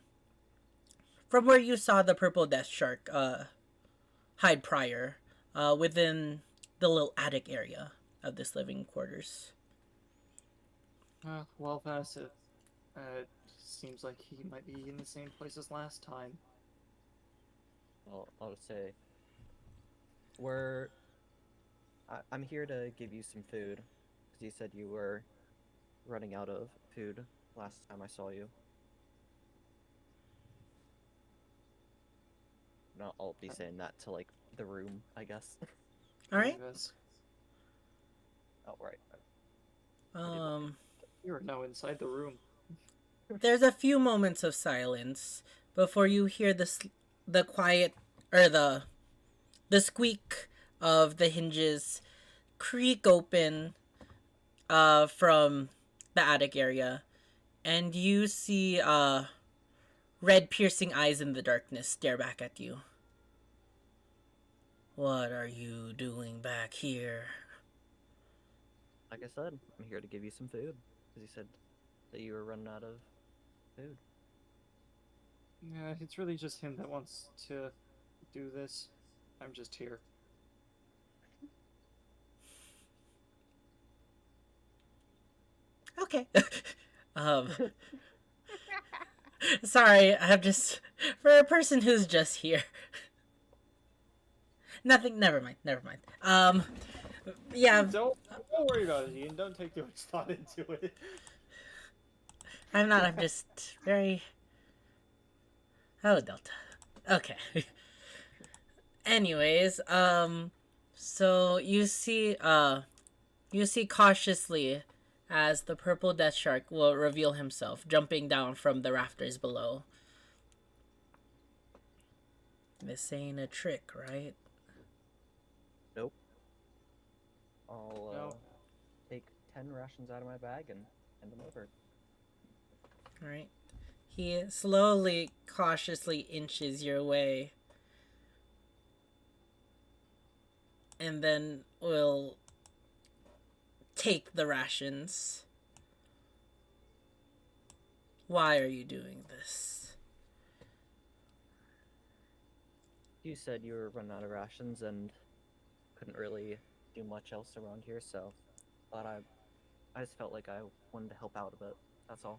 from where you saw the purple death shark hide prior, within the little attic area of this living quarters. Well past it. It seems like he might be in the same place as last time. I'll just say, I'm here to give you some food, because you said you were running out of food last time I saw you. No, I'll be saying that to, like, the room, I guess. All right. Yes. Oh, right. You're now inside the room. There's a few moments of silence before you hear the quiet, or the squeak of the hinges creak open from the attic area, and you see red piercing eyes in the darkness stare back at you. What are you doing back here? Like I said, I'm here to give you some food, because you said that you were running out of food. Yeah, it's really just him that wants to do this. I'm just here. Okay. um Sorry, I'm just for a person who's just here. Nothing, never mind, never mind. Yeah, Don't worry about it, Ian. Don't take too much thought into it. I'm not, I'm just very Oh, Delta. Okay. Anyways, so you see cautiously as the purple death shark will reveal himself, jumping down from the rafters below. This ain't a trick, right? Nope. I'll No. take 10 rations out of my bag and hand them over. Alright. He slowly, cautiously inches your way. And then will take the rations. Why are you doing this? You said you were running out of rations and couldn't really do much else around here, so thought I just felt like I wanted to help out a bit. That's all.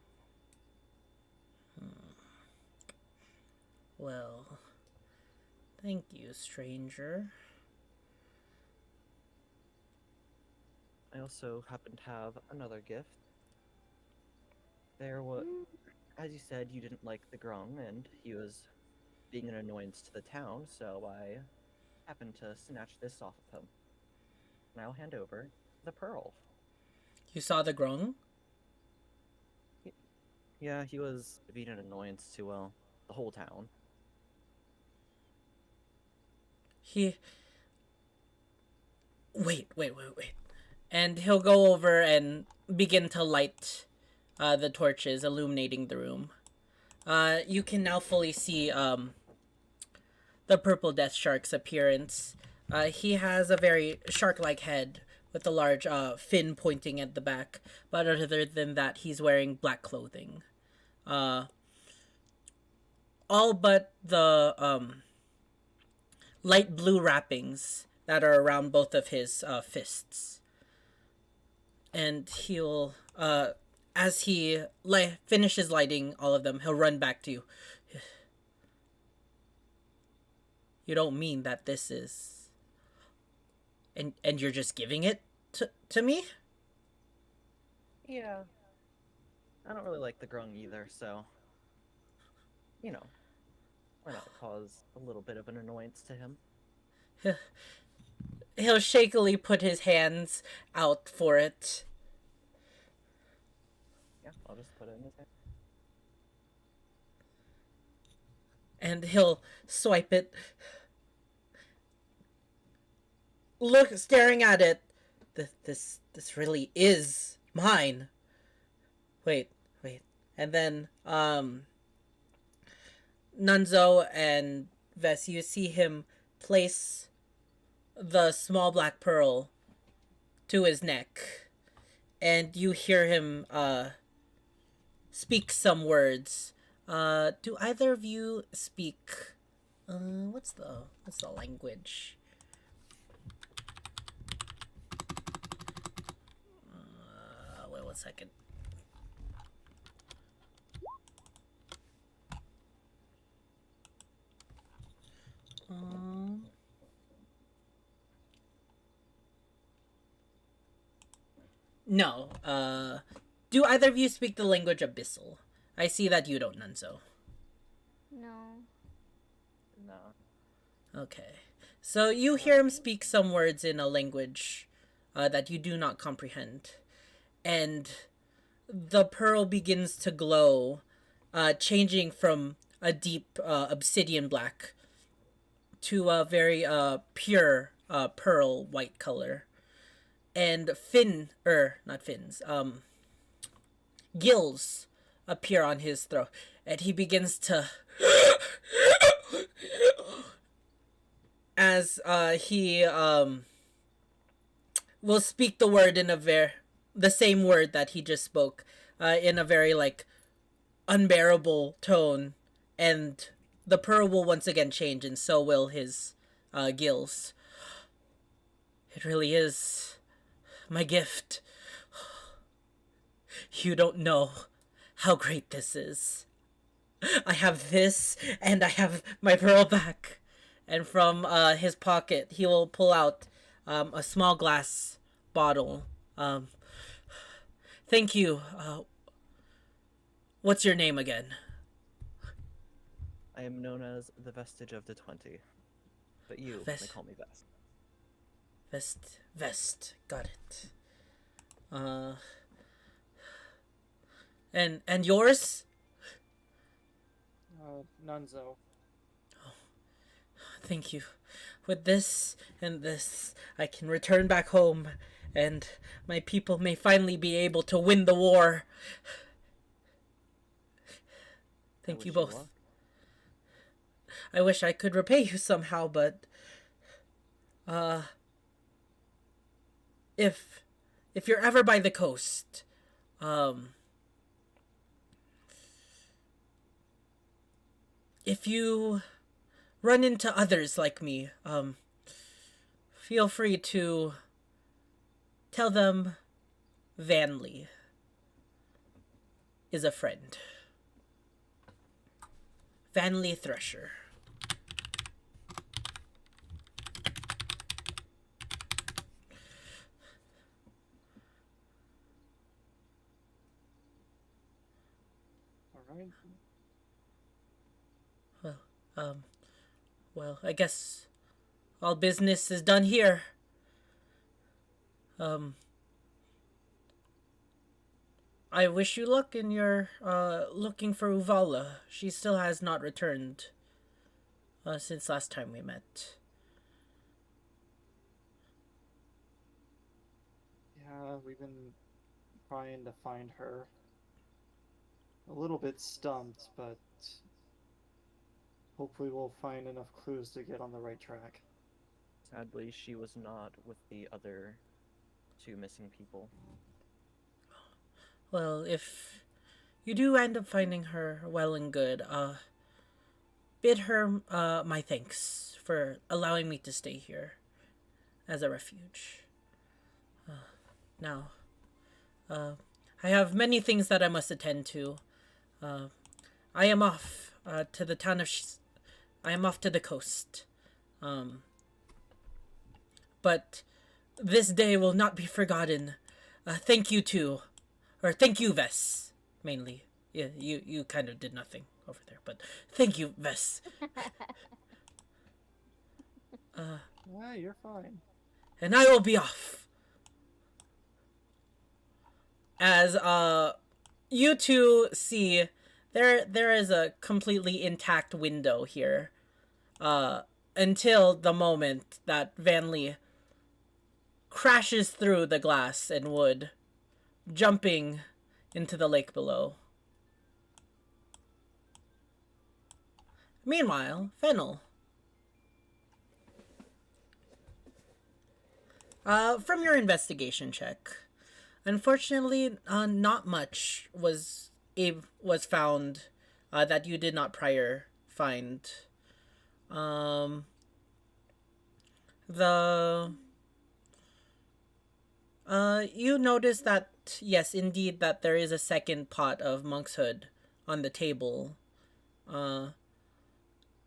Well, thank you, stranger. I also happen to have another gift. There was, as you said, you didn't like the Grung, and he was being an annoyance to the town, so I happened to snatch this off of him. And I'll hand over the pearl. You saw the Grung? Yeah, he was being an annoyance to, the whole town. He... Wait. And he'll go over and begin to light the torches, illuminating the room. You can now fully see the purple death shark's appearance. He has a very shark-like head with a large fin pointing at the back, but other than that, he's wearing black clothing. uh, all but the light blue wrappings that are around both of his fists. And he'll, as he finishes lighting all of them, he'll run back to you. You don't mean that this is... And you're just giving it to me? Yeah. I don't really like the grung either, so... You know, why not cause a little bit of an annoyance to him? He'll shakily put his hands out for it. Yeah, I'll just put it in his hand. And he'll swipe it. Staring at it. This really is mine. Wait. And then, Nunzo and Vess, you see him place the small black pearl to his neck. And you hear him, speak some words. Do either of you speak, what's the language? Wait 1 second. No. Do either of you speak the language Abyssal? I see that you don't, Nunzo. No. No. Okay. So you hear him speak some words in a language that you do not comprehend. And the pearl begins to glow, changing from a deep obsidian black to a very pure pearl white color. And gills appear on his throat, and he begins to as he will speak the word in the same word that he just spoke, in a very like unbearable tone, and the pearl will once again change, and so will his gills. It really is my gift. You don't know how great this is. I have this, and I have my pearl back. And from his pocket, he will pull out a small glass bottle. Thank you. What's your name again? I am known as the Vestige of the 20. But you may call me Vest. Vest. Got it. And yours? Nunzo. Thank you. With this and this, I can return back home, and my people may finally be able to win the war. Thank you both. Luck. I wish I could repay you somehow, but if you're ever by the coast, if you run into others like me, feel free to tell them Vanley is a friend. Vanley Thresher. Alright. Well, I guess all business is done here. I wish you luck in your looking for Uvala. She still has not returned since last time we met. Yeah, we've been trying to find her. A little bit stumped, but hopefully we'll find enough clues to get on the right track. Sadly, she was not with the other 2 missing people. Well, if you do end up finding her well and good. Bid her my thanks for allowing me to stay here as a refuge. Now, I have many things that I must attend to. I am off to the town of. I am off to the coast. But this day will not be forgotten. Thank you thank you, Vess, mainly. Yeah, you kind of did nothing over there, but thank you, Vess. Yeah, you're fine. And I will be off. As you two see, there is a completely intact window here. Until the moment that Vanley crashes through the glass and wood, jumping into the lake below. Meanwhile, Fennel. From your investigation check, unfortunately, not much was found that you did not prior find. You notice that, yes, indeed, that there is a second pot of monkshood on the table. And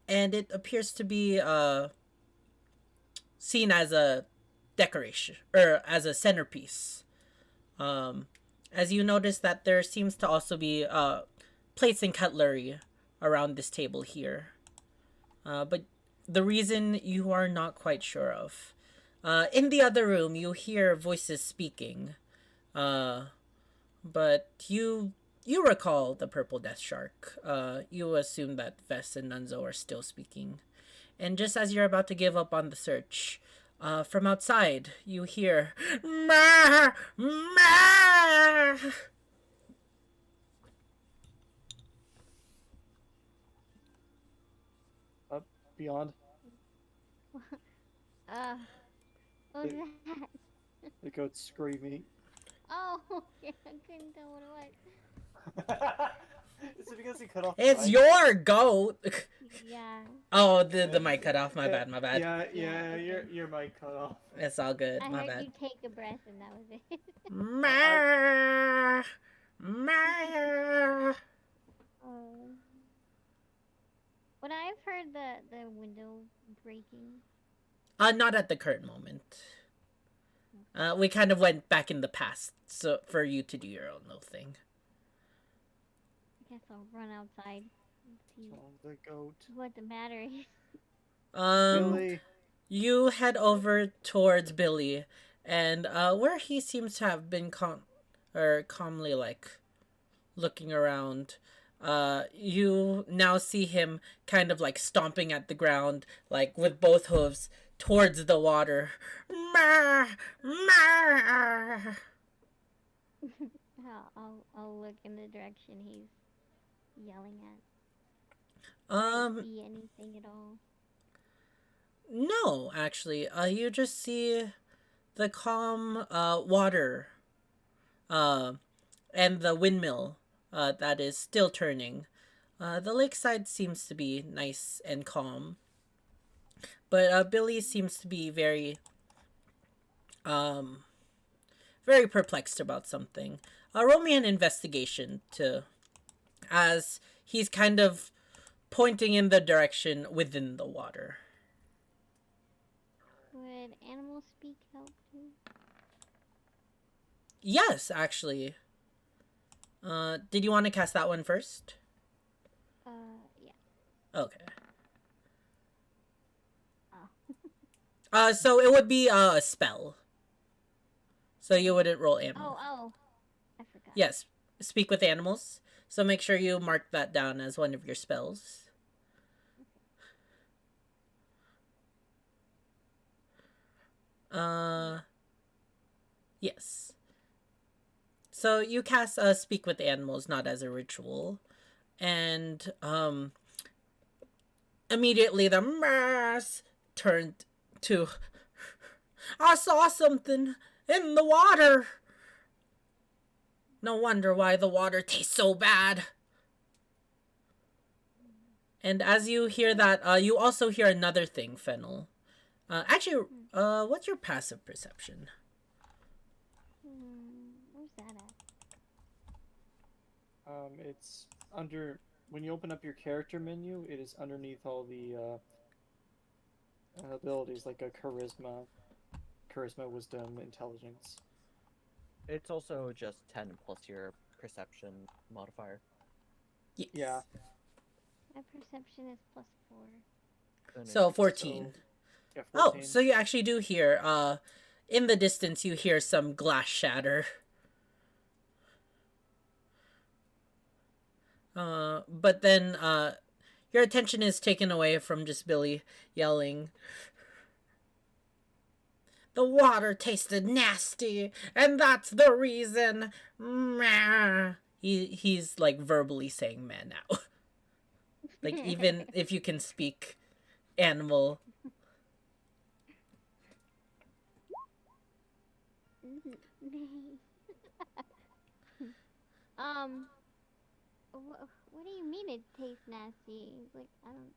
it appears to be, seen as a decoration, or as a centerpiece. As you notice that there seems to also be, plates and cutlery around this table here. But the reason you are not quite sure of. In the other room, you hear voices speaking. But you recall the purple death shark. You assume that Vess and Nunzo are still speaking. And just as you're about to give up on the search, from outside, you hear, "Ma! Ma!" Up beyond. What was that? The goat's screaming. Oh, yeah, I couldn't tell what it Is it because he cut off? It's the mic? your goat. Yeah. Oh, the mic cut off. My bad. Yeah, Yeah, your mic cut off. It's all good. I My heard bad. you take a breath and that was it. Ma, ma. Oh. Would I have heard the window breaking? Not at the current moment. We kind of went back in the past, so for you to do your own little thing. I guess I'll run outside and see Oh, the goat. what the matter is. Billy. You head over towards Billy, and where he seems to have been calmly like looking around. You now see him kind of like stomping at the ground, like with both hooves towards the water. Ma, ma. I'll look in the direction he's yelling at. See anything at all? No, actually, you just see the calm water, and the windmill that is still turning. The lakeside seems to be nice and calm, but Billy seems to be very perplexed about something. Roll me an investigation as he's kind of pointing in the direction within the water. Would animal speak help too? Yes, actually. Did you want to cast that one first? Yeah. Okay. Oh. So it would be a spell. So you wouldn't roll animal. Oh. I forgot. Yes, speak with animals. So make sure you mark that down as one of your spells. Yes. So you cast speak with animals not as a ritual, and immediately the mass turned to, "I saw something in the water." No wonder why the water tastes so bad. And as you hear that, you also hear another thing, Fennel. Actually, what's your passive perception? Where's that at? It's under when you open up your character menu. It is underneath all the abilities like a charisma, wisdom, intelligence. It's also just 10 plus your perception modifier. Yes. Yeah. My perception is +4. So 14. So, yeah, Oh, 14. so you actually do hear, in the distance, you hear some glass shatter. But then, your attention is taken away from just Billy yelling, "The water tasted nasty, and that's the reason." He's like verbally saying "man" now. Like even if you can speak animal. What do you mean it tastes nasty? Like, I don't.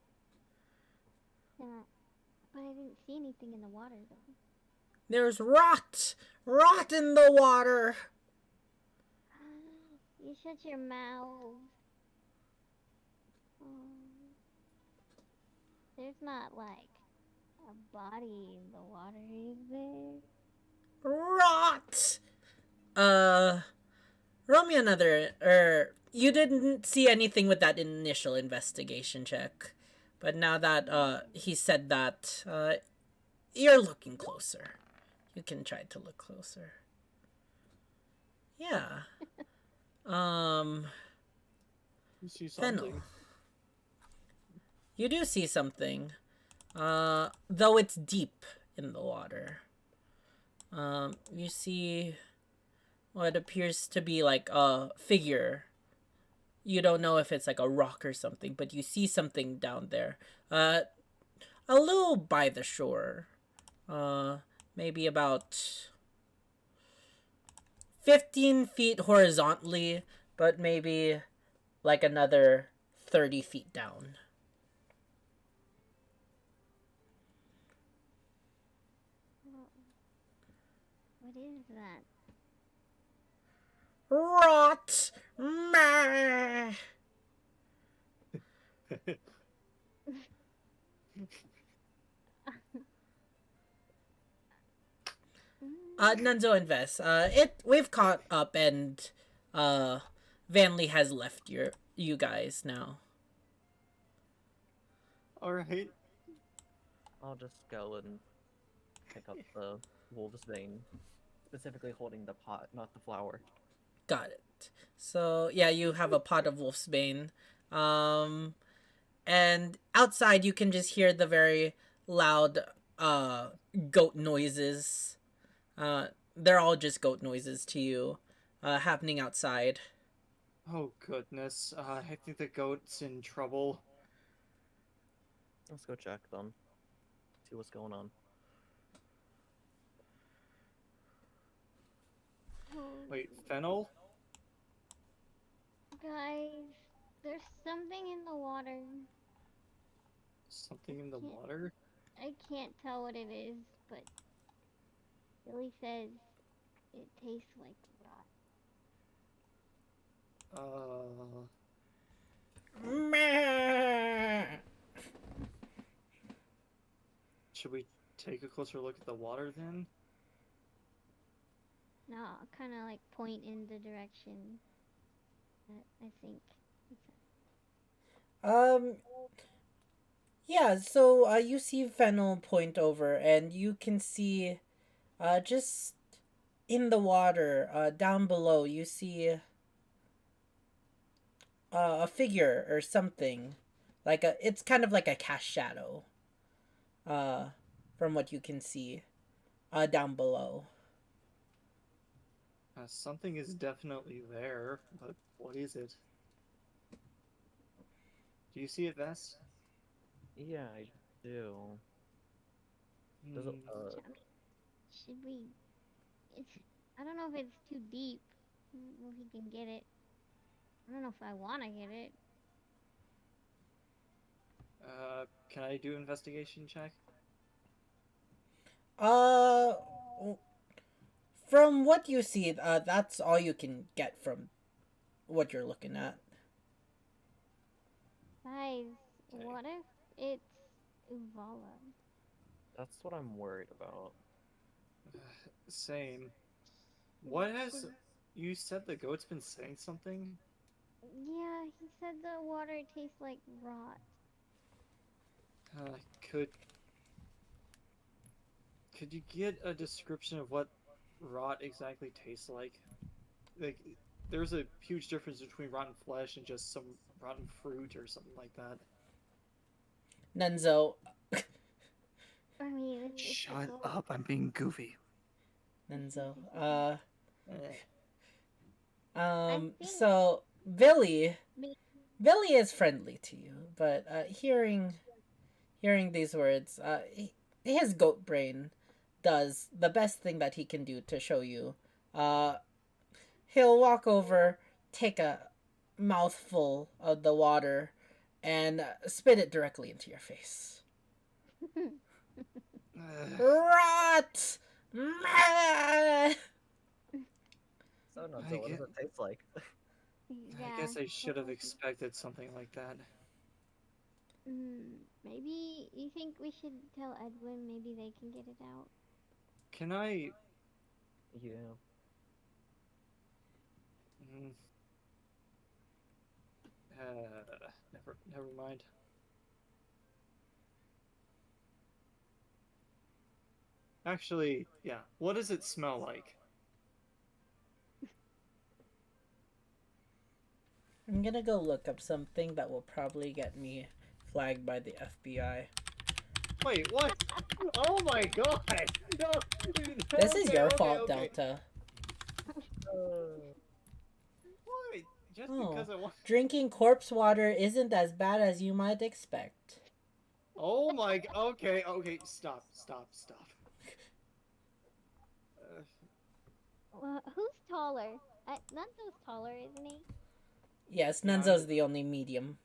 But I didn't see anything in the water though. There's rot in the water. You shut your mouth. There's not like a body in the water, is there? Rot. Roll me another. You didn't see anything with that initial investigation check, but now that he said that, you're looking closer. You can try to look closer. Yeah. You see something. Fennel. You do see something. Though it's deep in the water. You see what appears to be like a figure. You don't know if it's like a rock or something, but you see something down there. A little by the shore. Maybe about 15 feet horizontally, but maybe like another 30 feet down. What is that? Rot! Meh. Nunzo and Vess. We've caught up and Vanley has left you guys now. Alright. I'll just go and pick up the wolf's bane, specifically holding the pot, not the flower. Got it. So yeah, you have a pot of wolfsbane. And outside you can just hear the very loud goat noises. They're all just goat noises to you, happening outside. Oh goodness. I think the goat's in trouble. Let's go check them. See what's going on. Wait, Fennel? Guys, there's something in the water. Something in the water? I can't tell what it is, but Billy says it tastes like rot. Meh. Should we take a closer look at the water then? No, I'll kind of like point in the direction that I think it's Yeah, so you see Fennel point over, and you can see just in the water, down below, you see a figure or something. It's kind of like a cast shadow. From what you can see, down below. Something is definitely there, but what is it? Do you see it, Vess? Yeah, I do. Does it, should we? I don't know if it's too deep. I don't know if he can get it. I don't know if I want to get it. Can I do investigation check? Uh, from what you see, that's all you can get from what you're looking at. Guys, Okay. what if it's Uvala? That's what I'm worried about. Same. What has you said the goat's been saying something? Yeah, he said the water tastes like rot. Uh, could could you get a description of what rot exactly tastes like? Like, there's a huge difference between rotten flesh and just some rotten fruit or something like that. Nenzo, I mean, it's a Shut goat. up! I'm being goofy. Nenzo. Eh. think- So Billy Me- is friendly to you, but hearing these words, his goat brain does the best thing that he can do to show you. He'll walk over, take a mouthful of the water, and spit it directly into your face. Rot! Meh! So, no, I so what get- does it taste like? Yeah, I guess I should have what was- expected something like that. Maybe you think we should tell Edwin? Maybe they can get it out. Can I? Yeah. Mm, never mind. Actually, yeah. What does it smell like? I'm gonna go look up something that will probably get me flagged by the FBI. Wait, what? Oh my god! No. This is Okay, your okay, fault, okay. Delta. What? Just Oh. because I want. Drinking corpse water isn't as bad as you might expect. Oh my. Okay, okay. Stop. Well, who's taller? Nanto's taller, isn't he? Yes, Yeah, Nenzo's the only medium.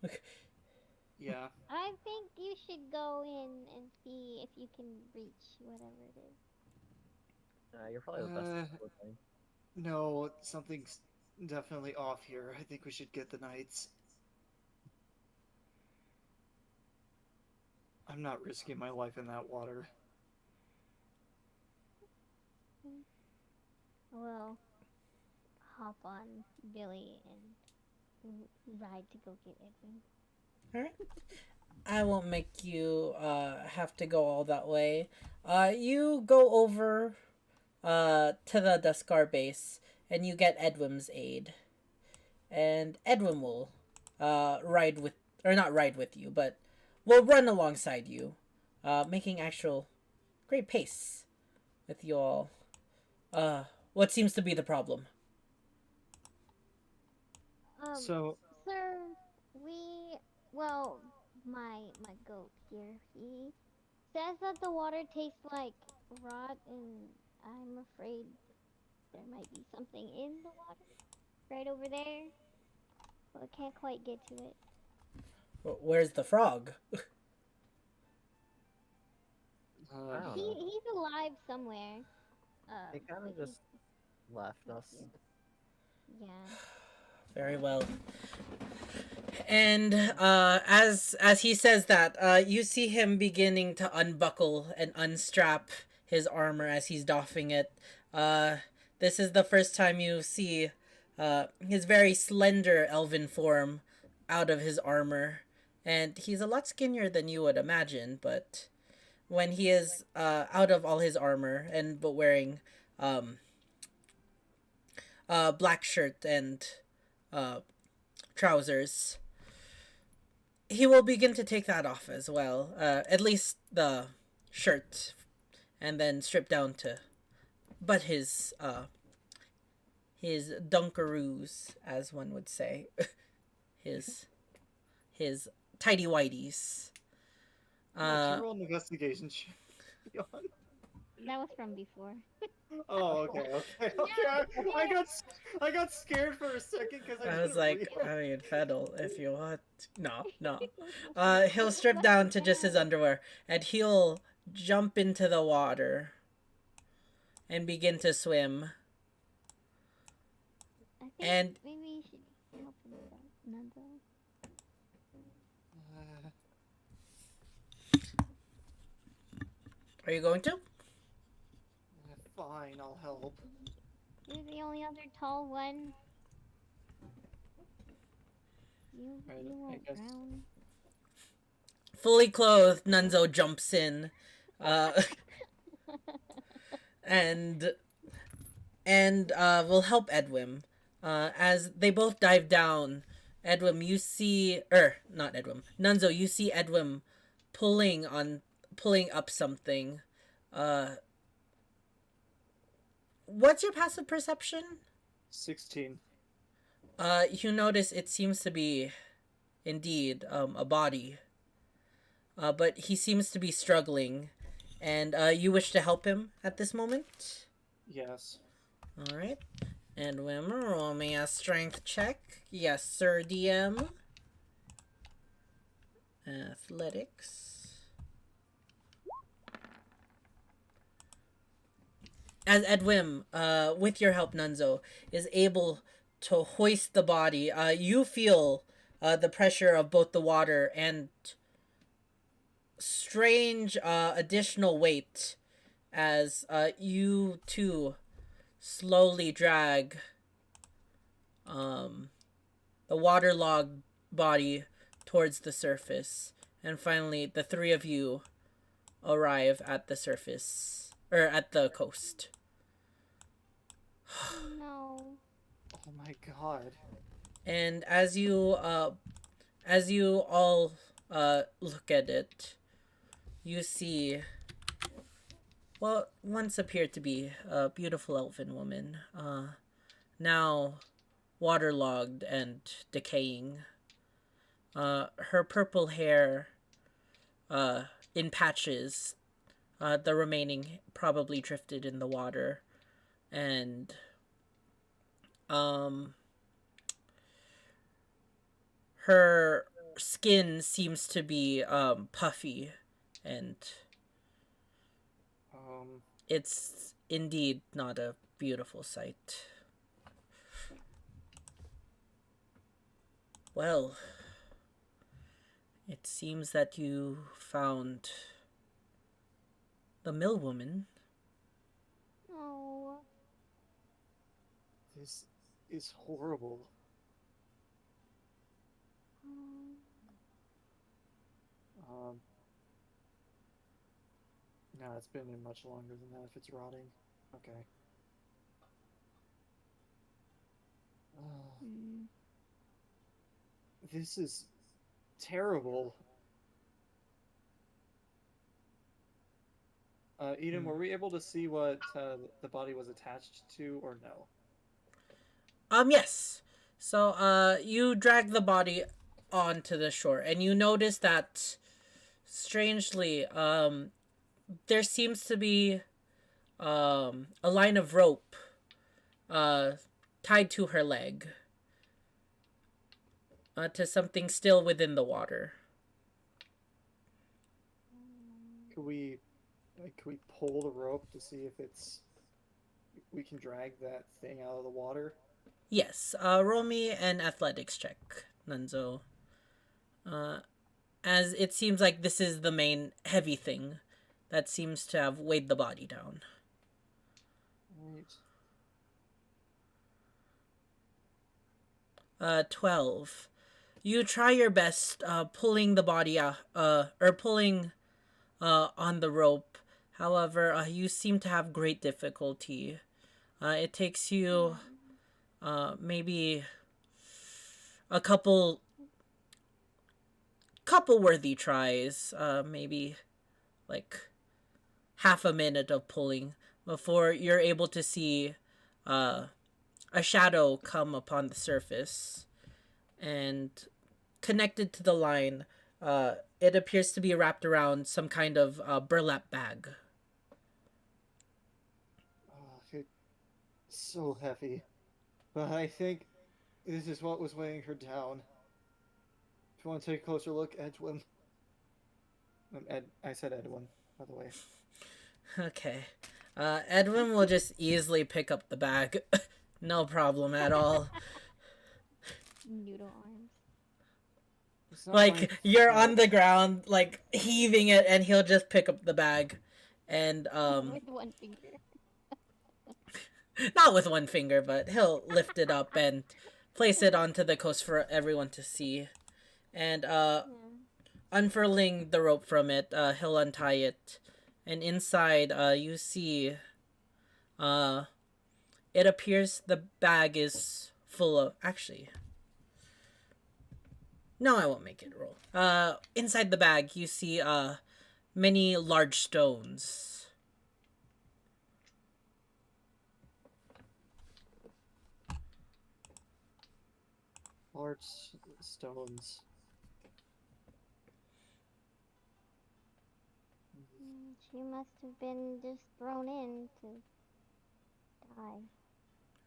Yeah. I think you should go in and see if you can reach whatever it is. You're probably the best at cooking. No, something's definitely off here. I think we should get the knights. I'm not risking my life in that water. We'll hop on Billy and ride to go get Edwin. Alright. I won't make you have to go all that way. You go over to the Duskar base and you get Edwin's aid. And Edwin will ride with, or not ride with you, but will run alongside you, making actual great pace with you all. What seems to be the problem? So, Sir, my goat here, he says that the water tastes like rot, and I'm afraid there might be something in the water right over there, but I can't quite get to it. Where's the frog? I don't know. He's alive somewhere. They kind but of just left us. Yeah. Very well. And as he says that, you see him beginning to unbuckle and unstrap his armor as he's doffing it. This is the first time you see his very slender elven form out of his armor. And he's a lot skinnier than you would imagine, but when he is out of all his armor and but wearing black shirt and trousers, he will begin to take that off as well. At least the shirt, and then strip down to but his dunkaroos, as one would say. his tidy whities. can you roll an investigation check? That was from before. Oh, okay. I got scared for a second because I I was didn't like, realize. I mean, Fennel, if you want. No, no. He'll What strip down to just the his hell? underwear and he'll jump into the water and begin to swim. I think And maybe you should help him with that, Nando. are you going to? Fine, I'll help. You're the only other tall one. Right, You I won't guess. drown. Fully clothed, Nunzo jumps in. Uh, and will help Edwin. As they both dive down, Edwin, you see, not Edwin, Nunzo, you see Edwin pulling up something. What's your passive perception? 16. You notice it seems to be, indeed, a body. But he seems to be struggling, and you wish to help him at this moment. Yes. All right. And Wim, roll me a strength check. Yes, sir, DM. Athletics. As Edwin, with your help, Nunzo, is able to hoist the body, you feel the pressure of both the water and strange additional weight as you too slowly drag the waterlogged body towards the surface. And finally, the three of you arrive at the surface, or at the coast. No. Oh my god. And as you all look at it, you see what once appeared to be a beautiful elfin woman, now waterlogged and decaying. Her purple hair, in patches, the remaining probably drifted in the water, and her skin seems to be puffy, and it's indeed not a beautiful sight. Well, it seems that you found the mill woman. Oh. This is horrible. No, it's been in much longer than that if it's rotting. Okay. This is terrible. Eden, were we able to see what the body was attached to, or no? Yes. So, you drag the body onto the shore, and you notice that, strangely, there seems to be, a line of rope, tied to her leg, to something still within the water. Could we pull the rope to see if we can drag that thing out of the water? Yes, roll me an athletics check, Nunzo. As it seems like this is the main heavy thing that seems to have weighed the body down. Right. 12. You try your best, pulling the body out, or pulling, on the rope. However, you seem to have great difficulty. It takes you, maybe a couple worthy tries, maybe like half a minute of pulling before you're able to see a shadow come upon the surface, and connected to the line, it appears to be wrapped around some kind of burlap bag. It's so heavy. But I think this is what was weighing her down. If you want to take a closer look, Edwin. I said Edwin, by the way. Okay. Edwin will just easily pick up the bag. No problem at all. Noodle arms. It's not Like, my you're fault. on the ground, like, heaving it, and he'll just pick up the bag. And, With one finger. not with one finger, but he'll lift it up and place it onto the coast for everyone to see. And, Yeah. unfurling the rope from it, he'll untie it. And inside, you see, it appears the bag is full of, actually, no, I won't make it roll. Inside the bag, you see, many large stones. Large stones. She must have been just thrown in to die.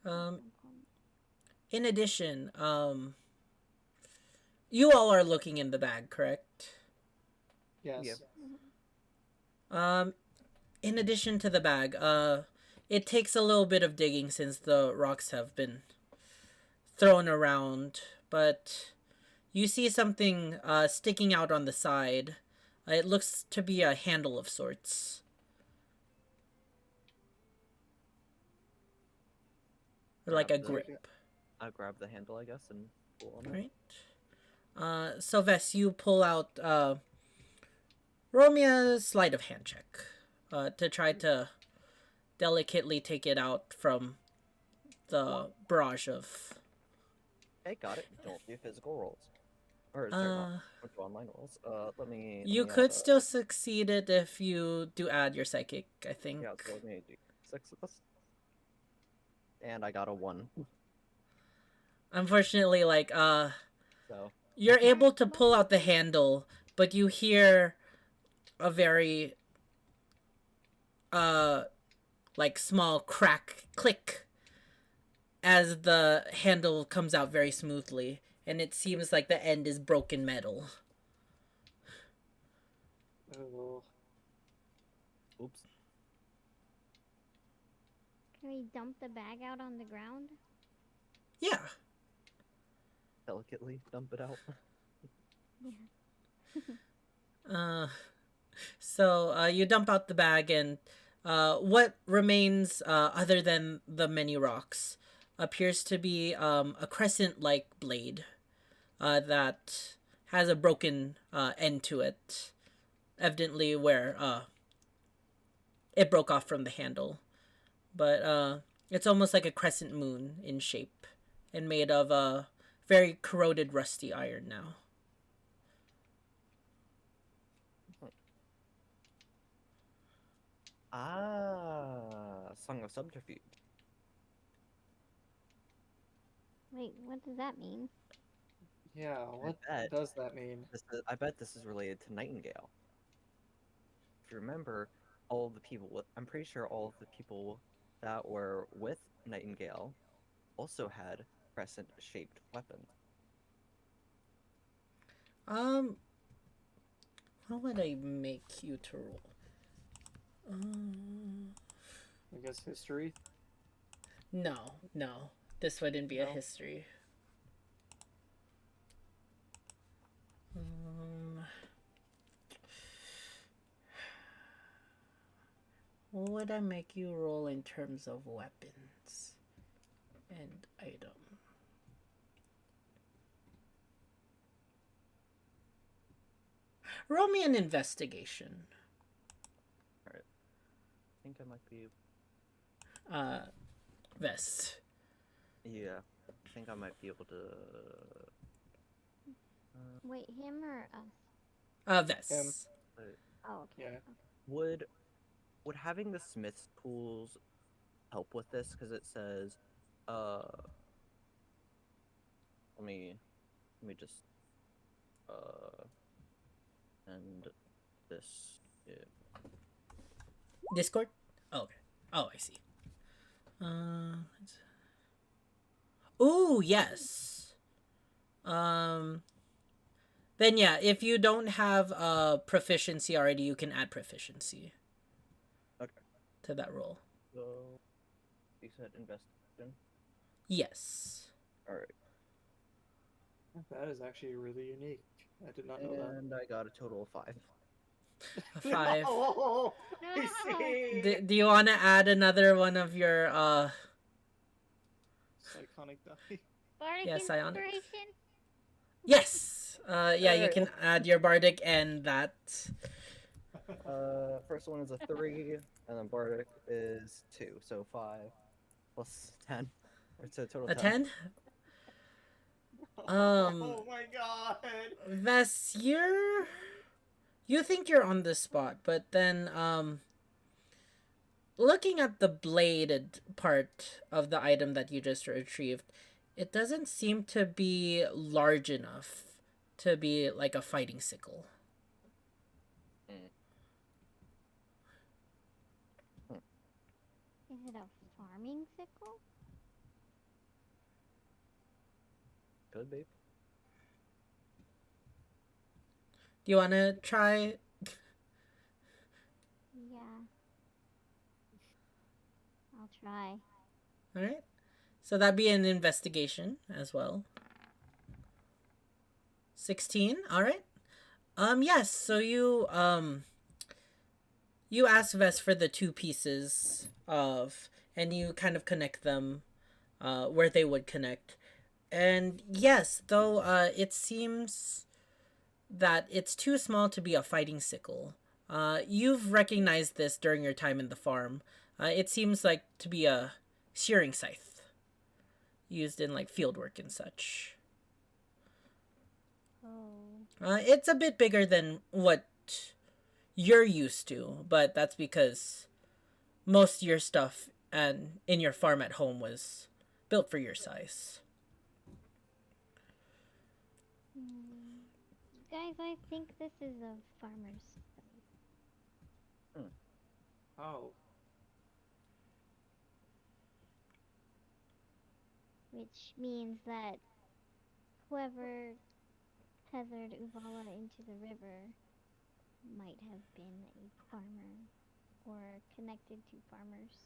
at Um, some point. in addition, you all are looking in the bag, correct? Yes. Yeah. In addition to the bag, it takes a little bit of digging since the rocks have been thrown around, but you see something sticking out on the side. It looks to be a handle of sorts. Or like a Grab the- grip. I'll grab the handle, I guess, and pull on it. Right. So Vess, you pull out, roll me a sleight of hand check, to try to delicately take it out from the barrage of, Hey, got it. Don't do physical rolls. Or sorry, not don't do online rolls. Let me. you let me could add, still succeed it if you do add your psychic, I think. Yeah, so let me do 6 of this. And I got a 1. Unfortunately, like, So you're able to pull out the handle, but you hear a very, like, small crack, click, as the handle comes out very smoothly, and it seems like the end is broken metal. Oh. oops. Can we dump the bag out on the ground? Yeah. Delicately dump it out. So you dump out the bag, and what remains, other than the many rocks, appears to be a crescent-like blade that has a broken end to it, evidently where it broke off from the handle. But it's almost like a crescent moon in shape, and made of very corroded, rusty iron now. Song of Subterfuge. Wait, what does that mean? Yeah, what bet. does that mean? I bet this is related to Nightingale. If you remember, all of the people, I'm pretty sure all of the people that were with Nightingale also had crescent-shaped weapons. How would I make you to roll? I guess history? No. This wouldn't be a No? history. What would I make you roll in terms of weapons and item? Roll me an investigation. Alright. I think I might be. Vess. Yeah. I think I might be able to. Wait, him or us? Vess. Oh, okay. Yeah. Would having the smith's tools help with this? Because it says, let me just, and this. Yeah. Discord? Oh, okay. Oh, I see. Let's Ooh, yes. Um, then yeah, if you don't have proficiency already, you can add proficiency Okay. to that roll. So you said investigation. Yes. All right. That is actually really unique. I did not know that. And I got a total of 5. A 5. No! I No. see. Do you want to add another one of your Psychonic die. Bardic Yeah, psionic. inspiration? Yes. Yeah, you Alright, can add your bardic and that. First one is a 3, and then Bardic is 2, so 5 plus 10. It's a total A 10. 10? Oh my god! Vess, you think you're on the spot, but then looking at the bladed part of the item that you just retrieved, it doesn't seem to be large enough to be like a fighting sickle. Is it a farming sickle? Could be. Do you want to try? Yeah. I'll try. All right. So that'd be an investigation as well. 16. All right. Yes. So you ask Vess for the 2 pieces of, and you kind of connect them, where they would connect. And yes, though it seems that it's too small to be a fighting sickle. You've recognized this during your time in the farm. It seems like to be a shearing scythe used in like field work and such. Oh. It's a bit bigger than what you're used to, but that's because most of your stuff and in your farm at home was built for your size. Guys, I think this is a farmer's scythe. Oh. Which means that whoever tethered Uvala into the river might have been a farmer or connected to farmers.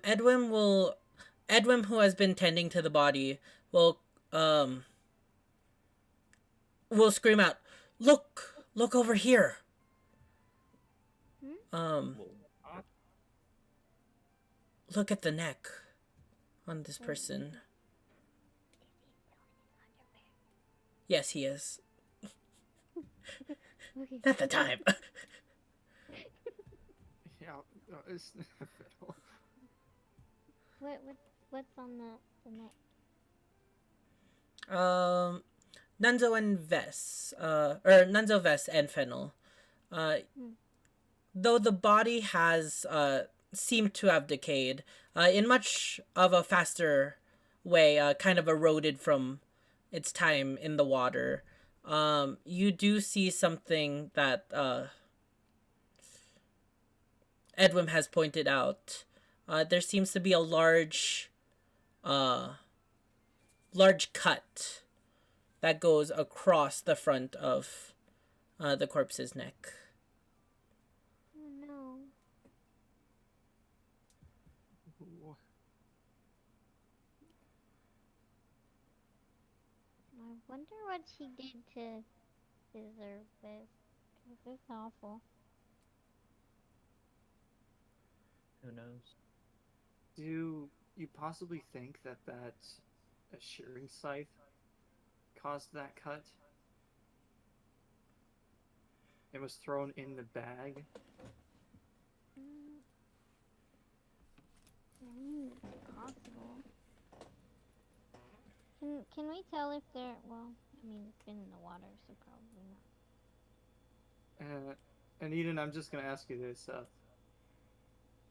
Edwin, who has been tending to the body, will scream out, look over here. Look at the neck on this person. Yes, he is. Okay. At the time. Yeah, it's What's on the neck? Nunzo and Vess, or Nunzo, Vess, and Fennel. Though the body has seemed to have decayed, in much of a faster way, kind of eroded from its time in the water. You do see something that Edwin has pointed out. There seems to be a large cut that goes across the front of the corpse's neck. Oh no. I wonder what she did to deserve this. This is awful. Who knows? Do you possibly think that a shearing scythe caused that cut? It was thrown in the bag. It's possible. Can we tell if they're, well, I mean, it's been in the water, so probably not. And Eden, I'm just gonna ask you this.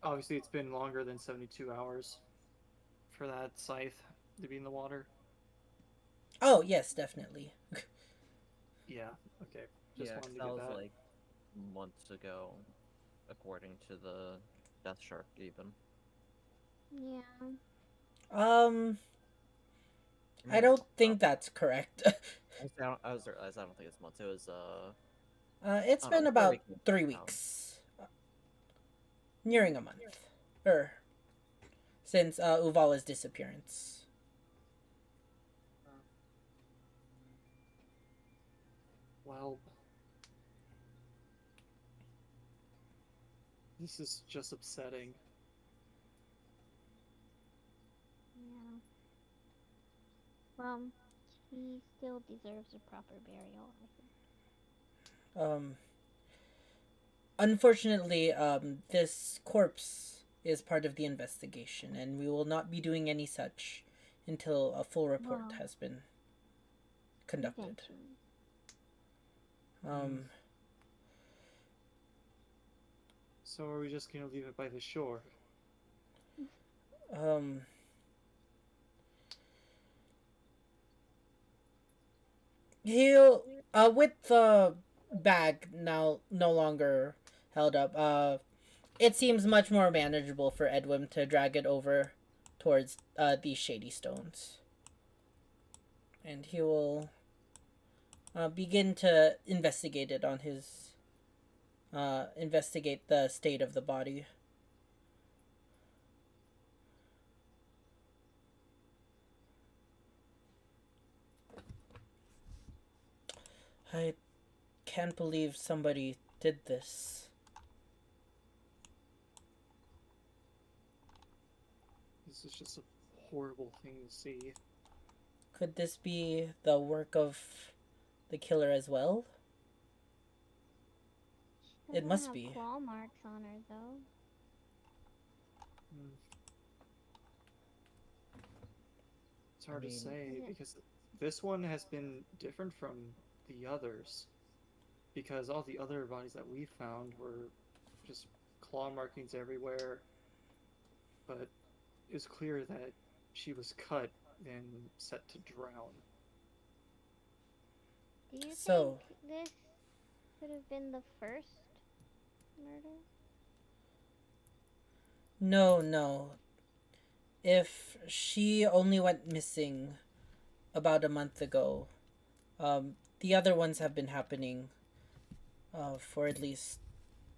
Obviously, it's been longer than 72 hours for that scythe to be in the water. Oh, yes, definitely. Yeah. Okay. Just Yeah, 'cause wanted to that get was that. like months ago, according to the Death Shark, even. Yeah. Um, I mean, don't think that's correct. I don't think it's months. It was It's I don't know, been before we about came to 3 weeks, town. nearing a month, since Uvala's disappearance. Well, this is just upsetting. Yeah. Well, he still deserves a proper burial, I think. Um, Unfortunately, this corpse is part of the investigation, and we will not be doing any such until a full report Well, has been conducted. eventually. Um, So are we just gonna leave it by the shore? um, he'll, with the bag now no longer held up, it seems much more manageable for Edwin to drag it over towards these shady stones. And he will begin to investigate it on his investigate the state of the body. I can't believe somebody did this. This is just a horrible thing to see. Could this be the work of the killer as well? She It doesn't must have be. claw marks on her, though. Hmm. It's hard to mean, say Yeah. because this one has been different from the others. Because all the other bodies that we found were just claw markings everywhere, but it was clear that she was cut and set to drown. Do you think So, this could have been the first murder? no. If she only went missing about a month ago, the other ones have been happening for at least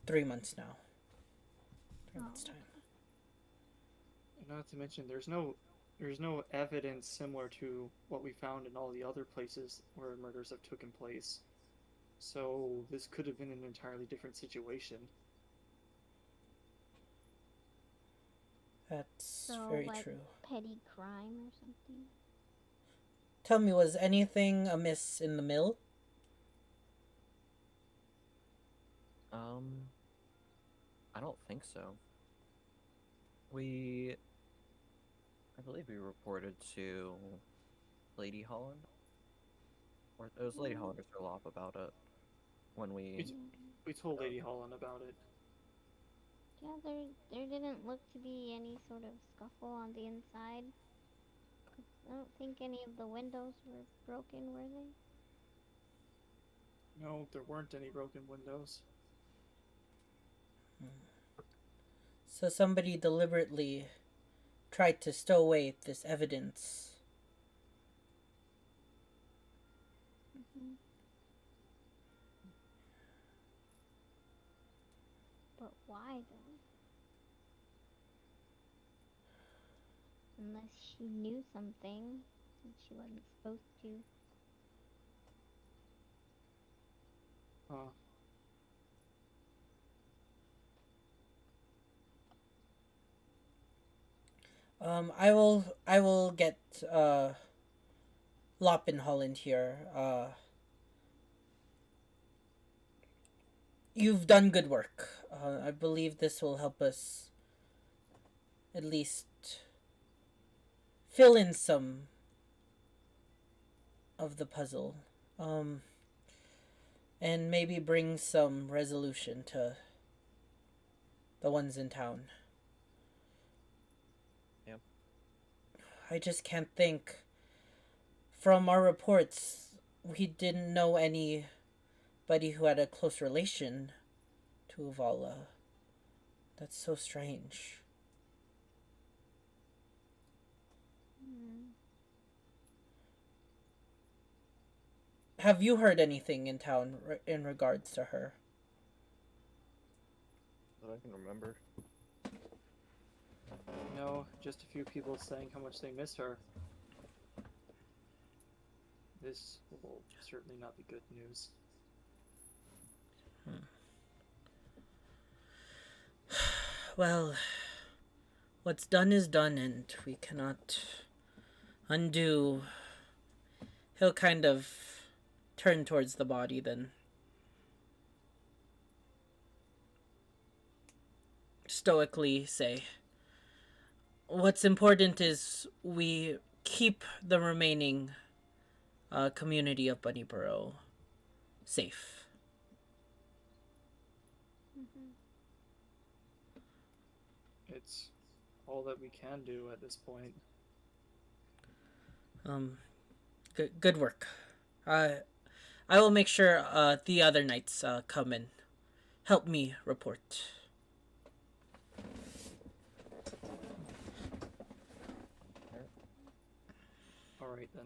3 months now. 3 months' Oh, time. And not to mention, there's no evidence similar to what we found in all the other places where murders have taken place. So this could have been an entirely different situation. That's so very like true. petty crime or something? Tell me, was anything amiss in the mill? Um, I don't think so. We, I believe we reported to Lady Holland, or it was Lady Mm, Holland or Sherlock about it when We, we. t- yeah. we told Lady Holland about it. Yeah, there didn't look to be any sort of scuffle on the inside. I don't think any of the windows were broken, were they? No, there weren't any broken windows. So somebody deliberately tried to stow away this evidence. Hmm. But why though? Unless she knew something that she wasn't supposed to. Huh. I will get Lop in Holland here. You've done good work. I believe this will help us at least fill in some of the puzzle. Um, and maybe bring some resolution to the ones in town. Yeah. I just can't think. From our reports, we didn't know anybody who had a close relation to Uvala. That's so strange. have you heard anything in town in regards to her? That I can remember. No, just a few people saying how much they miss her. This will certainly not be good news. Well, what's done is done, and we cannot undo. He'll kind of turn towards the body, then stoically say, what's important is we keep the remaining community of Bunnyborough safe. Mm-hmm. It's all that we can do at this point. Good work. I will make sure the other knights come and help me report. Alright then.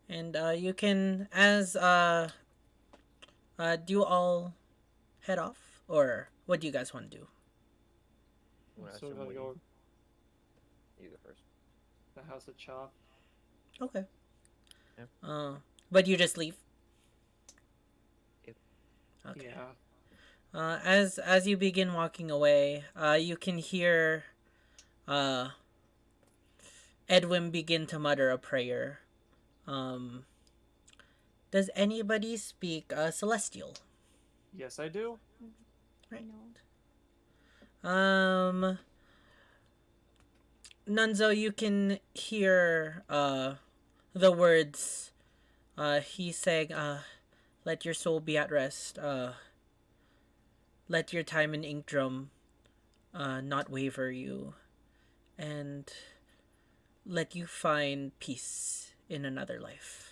And you can, as do you all head off, or what do you guys want to do? Well, I So we're assume gonna go you go first. the House of Cha. Okay. Yeah. But you just leave. Yep. Okay. Yeah. As you begin walking away, you can hear Edwin begin to mutter a prayer. Does anybody speak Celestial? Yes, I do. Right. No. Nunzo, you can hear the words he's saying, let your soul be at rest. Let your time in Inkdrum not waver you. And let you find peace in another life.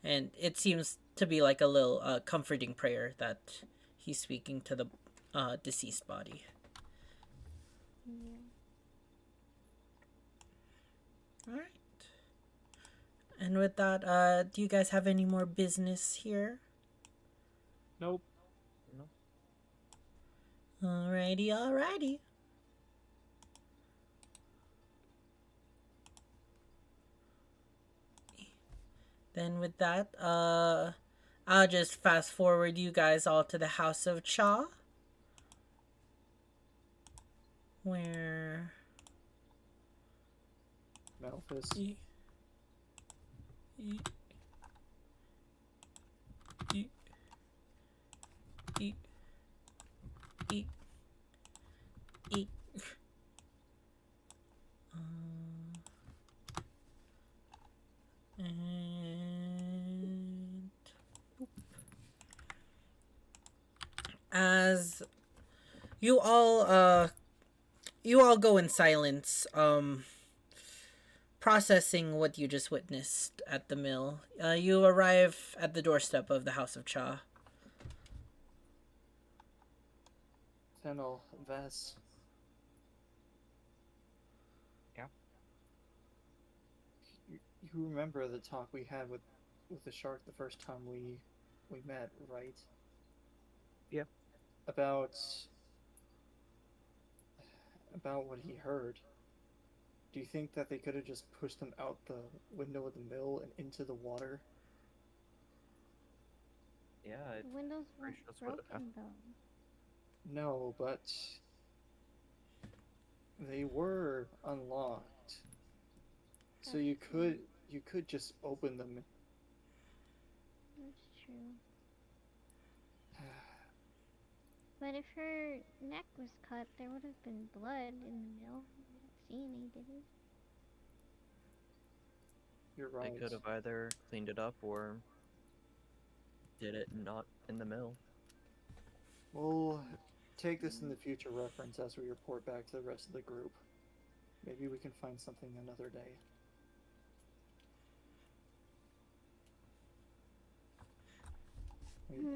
And it seems to be like a little comforting prayer that he's speaking to the deceased body. Yeah. All right. And with that, do you guys have any more business here? Nope. No. Alrighty. Then with that, I'll just fast forward you guys all to the House of Cha. Where... Malphus. E- e- e- e- e- e- and as you all go in silence, processing what you just witnessed at the mill. You arrive at the doorstep of the House of Cha. Fennel, Vess. Yeah. You remember the talk we had with the shark the first time we met, right? Yeah. About what he heard. Do you think that they could have just pushed him out the window of the mill and into the water? Yeah, The windows weren't pretty sure that's what would broken though. No, but they were unlocked. So you could just open them. That's true. But if her neck was cut, there would have been blood in the mill. We didn't see any, did we? You're they right. could have either cleaned it up or did it not in the mill. We'll take this in the future reference as we report back to the rest of the group. Maybe we can find something another day.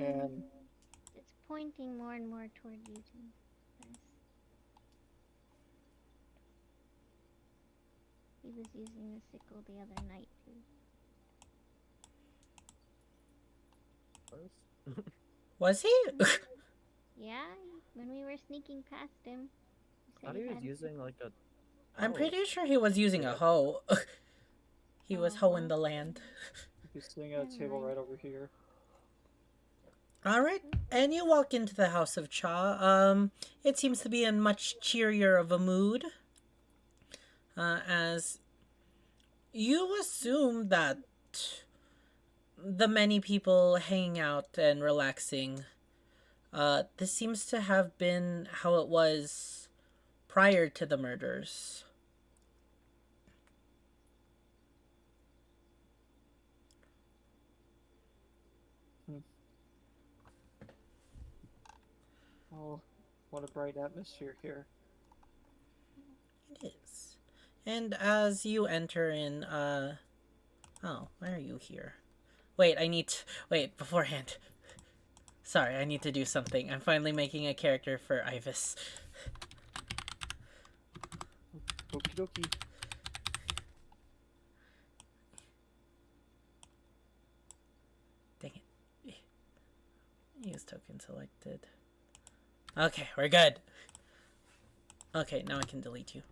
And It's pointing more and more toward using this. was using the sickle the other night too. Was he? Yeah, when we were sneaking past him. I thought he was using like a. I'm Oh, pretty sure he was using a Yeah. hoe. He was Oh, hoeing well. the land. He's sitting at a Never table mind. right over here. All right, and you walk into the House of Cha. It seems to be in much cheerier of a mood. As you assume that the many people hanging out and relaxing, this seems to have been how it was prior to the murders. Oh, what a bright atmosphere here. It is. And as you enter in, oh, why are you here? Wait, wait, beforehand. Sorry, I need to do something. I'm finally making a character for Ivis. Okie dokie. Dang it. Use token selected. Okay, we're good. Okay, now I can delete you.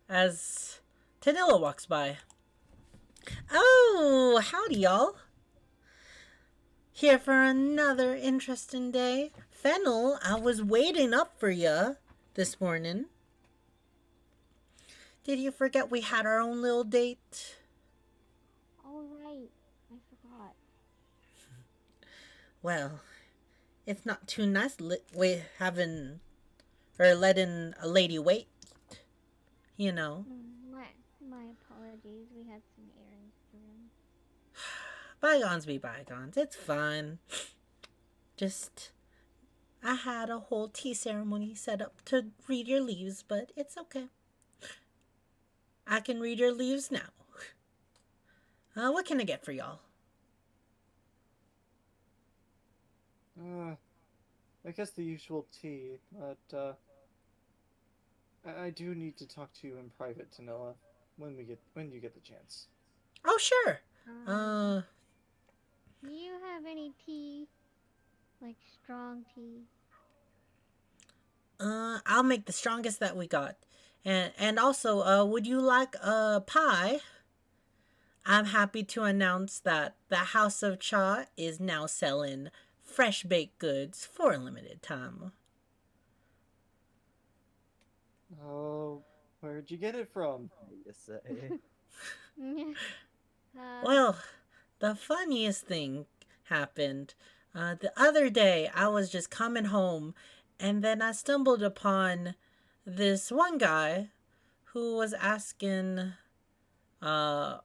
As Tanilla walks by. Oh, howdy, y'all. Here for another interesting day. Fennel, I was waiting up for ya this morning. Did you forget we had our own little date? All right, I forgot. Well, it's not too nice having or letting a lady wait. You know. My apologies. We had some errands to run. Bygones be bygones. It's fine. Just, I had a whole tea ceremony set up to read your leaves, but it's okay. I can read your leaves now. What can I get for y'all? I guess the usual tea, but I do need to talk to you in private, Tanilla, when you get the chance. Oh, sure. Do you have any tea? Like strong tea? I'll make the strongest that we got. And also, would you like a pie? I'm happy to announce that the House of Cha is now selling fresh baked goods for a limited time. Oh, where'd you get it from? You say. Well, the funniest thing happened. The other day, I was just coming home, and then I stumbled upon this one guy who was asking for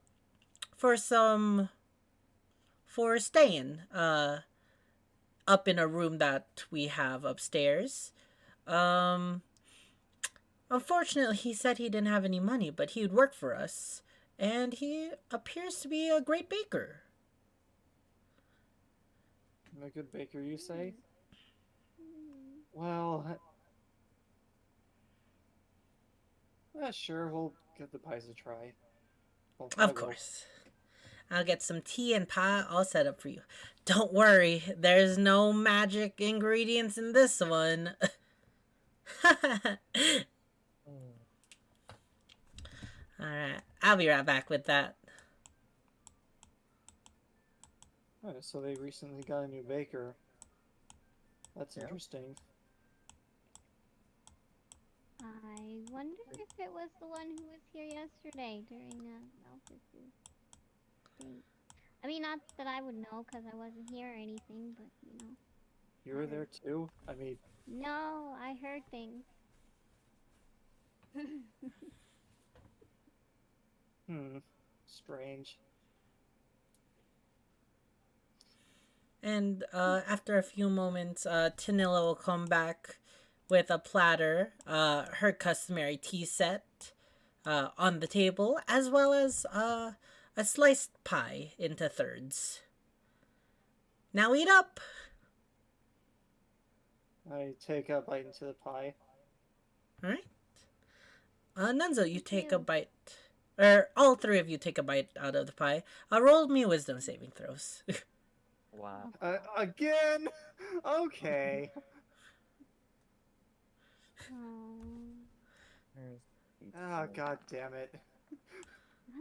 staying up in a room that we have upstairs. Unfortunately, he said he didn't have any money, but he would work for us, and he appears to be a great baker. A good baker, you say? Well, sure, we'll give the pies a try. Well, Of course. I'll get some tea and pie all set up for you. Don't worry, there's no magic ingredients in this one. Alright, I'll be right back with that. Oh, so they recently got a new baker. That's Yeah. interesting. I wonder if it was the one who was here yesterday during Malthus's date. I mean, not that I would know because I wasn't here or anything, but you know. You were there too? I mean, No, I heard things. strange. And after a few moments, Tanilla will come back with a platter, her customary tea set on the table, as well as a sliced pie into thirds. Now eat up! I take a bite into the pie. Alright. Nunzo, you take a bite or all three of you take a bite out of the pie. Roll me wisdom saving throws. Wow. Again? Okay. Um, There's Oh, 18. god damn it.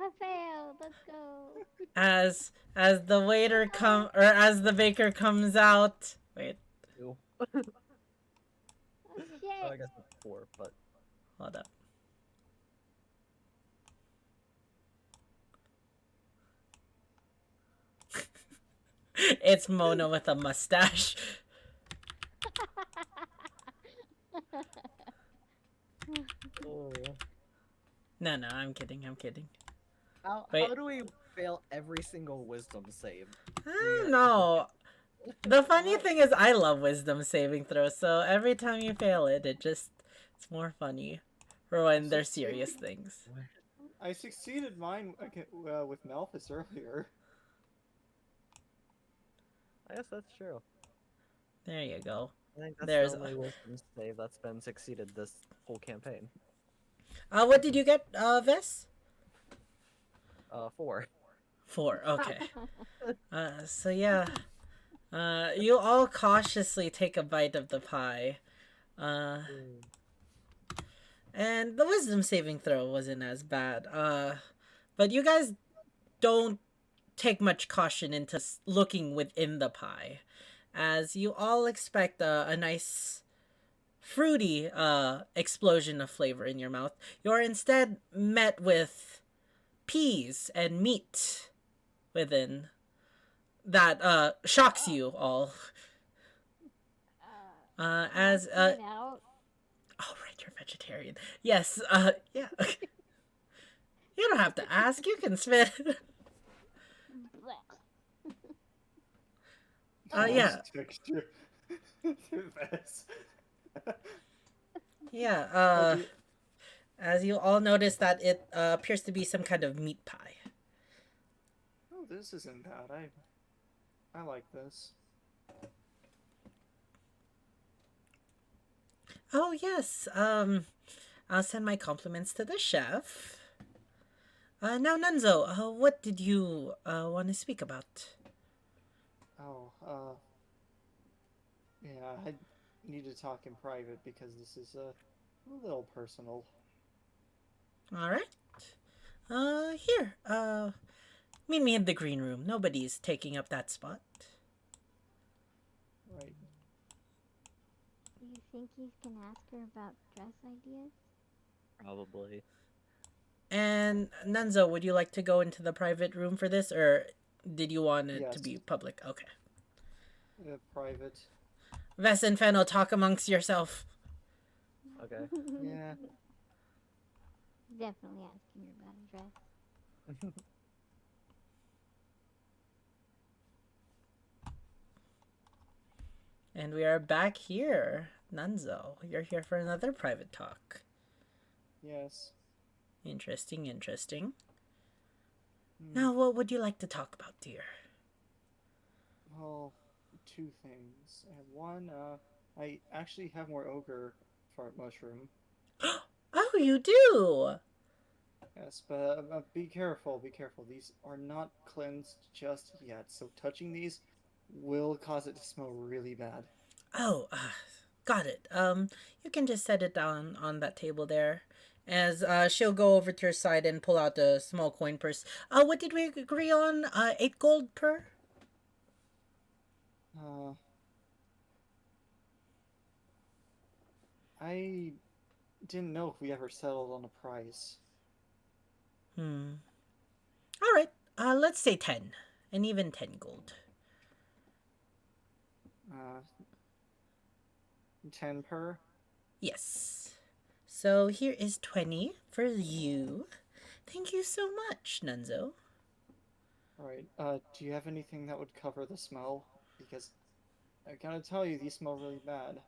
I failed. Let's go. As the waiter as the baker comes out. Wait, Two. Oh Oh, shit. I guess it's 4, but hold up. It's Mona with a mustache. oh. No, I'm kidding. I'm kidding. How Wait. do we fail every single wisdom save? I don't know. The funny thing is, I love wisdom saving throws. So every time you fail it, it's more funny. For when they're serious things. I succeeded mine with Malphus earlier. I guess that's true. There you go. I think that's There's the only wisdom save that's been succeeded this whole campaign. what did you get, Vess? 4. 4. Okay. So yeah. You all cautiously take a bite of the pie. And the wisdom saving throw wasn't as bad. But you guys don't take much caution into looking within the pie, as you all expect a nice fruity explosion of flavor in your mouth. You're instead met with peas and meat within that shocks you all. As Point out. Oh, right, you're vegetarian. Yes, yeah. You don't have to ask, you can spit. Yeah. Texture. That's... Yeah, as you all notice that it appears to be some kind of meat pie. Oh, this isn't bad. I like this. Oh, yes, I'll send my compliments to the chef. Now, Nunzo, what did you want to speak about? Oh, yeah, I need to talk in private because this is a little personal. Alright. Here, meet me in the green room. Nobody's taking up that spot. Right. Do you think you can ask her about dress ideas? Probably. And Nunzo, would you like to go into the private room for this, or did you want it to Yes. be public? Okay. Private. Vess and Fennel, talk amongst yourself. Okay. Yeah. Definitely asking her about a dress. And we are back here. Nunzo, you're here for another private talk. Yes. Interesting. Hmm. Now, what would you like to talk about, dear? Well, two things. One, I actually have more ogre fart mushroom. Oh, you do? Yes, but be careful, be careful. These are not cleansed just yet, so touching these will cause it to smell really bad. Oh, got it. You can just set it down on that table there. As she'll go over to her side and pull out a small coin purse. What did we agree on? 8 gold per? I didn't know if we ever settled on a price. Alright, let's say 10. And even 10 gold. 10 per? Yes. So here is 20 for you. Thank you so much, Nunzo. Alright, do you have anything that would cover the smell? Because I gotta tell you, these smell really bad.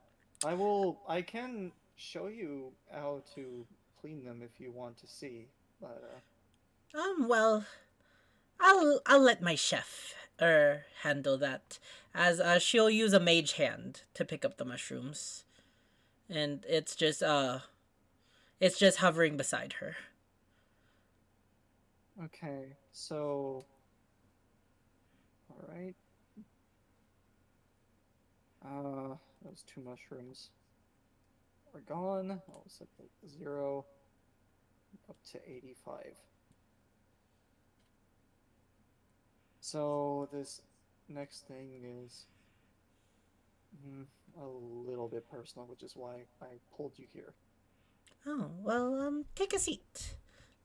I can show you how to clean them if you want to see, but, Well, I'll let my chef handle that, as she'll use a mage hand to pick up the mushrooms, and it's just hovering beside her. Okay, so all right. Those two mushrooms are gone. I'll set the 0 up to 85. So this next thing is a little bit personal, which is why I pulled you here. Oh, well, take a seat.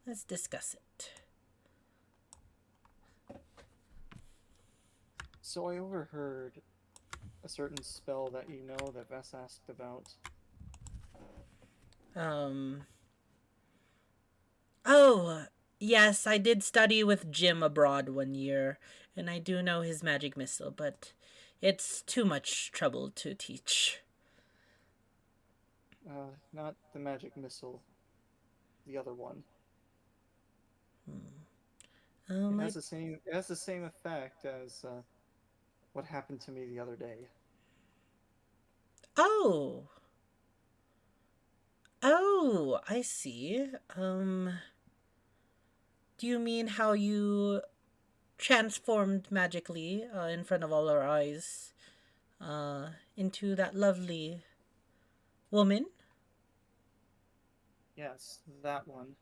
Let's discuss it. So I overheard a certain spell that you know that Vess asked about. Um, oh, yes, I did study with Jim abroad one year, and I do know his magic missile, but it's too much trouble to teach. Not the magic missile, the other one. It I has the same. It has the same effect as what happened to me the other day. oh, oh, I see. Do you mean how you transformed magically in front of all our eyes into that lovely woman? Yes, that one.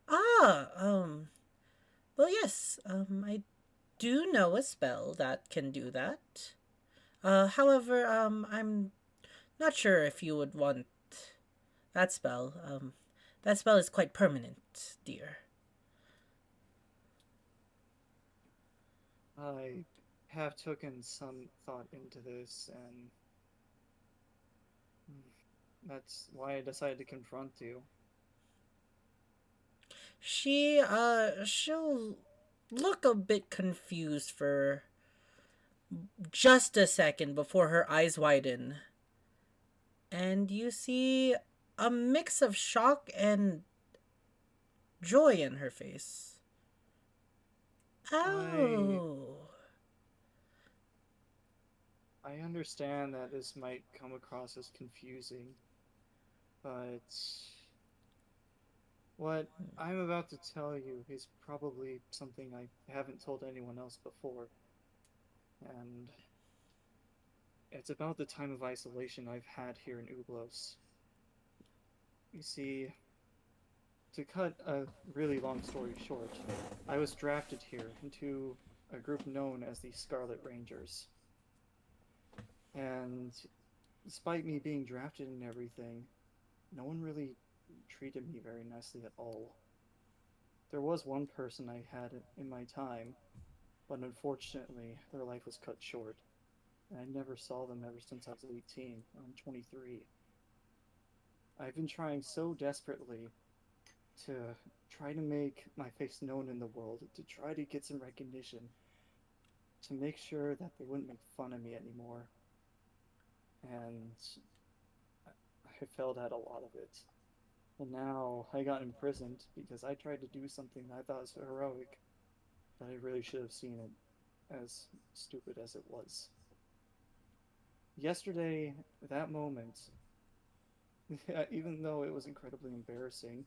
Ah, well, yes, I do know a spell that can do that. However, I'm not sure if you would want that spell. That spell is quite permanent, dear. I have taken some thought into this, and that's why I decided to confront you. She'll look a bit confused for just a second before her eyes widen. And you see a mix of shock and joy in her face. I Oh. I understand that this might come across as confusing, but what I'm about to tell you is probably something I haven't told anyone else before, and it's about the time of isolation I've had here in Ublos. You see, to cut a really long story short, I was drafted here into a group known as the Scarlet Rangers. And despite me being drafted and everything, no one really treated me very nicely at all. There was one person I had in my time, but unfortunately, their life was cut short, and I never saw them ever since I was 18. I'm 23. I've been trying so desperately to try to make my face known in the world, to try to get some recognition, to make sure that they wouldn't make fun of me anymore. And I failed at a lot of it. And now I got imprisoned because I tried to do something that I thought was heroic, but I really should have seen it as stupid as it was. Yesterday, that moment, even though it was incredibly embarrassing,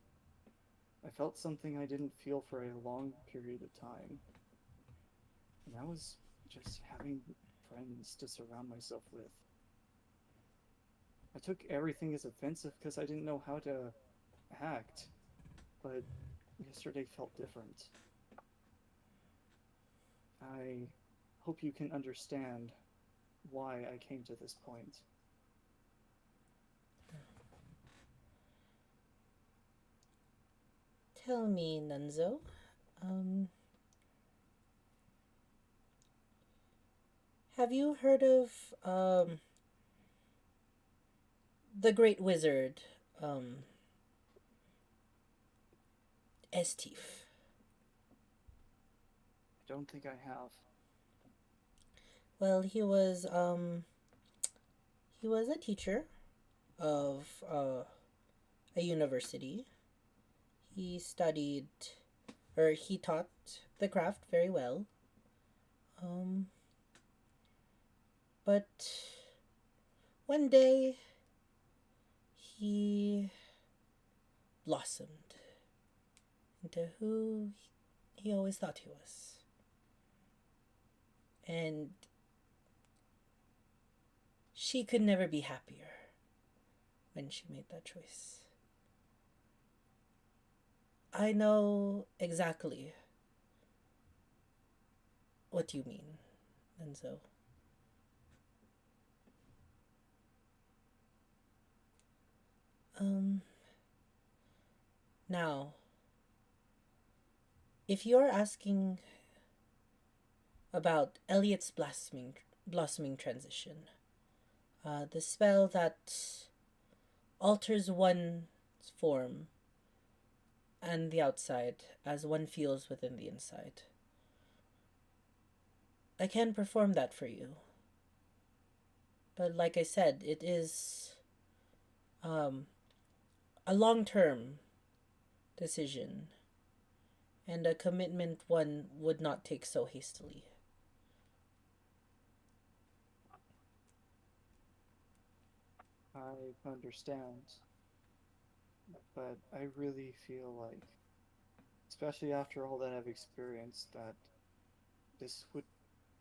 I felt something I didn't feel for a long period of time. And that was just having friends to surround myself with. I took everything as offensive because I didn't know how to act, but yesterday felt different. I hope you can understand why I came to this point. Tell me, Nunzo, um, have you heard of the great wizard, Estif? I don't think I have. Well, he was a teacher of a university. He studied, or he taught the craft very well. Um, but one day he blossomed into who he always thought he was. And she could never be happier when she made that choice. I know exactly what you mean, Enzo. Now, if you're asking about Elliot's blossoming transition, the spell that alters one's form and the outside as one feels within the inside. I can perform that for you. But like I said, it is a long-term decision and a commitment one would not take so hastily. I understand, but I really feel like, especially after all that I've experienced, that this would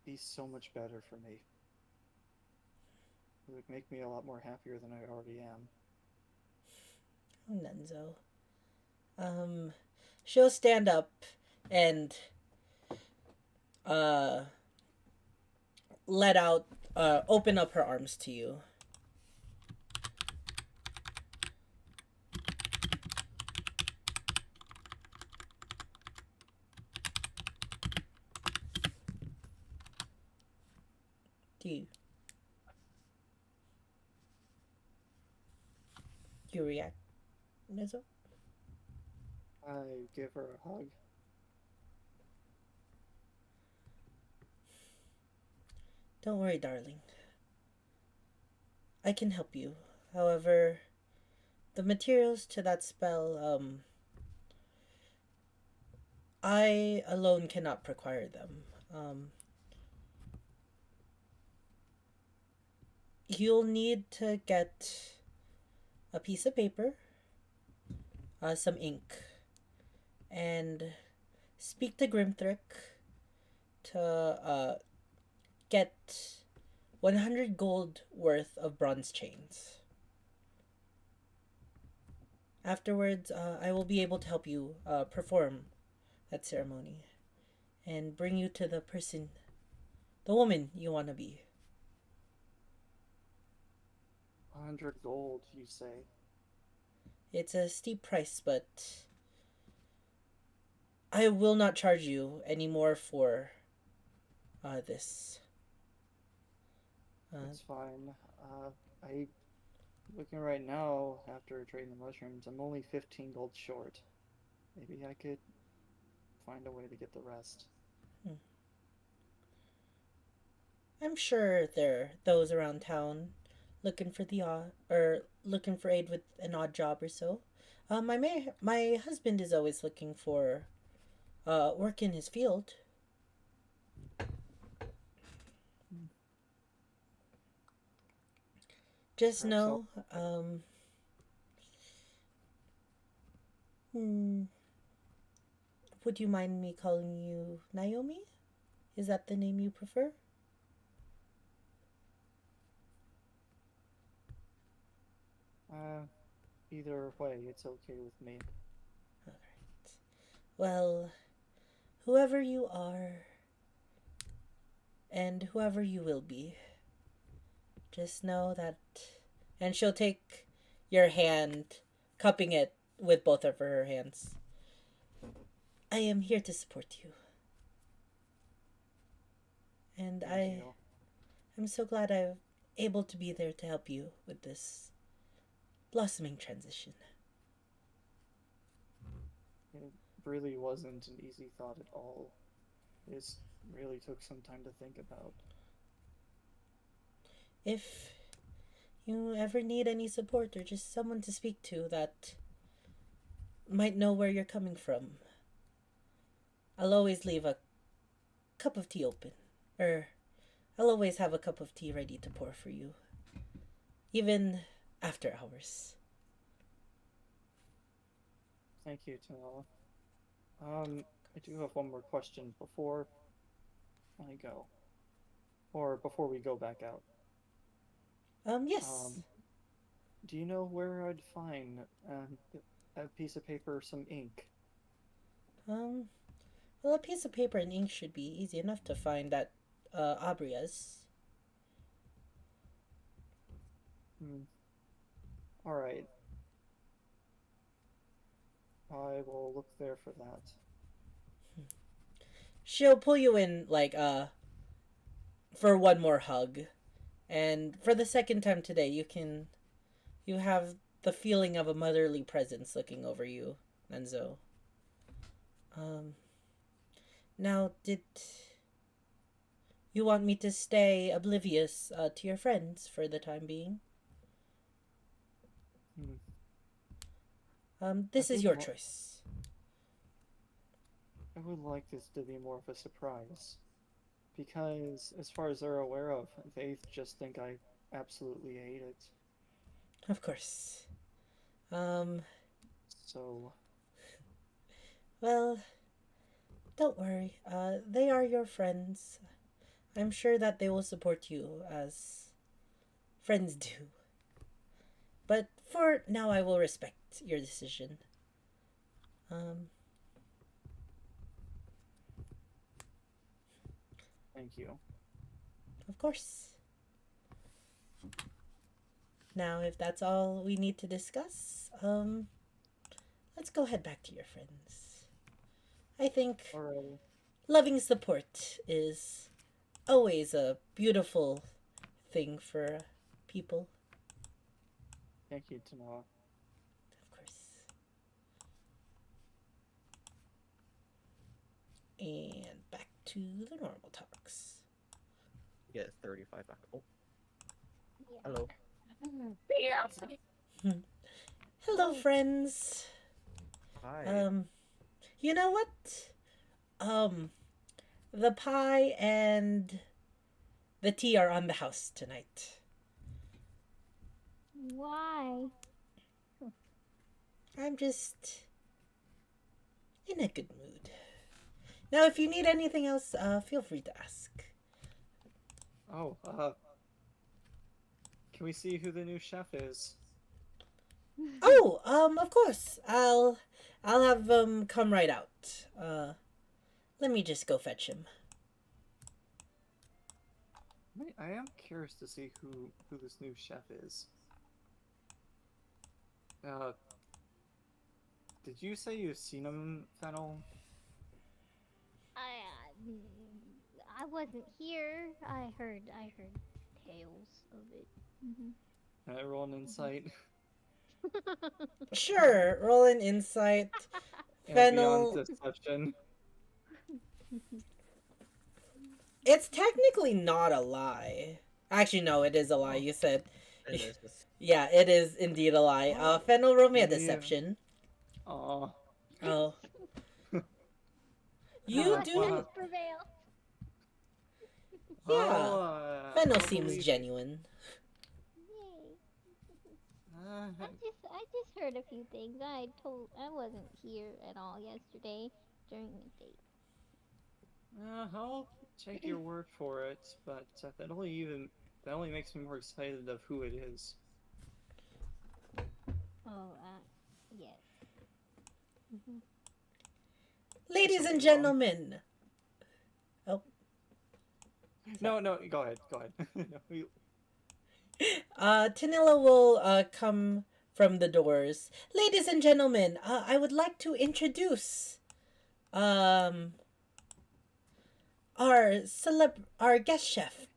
be so much better for me. It would make me a lot more happier than I already am. Oh, Nenzo. She'll stand up and uh let out open up her arms to you. Do you react, Nenzo? I give her a hug. Don't worry, darling. I can help you. However, the materials to that spell, I alone cannot procure them. You'll need to get a piece of paper, some ink, and speak to Grimthrick to get 100 gold worth of bronze chains. Afterwards, I will be able to help you perform that ceremony and bring you to the person, the woman you want to be. 100 gold, you say? It's a steep price, but I will not charge you anymore for this. It's fine. I looking right now after trading the mushrooms, I'm only 15 gold short. Maybe I could find a way to get the rest. I'm sure there are those around town looking for the or looking for aid with an odd job or so. My husband is always looking for work in his field. Just Perhaps know, would you mind me calling you Naomi? Is that the name you prefer? Either way, it's okay with me. Alright. Well, whoever you are, and whoever you will be, just know that. And she'll take your hand, cupping it with both of her hands. I am here to support you. And Thank you. I'm so glad I'm able to be there to help you with this blossoming transition. It really wasn't an easy thought at all. This really took some time to think about. If you ever need any support or just someone to speak to that might know where you're coming from, I'll always leave a cup of tea open. Or I'll always have a cup of tea ready to pour for you. Even after hours. Thank you, Tanoa. I do have one more question before I go, or before we go back out. Yes. Do you know where I'd find a piece of paper, some ink? Um, well, a piece of paper and ink should be easy enough to find at Abria's. Hmm. All right. I will look there for that. She'll pull you in, like, for one more hug. And for the second time today, you have the feeling of a motherly presence looking over you, Nenzo. Um, Now, did you want me to stay oblivious to your friends for the time being? Hmm. This is your choice. I would like this to be more of a surprise. Because, as far as they're aware of, they just think I absolutely hate it. Of course. Um, So, well, don't worry. They are your friends. I'm sure that they will support you as friends do. But for now, I will respect your decision. Um, thank you. of course. Now, if that's all we need to discuss, let's go head back to your friends. I think Alrighty. loving support is always a beautiful thing for people, Thank you, Tanoa. of course. And back to the normal talks. Get 35 back. Oh, Yeah. hello. Hello, friends. Hi. You know what? The pie and the tea are on the house tonight. Why? I'm just in a good mood. Now, if you need anything else, feel free to ask. Oh, can we see who the new chef is? Oh, of course. I'll have come right out. Let me just go fetch him. I am curious to see who this new chef is. Did you say you've seen him, Fennel? I wasn't here. I heard tales of it. Can I roll an insight? Sure, roll an insight. And beyond Fennel. deception. It's technically not a lie. Actually, no, it is a lie. Oh. You said. It is just Yeah, it is indeed a lie. Oh. Fennel, roll me a Yeah. deception. Aw. Oh. You You Uh, do. well, prevail. Yeah. Well, Fennel I'll seems believe- genuine. Yay. Uh, I just heard a few things. I wasn't here at all yesterday during the date. I'll take your word for it, but that only makes me more excited of who it is. Oh, yes. Ladies and Something wrong? gentlemen. No, go ahead. No, Tanilla will come from the doors. Ladies and gentlemen, I would like to introduce our guest chef,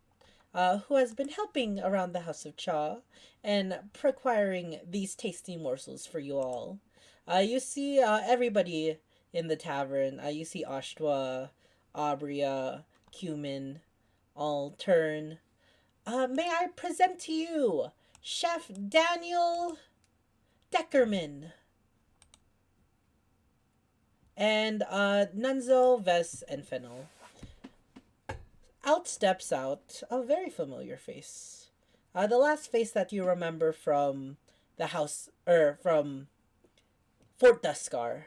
who has been helping around the House of Cha and procuring these tasty morsels for you all. You see everybody in the tavern. You see Ashtwa, Abria, Cumin, all turn. May I present to you Chef Daniel Deckerman. And Nunzo, Vess, and Fennel. Out steps out a very familiar face. The last face that you remember from the house, from Fort Duskar.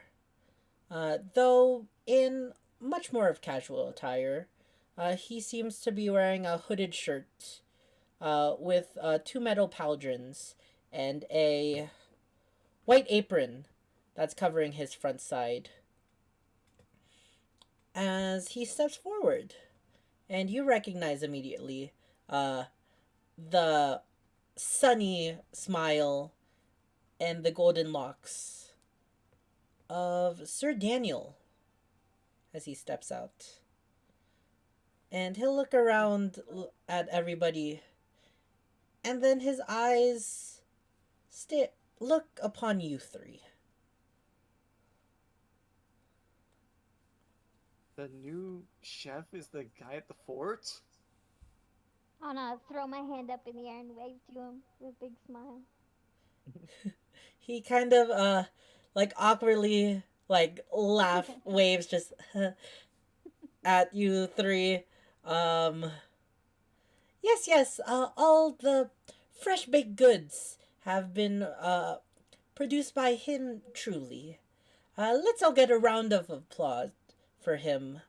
Though in much more of casual attire. He seems to be wearing a hooded shirt with two metal pauldrons and a white apron that's covering his front side. As he steps forward, and you recognize immediately uh, the sunny smile and the golden locks of Sir Daniel as he steps out. And he'll look around at everybody, and then his eyes look upon you three. The new chef is the guy at the fort? I'm gonna throw my hand up in the air and wave to him with a big smile. He kind of like awkwardly like laugh waves just at you three. Um yes, all the fresh baked goods have been produced by him truly. Let's all get a round of applause for him.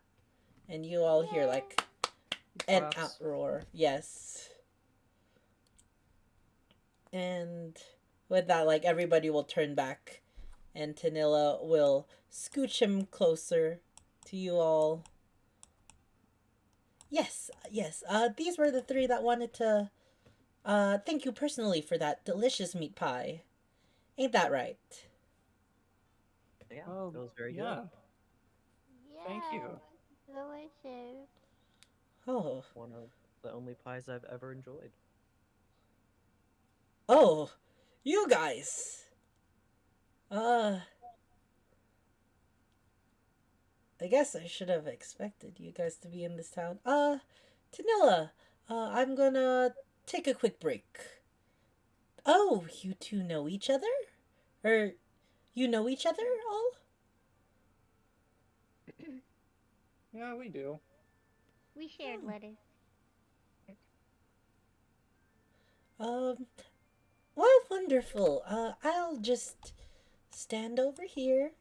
And you all hear like an Claps. outroar. Yes. And with that, like everybody will turn back, and Tanilla will scooch him closer to you all. Yes. These were the three that wanted to thank you personally for that delicious meat pie. Ain't that right? Yeah, Oh, it was very yeah. good. Yeah, Thank you. delicious. Oh, One of the only pies I've ever enjoyed. oh, you guys. I guess I should have expected you guys to be in this town. Tanilla, I'm gonna take a quick break. Oh, you two know each other? Or you know each other all? Yeah, we do. We shared lettuce. Um, well, wonderful. I'll just stand over here.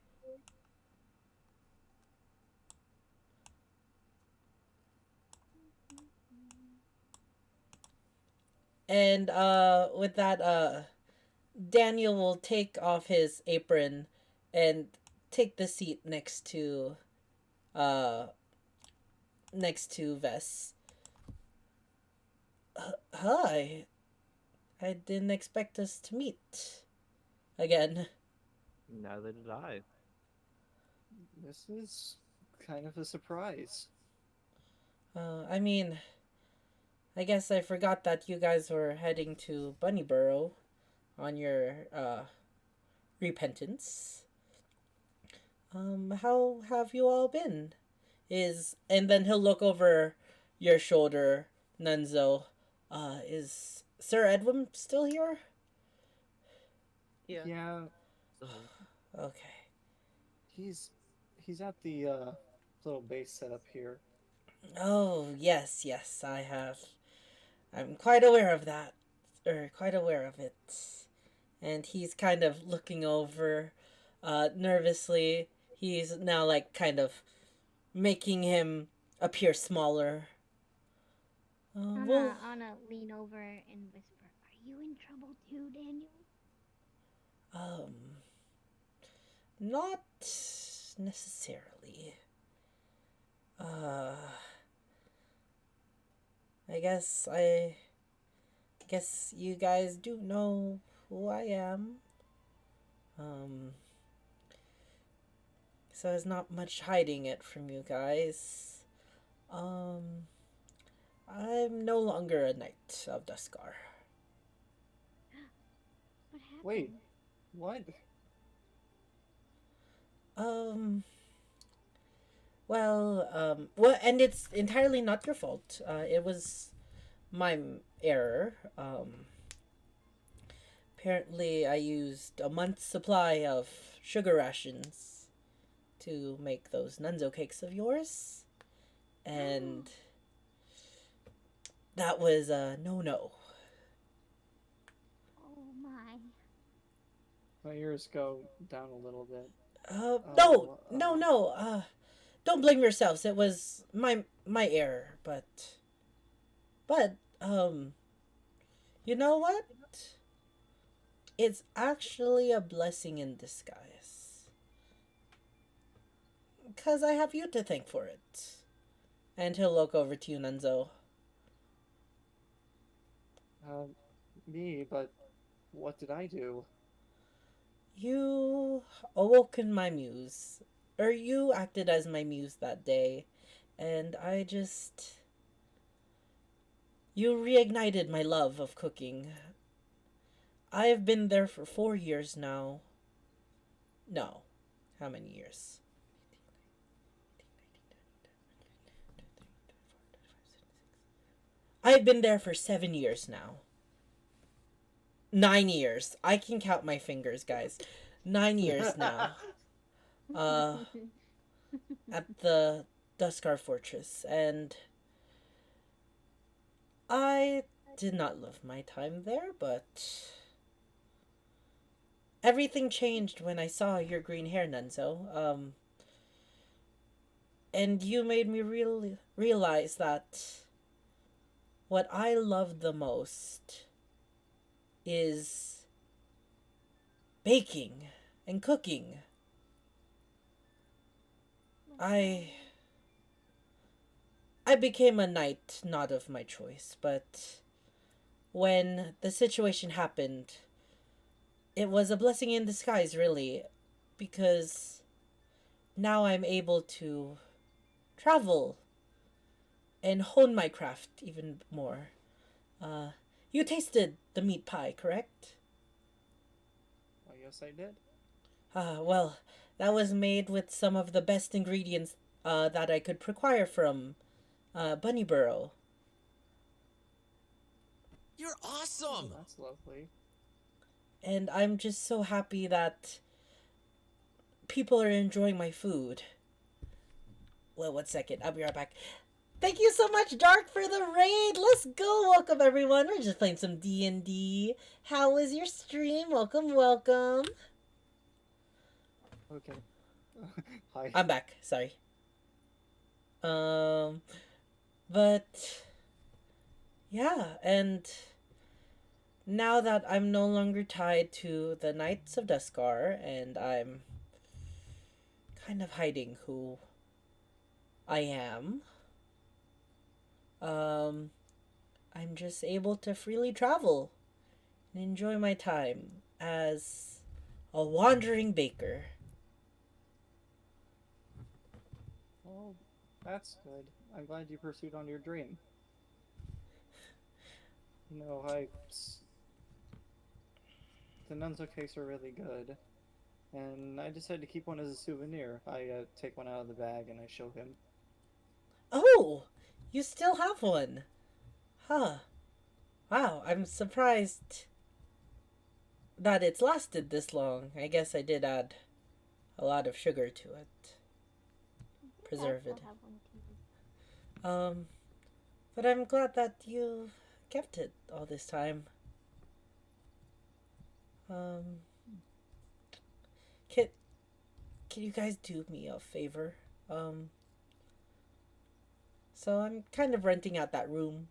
And with that, Daniel will take off his apron and take the seat uh next to Vess. Hi. I didn't expect us to meet again. Neither did I. This is kind of a surprise. I mean, I guess I forgot that you guys were heading to Bunnyborough on your repentance. How have you all been? And then he'll look over your shoulder, Nunzo. Is Sir Edwin still here? Yeah. Yeah, So, Okay. he's at the little base set up here. Oh, yes, I have. I'm quite aware of that. Quite aware of it. And he's kind of looking over nervously. He's now, like, kind of making him appear smaller. Well, Anna lean over and whisper, "Are you in trouble too, Daniel?" um, not necessarily. Uh, I guess you guys do know who I am. Um, so there's not much hiding it from you guys. Um, I'm no longer a knight of Duskar. What happened? Wait, what? Um, well, and it's entirely not your fault. It was my error. Apparently, I used a month's supply of sugar rations to make those nunzo cakes of yours, and that was a no. Oh my. My ears go down a little bit. No. don't blame yourselves. It was my error, but you know what? It's actually a blessing in disguise. Because I have you to thank for it. And he'll look over to you, Nunzo. Uh, me, but what did I do? You awoken my muse. Or you acted as my muse that day. And I just. You reignited my love of cooking. I've been there for 4 years now. No. How many years? I've been there for 7 years now. 9 years. I can count my fingers, guys. 9 years now. At the Duskar Fortress. And I did not love my time there, but everything changed when I saw your green hair, Nunzo. And you made me realize that what I love the most is baking and cooking. I became a knight not of my choice, but when the situation happened, it was a blessing in disguise, really, because now I'm able to travel and hone my craft even more. You tasted the meat pie, correct? Well, yes, I did. Well, that was made with some of the best ingredients that I could procure from Bunnyburrow. You're Oh, awesome! that's lovely. And I'm just so happy that people are enjoying my food. Well, 1 second. I'll be right back. Thank you so much, Dark, for the raid. Let's go. Welcome, everyone. We're just playing some D&D. How was your stream? Welcome, welcome. Okay. Hi. I'm back. Sorry. But yeah, and now that I'm no longer tied to the Knights of Duskar, and I'm kind of hiding who I am, I'm just able to freely travel and enjoy my time as a wandering baker. Well, that's good. I'm glad you pursued on your dream. You know, the Nunzo cakes are really good, and I decided to keep one as a souvenir. I take one out of the bag and I show him. Oh, you still have one. Huh. Wow, I'm surprised that it's lasted this long. I guess I did add a lot of sugar to it. Preserve it. But I'm glad that you kept it all this time. Can you guys do me a favor? So I'm kind of renting out that room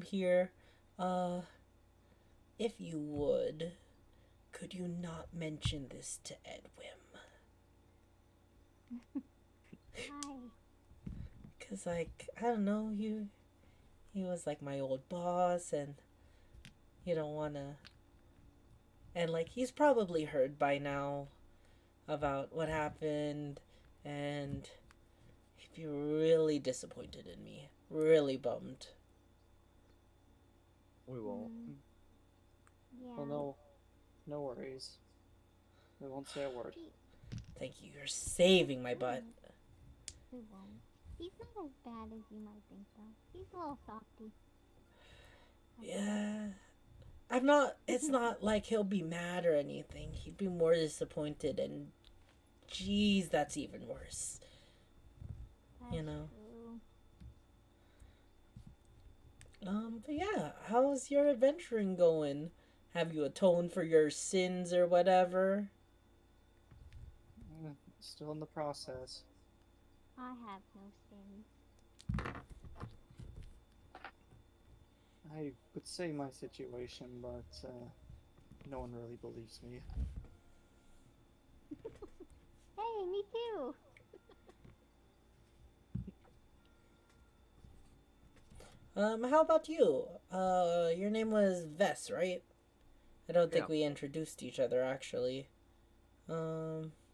here. If you would, could you not mention this to Edwin? Hi. Cause like, I don't know, he was like my old boss, and you don't wanna, and like he's probably heard by now about what happened, and he'd be really disappointed in me, really bummed. We won't. Yeah. Well, no worries. We won't say a word. Thank you, you're saving my butt. We won't. He's not as bad as you might think, though. He's a little softy. Yeah. It's not like he'll be mad or anything. He'd be more disappointed, and geez, that's even worse. That's You know. true. But yeah, how's your adventuring going? Have you atoned for your sins or whatever? Still in the process. I have no sins. I would say my situation, but no one really believes me. Hey, me too. How about you? Your name was Vess, right? I don't think Yeah. we introduced each other actually. I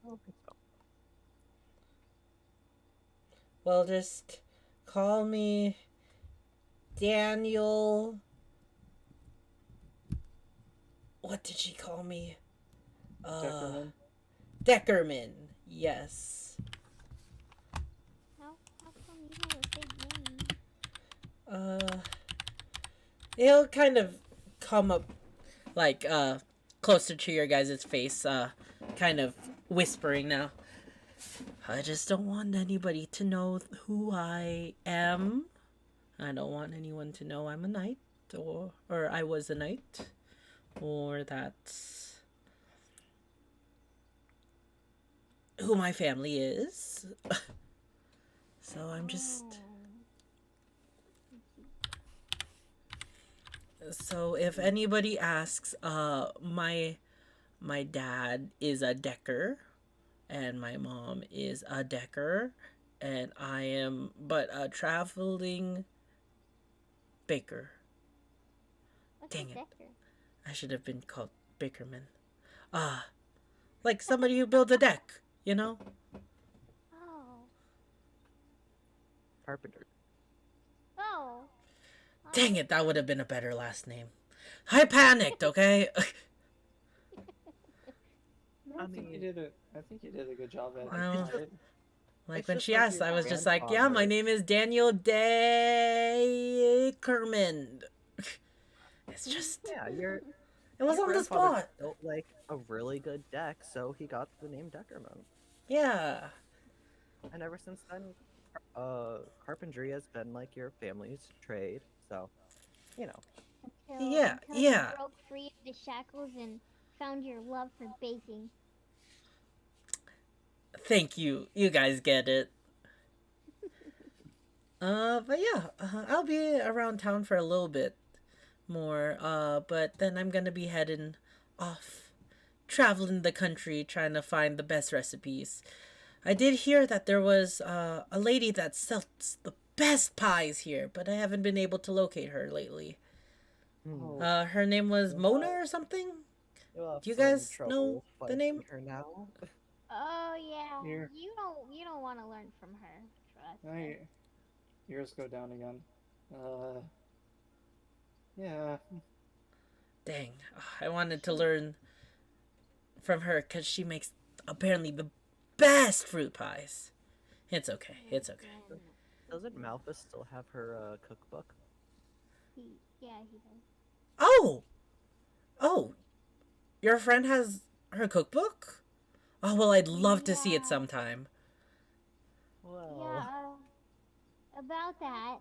don't think so. Well, just call me Daniel. What did she call me? Deckerman? Deckerman. Yes. How come you have a big name? It'll kind of come up like closer to your guys' face, kind of whispering now. I just don't want anybody to know who I am. I don't want anyone to know I'm a knight, or I was a knight, or that's who my family is. So I'm just. So if anybody asks, my dad is a decker, and my mom is a decker, and I am but a traveling baker. What's Dang a it. decker? I should have been called Bakerman. Like somebody who builds a deck, you know? Oh. Carpenter. Oh. Dang it, that would have been a better last name. I panicked, okay? I I think you mean, did a good job at Well, it. like it's when just she like asked, your I was just like, yeah, my grandfather. name is Daniel Dackerman. It's just, Yeah, it was your on the grandfather spot. built like a really good deck, so he got the name Deckerman. Yeah. And ever since then, carpentry has been like your family's trade. So, you know, Yeah, Until you yeah. broke free of the shackles and found your love for baking. Thank you. You guys get it. But yeah, I'll be around town for a little bit more. But then I'm gonna be heading off, traveling the country, trying to find the best recipes. I did hear that there was a lady that sells the best pies here, but I haven't been able to locate her lately. hmm, Oh, Her name was you'll Mona have, or something. you'll have Do you some guys know trouble the finding name? her now. Oh yeah, here, you don't want to learn from her. Trust us. I yours go down again. Yeah. Dang, I wanted to She learn from her because she makes apparently the best fruit pies. It's okay. It's okay. again. Doesn't Malthus still have her cookbook? Yeah, he does. Oh, oh, your friend has her cookbook? Oh, well, I'd love to see it Yeah, sometime. Well, yeah. About that,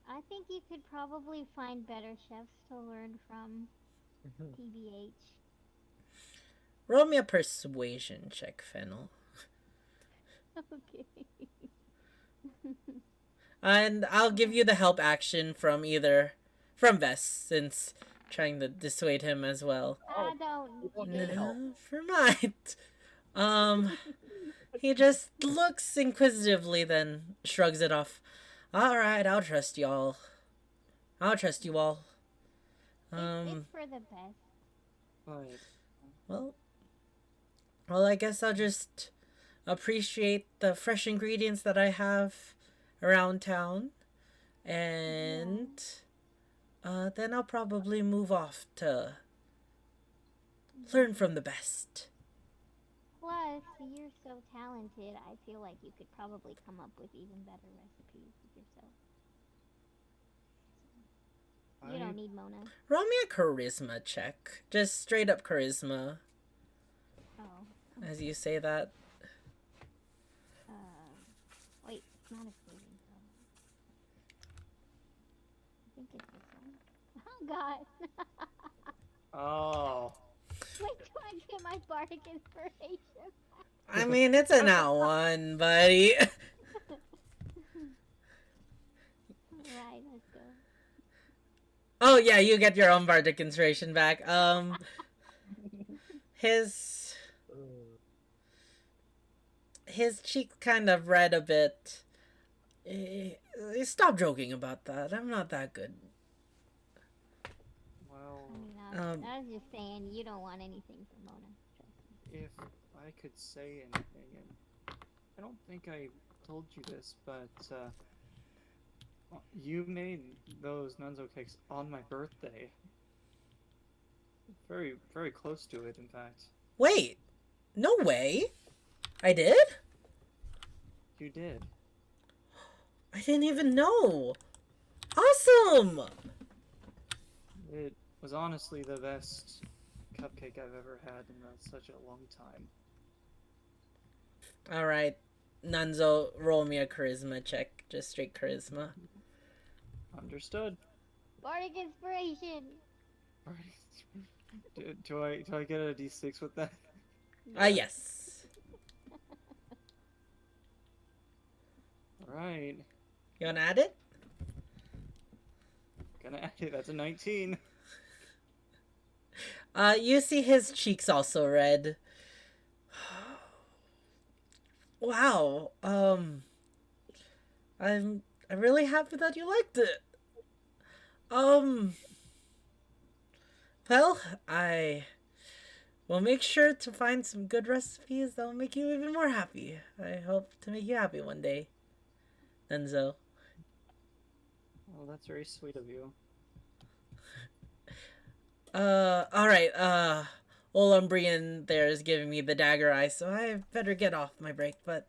I think you could probably find better chefs to learn from. TBH. Roll me a persuasion check, Fennel. Okay. And I'll give you the help action from Vess, since trying to dissuade him as well. I oh, don't you don't need need it. help. Never mind. Um, he just looks inquisitively, then shrugs it off. All right, I'll trust y'all. I'll trust you all. It's for the best. But Well, well, I guess I'll just appreciate the fresh ingredients that I have around town, and then I'll probably move off to learn from the best. Plus, you're so talented, I feel like you could probably come up with even better recipes yourself. You I don't need Mona. Roll me a charisma check. Just straight up charisma, Oh. as you say that. Wait, it's not a saving throw. I think it's this one. Oh god. oh, Wait, do I get get my bardic inspiration. I mean, it's a not one, buddy. Alright, let's go. Oh yeah, you get your own bardic inspiration back. His cheek kind of red a bit. Stop joking about that. I'm not that good. Well, I mean, Um, I was just saying, you don't want anything from Mona. Trust me. if I could say anything, and I don't think I told you this, but you made those nunzo cakes on my birthday. Very, very close to it, in fact. Wait, no way. I did? You did. I didn't even know. Awesome. It was honestly the best cupcake I've ever had in such a long time. All right, Nunzo, roll me a charisma check. Just straight charisma. Understood. Bardic inspiration! Do I get a D6 with that? Yes. All right. You wanna add it? Gonna add it. That's a 19. You see his cheeks also red. Wow. I'm really happy that you liked it. Well, I will make sure to find some good recipes that will make you even more happy. I hope to make you happy one day, Enzo. Well, that's very sweet of you. Alright, old Umbrian there is giving me the dagger eye, so I better get off my break, but,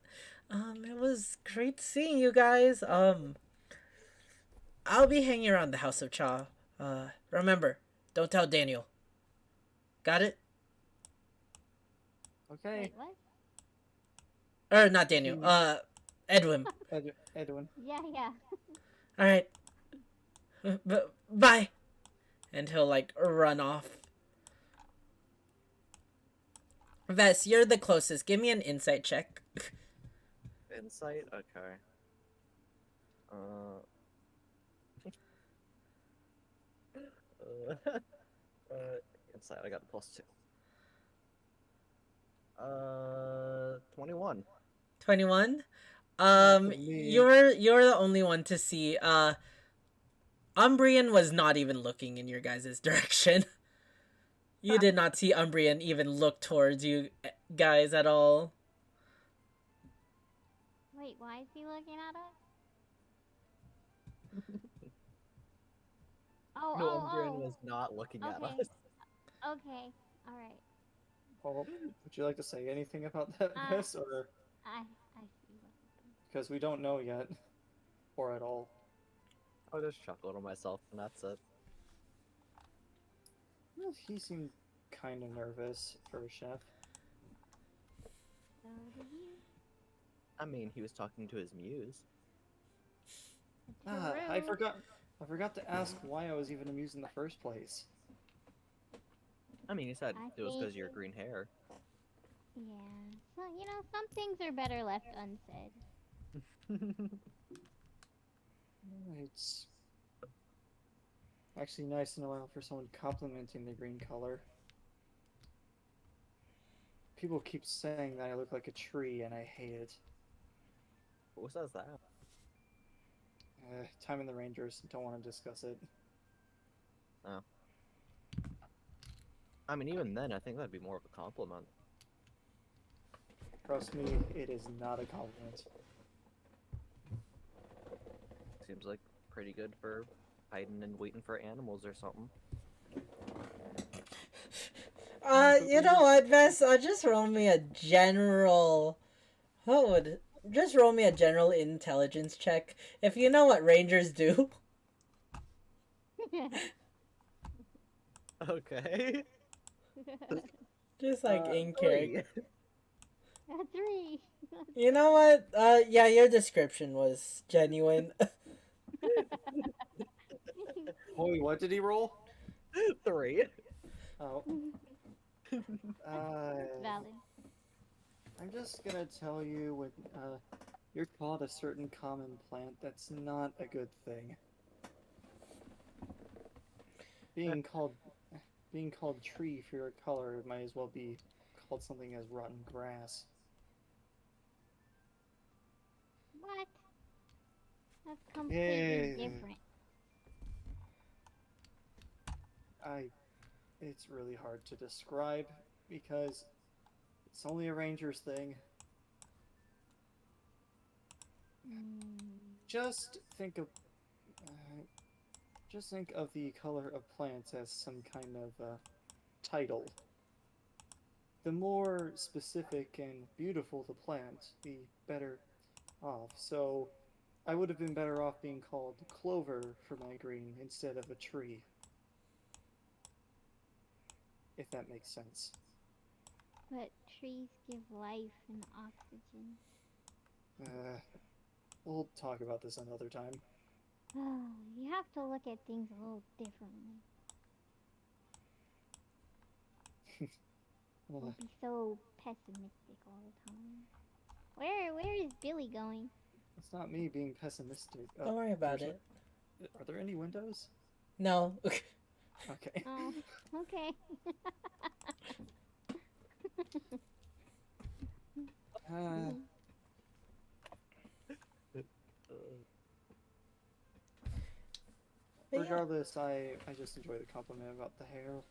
it was great seeing you guys. I'll be hanging around the House of Cha. Remember, don't tell Daniel. Got it? Okay. Wait, what? Or not Daniel, Edwin. Edwin. Yeah. Alright. Bye. And he'll, like, run off. Vess, you're the closest. Give me an insight check. Insight? Okay. Insight, I got +2. 21. 21? Not for me. You're the only one to see. Umbrian was not even looking in your guys' direction. You did not see Umbrian even look towards you guys at all. Wait, why is he looking at us? Oh, No, oh, Umbreon oh. was not looking at Okay. us. Okay, alright. Well, would you like to say anything about that, Vess, or I see what happened. because we don't know yet, or at all? I just chuckled to myself, and that's it. Well, he seemed kind of nervous for a chef. So do you. I mean, he was talking to his muse. Ah, I forgot to ask why I was even amused in the first place. I mean, he said I it was because of think- your green hair. Yeah. So, some things are better left unsaid. It's actually nice in a while for someone complimenting the green color. People keep saying that I look like a tree, and I hate it. Who says that? Time in the Rangers, don't want to discuss it. Oh. I mean, even then, I think that'd be more of a compliment. Trust me, it is not a compliment. Seems like pretty good for hiding and waiting for animals or something. You know what, Vess? Just roll me a general. Just roll me a general intelligence check. If you know what rangers do. Okay. Just like in character. 3. You know what? Yeah, your description was genuine. Holy, what did he roll? 3. Oh, Valid. I'm just gonna tell you when you're called a certain common plant, that's not a good thing. Being called being called tree for your color might as well be called something as rotten grass. What? That's completely Yeah, different. it's really hard to describe because it's only a ranger's thing. Mm. Just think of uh, just think of the color of plants as some kind of title. The more specific and beautiful the plant, the better off. So I would have been better off being called clover for my green instead of a tree. If that makes sense. But trees give life and oxygen. We'll talk about this another time. You have to look at things a little differently. Don't be so pessimistic all the time. Where is Billy going? It's not me being pessimistic. Don't worry about it. Are there any windows? No. Okay. Oh, okay. Uh, But yeah. regardless, I just enjoy the compliment about the hair.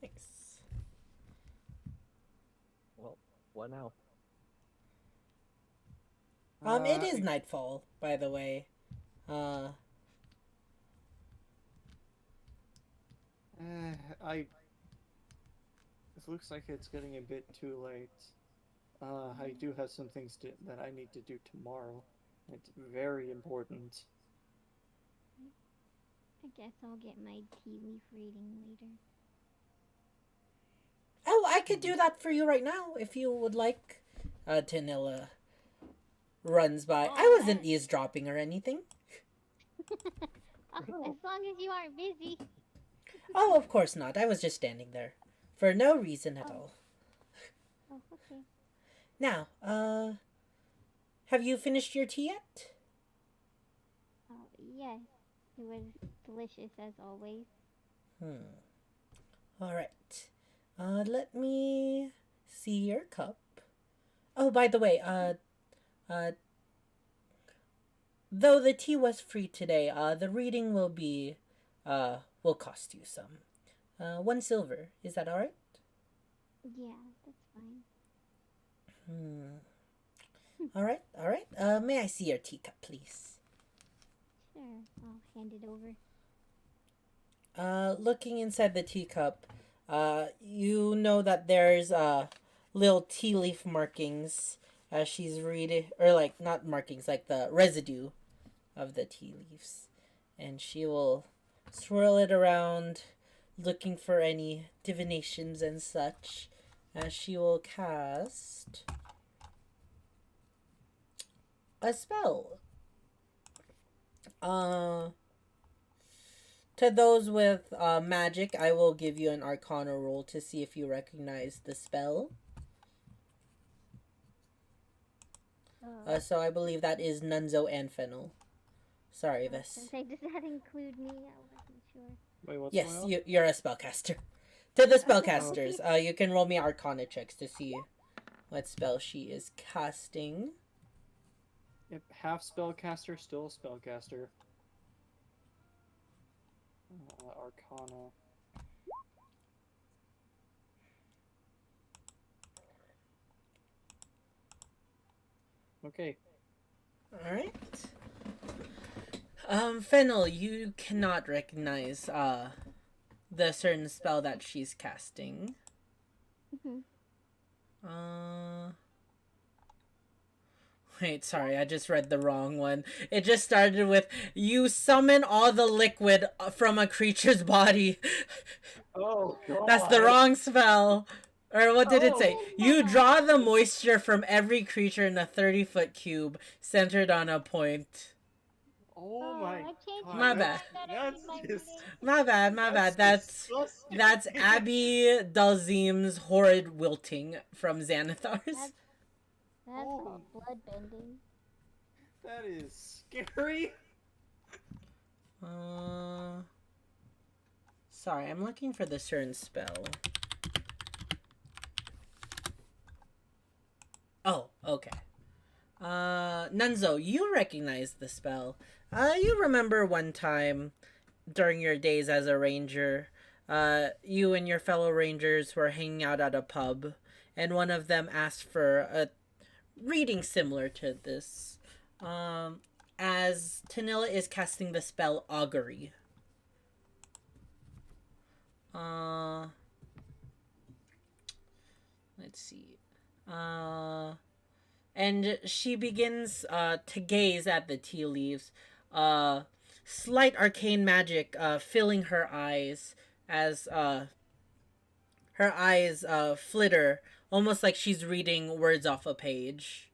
Thanks. Well, what now? It is nightfall, by the way. It looks like it's getting a bit too late. I do have some things that I need to do tomorrow. It's very important. I guess I'll get my tea leaf reading later. Oh, I could do that for you right now if you would like. Tanilla runs by. I wasn't eavesdropping or anything. As long as you aren't busy. Oh, of course not. I was just standing there. For no reason at all. Oh, okay. Now, have you finished your tea yet? Yes. It was delicious as always. Alright. Let me see your cup. Oh, by the way, though the tea was free today, the reading will cost you some. 1 silver. Is that alright? Yeah, that's fine. Alright. May I see your teacup, please? Sure, I'll hand it over. Looking inside the teacup, you know that there's little tea leaf markings as she's reading, or like not markings, like the residue of the tea leaves, and she will swirl it around, looking for any divinations and such, as she will cast a spell. To those with magic, I will give you an Arcana roll to see if you recognize the spell. So I believe that is Nunzo and Fennel. Sorry, Ves. Does that include me? I wasn't sure. Wait, what's Yes, going on? you're a spellcaster. To the spellcasters, you can roll me Arcana checks to see what spell she is casting. Yep, half spellcaster, still a spellcaster. Arcana. Okay. Alright. Fennel, you cannot recognize the certain spell that she's casting. Wait, sorry, I just read the wrong one. It just started with, you summon all the liquid from a creature's body. Oh, God. That's the wrong spell. Or what did it say? You draw the moisture from every creature in a 30-foot cube centered on a point. Oh my I changed god. My my bad. mind. I don't That's need my just. reading. My bad, my bad. Disgusting. That's Abby Dalzim's horrid wilting from Xanathar's. That's Oh. called blood bending. That is scary. Sorry, I'm looking for the certain spell. Oh, okay. Nunzo, you recognize the spell. You remember one time during your days as a ranger, you and your fellow rangers were hanging out at a pub, and one of them asked for a reading similar to this, as Tanilla is casting the spell Augury. Let's see. And she begins to gaze at the tea leaves. Slight arcane magic filling her eyes as her eyes flitter, almost like she's reading words off a page.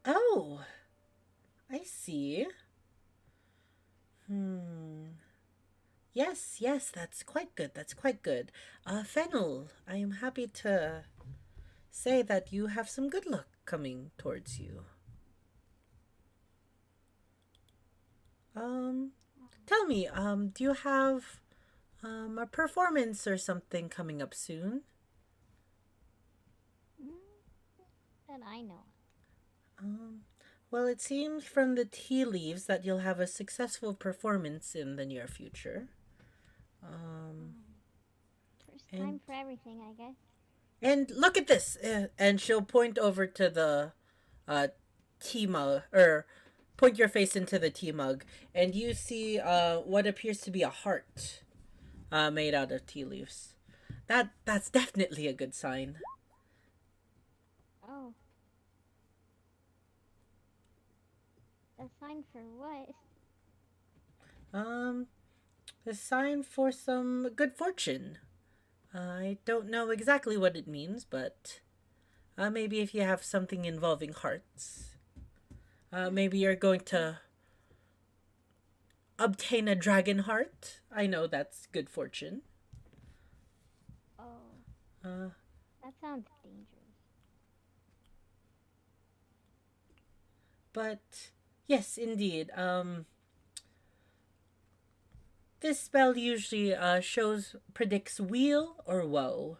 Oh, I see. Yes, that's quite good. That's quite good. Fennel, I am happy to say that you have some good luck coming towards you. Tell me, do you have a performance or something coming up soon? That I know. Well, it seems from the tea leaves that you'll have a successful performance in the near future. First time for everything, I guess. And look at this! And she'll point over to the tea mug, or point your face into the tea mug, and you see what appears to be a heart made out of tea leaves. That's definitely a good sign. Oh. A sign for what? A sign for some good fortune. I don't know exactly what it means, but maybe if you have something involving hearts, maybe you're going to obtain a dragon heart. I know that's good fortune. Oh. That sounds dangerous. But yes, indeed. This spell usually predicts weal or woe,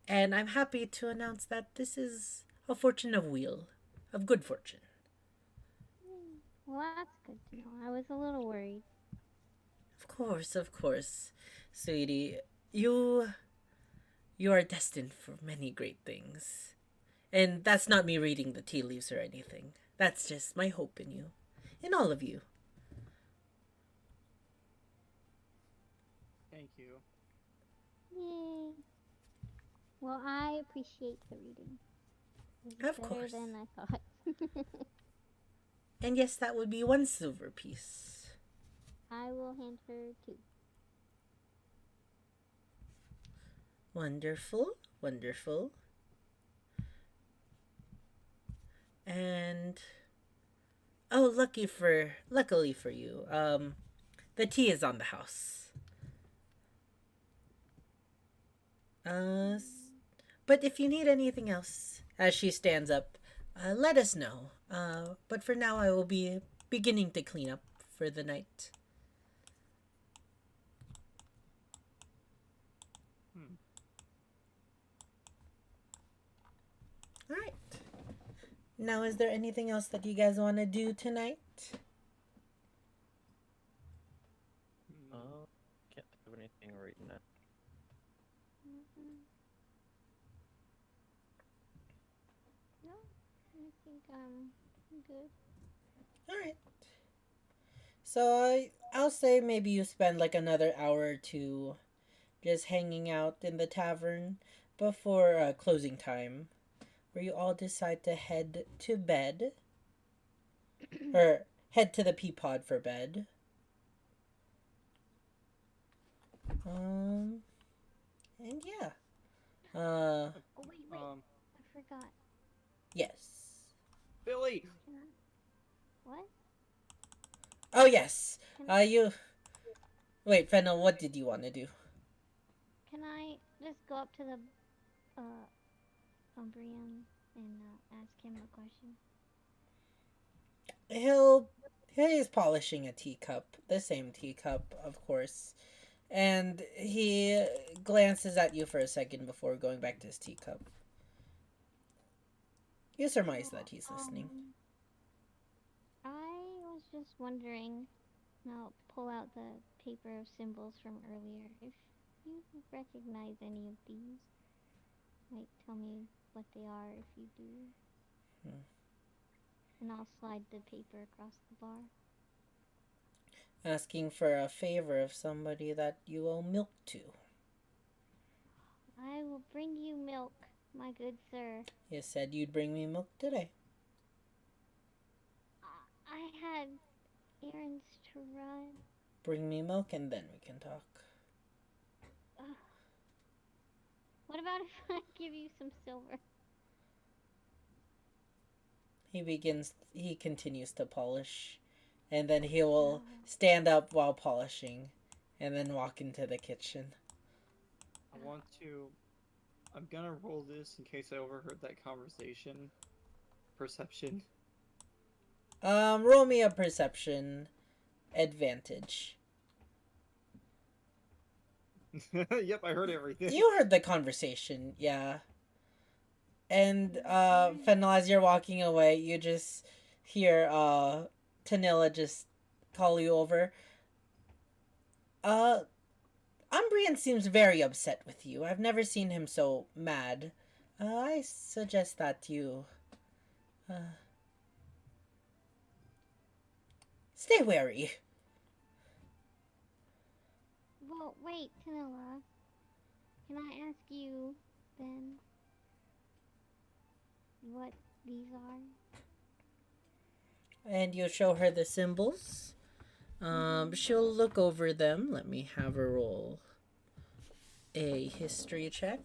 and I'm happy to announce that this is a fortune of weal, of good fortune. Well, that's good to know. I was a little worried. Of course, sweetie. You are destined for many great things. And that's not me reading the tea leaves or anything. That's just my hope in you. In all of you. Thank you. Yay. Well, I appreciate the reading. It was Of better course. than I thought. And yes, that would be 1 silver piece. I will hand her 2. Wonderful. And luckily for you, the tea is on the house. But if you need anything else, as she stands up, let us know. But for now, I will be beginning to clean up for the night. All right. Now, is there anything else that you guys want to do tonight? Can't think of anything right now. No, I think I'm good. All right. So I'll say maybe you spend like another hour or two just hanging out in the tavern before closing time, where you all decide to head to bed, or head to the pea pod for bed. And yeah. Oh, wait. I forgot. Yes. Billy! What? Oh yes. Can, You wait, Fennel. What did you want to do? can I just go up to the Umbrian and ask him a question? He'll he's polishing a teacup, the same teacup, of course, and he glances at you for a second before going back to his teacup. You surmise that he's listening. I was just wondering. Now pull out the paper of symbols from earlier. If you recognize any of these, like tell me what they are if you do. Hmm. And I'll slide the paper across the bar. Asking for a favor of somebody that you owe milk to. I will bring you milk, my good sir. You said you'd bring me milk today. I had errands to run. Bring me milk and then we can talk. What about if I give you some silver? He continues to polish, and then he will stand up while polishing, and then walk into the kitchen. I'm gonna roll this in case I overheard that conversation. Perception. Roll me a perception advantage. Yep, I heard everything. You heard the conversation, yeah. And Fennel, as you're walking away, you just hear Tanilla just call you over. Umbrian seems very upset with you. I've never seen him so mad. I suggest that you stay wary. Well, wait, Tanilla. Can I ask you, then, what these are? And you show her the symbols. She'll look over them. Let me have her roll a history check.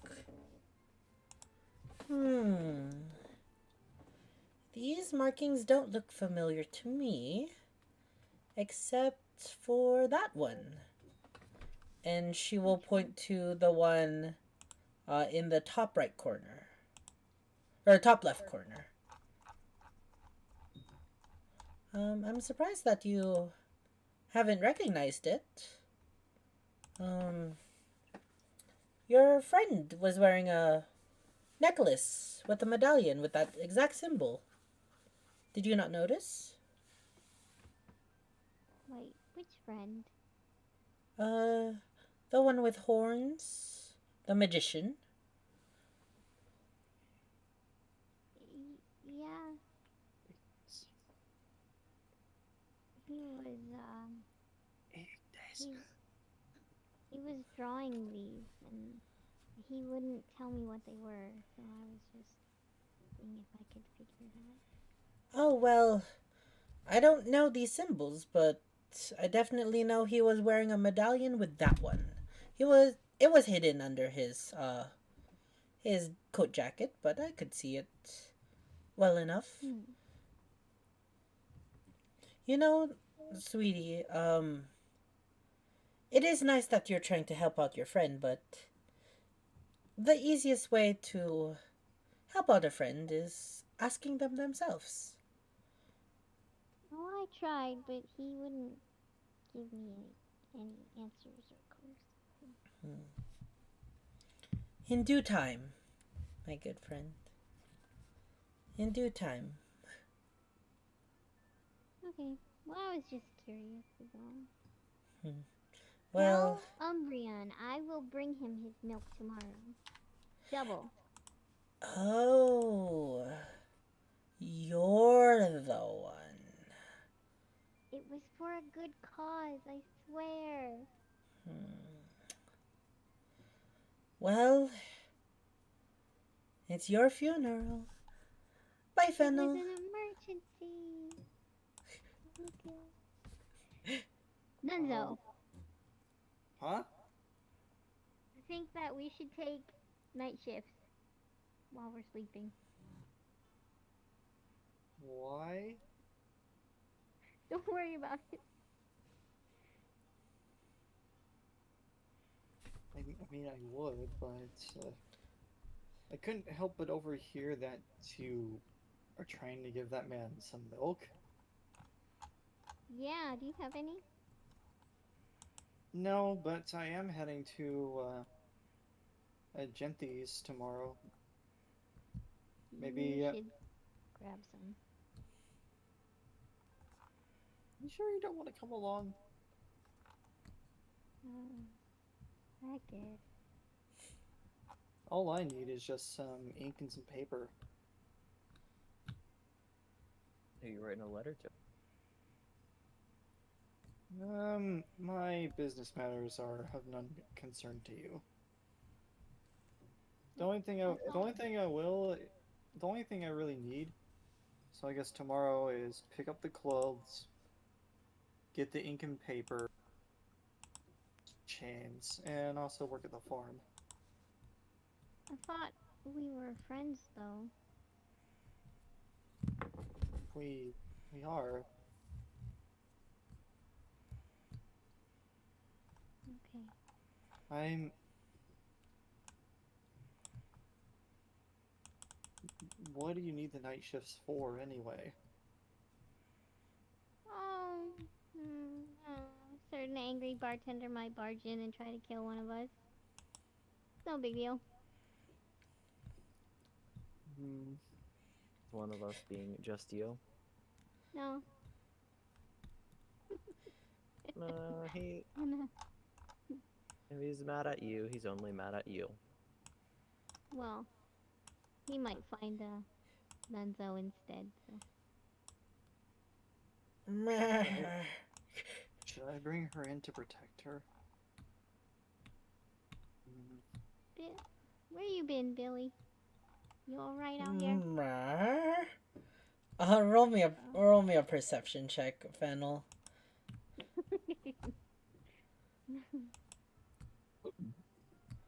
These markings don't look familiar to me, except for that one. And she will point to the one in the top right corner. Or top left corner. I'm surprised that you haven't recognized it. Your friend was wearing a necklace with a medallion with that exact symbol. Did you not notice? Wait, which friend? The one with horns, the magician. Yeah. He was, he was drawing these, and he wouldn't tell me what they were, so I was just seeing if I could figure it out. Oh, well, I don't know these symbols, but I definitely know he was wearing a medallion with that one. It was hidden under his coat jacket, but I could see it well enough. You know, sweetie, it is nice that you're trying to help out your friend, but the easiest way to help out a friend is asking them themselves. Oh, I tried, but he wouldn't give me any answers or clues. In due time, my good friend. In due time. Okay, well, I was just curious, is all. Well, Tell Umbrian I will bring him his milk tomorrow. Double. oh, you're the one. It was for a good cause, I swear. Well, it's your funeral. Bye, It Fennel. was an emergency. Okay. Nunzo, Huh? I think that we should take night shifts while we're sleeping. Why? Don't worry about it. mean, I would, but I couldn't help but overhear that you are trying to give that man some milk. Yeah, do you have any? No, but I am heading to Genthy's tomorrow. Maybe. You should grab some. You sure you don't want to come along? I guess. All I need is just some ink and some paper. Who you writing a letter to? My business matters are of none concern to you. The only thing I really need, so I guess tomorrow is pick up the clothes, get the ink and paper, chains, and also work at the farm. I thought we were friends, though. We are. Okay. I'm. What do you need the night shifts for anyway? Oh, certain angry bartender might barge in and try to kill one of us. No big deal. Hmm. One of us being just you. No. No, he. No. If he's mad at you, he's only mad at you. Well, he might find Nunzo instead. So. Should I bring her in to protect her? Where you been, Billy? You all right out here? Roll me a perception check, Fennel.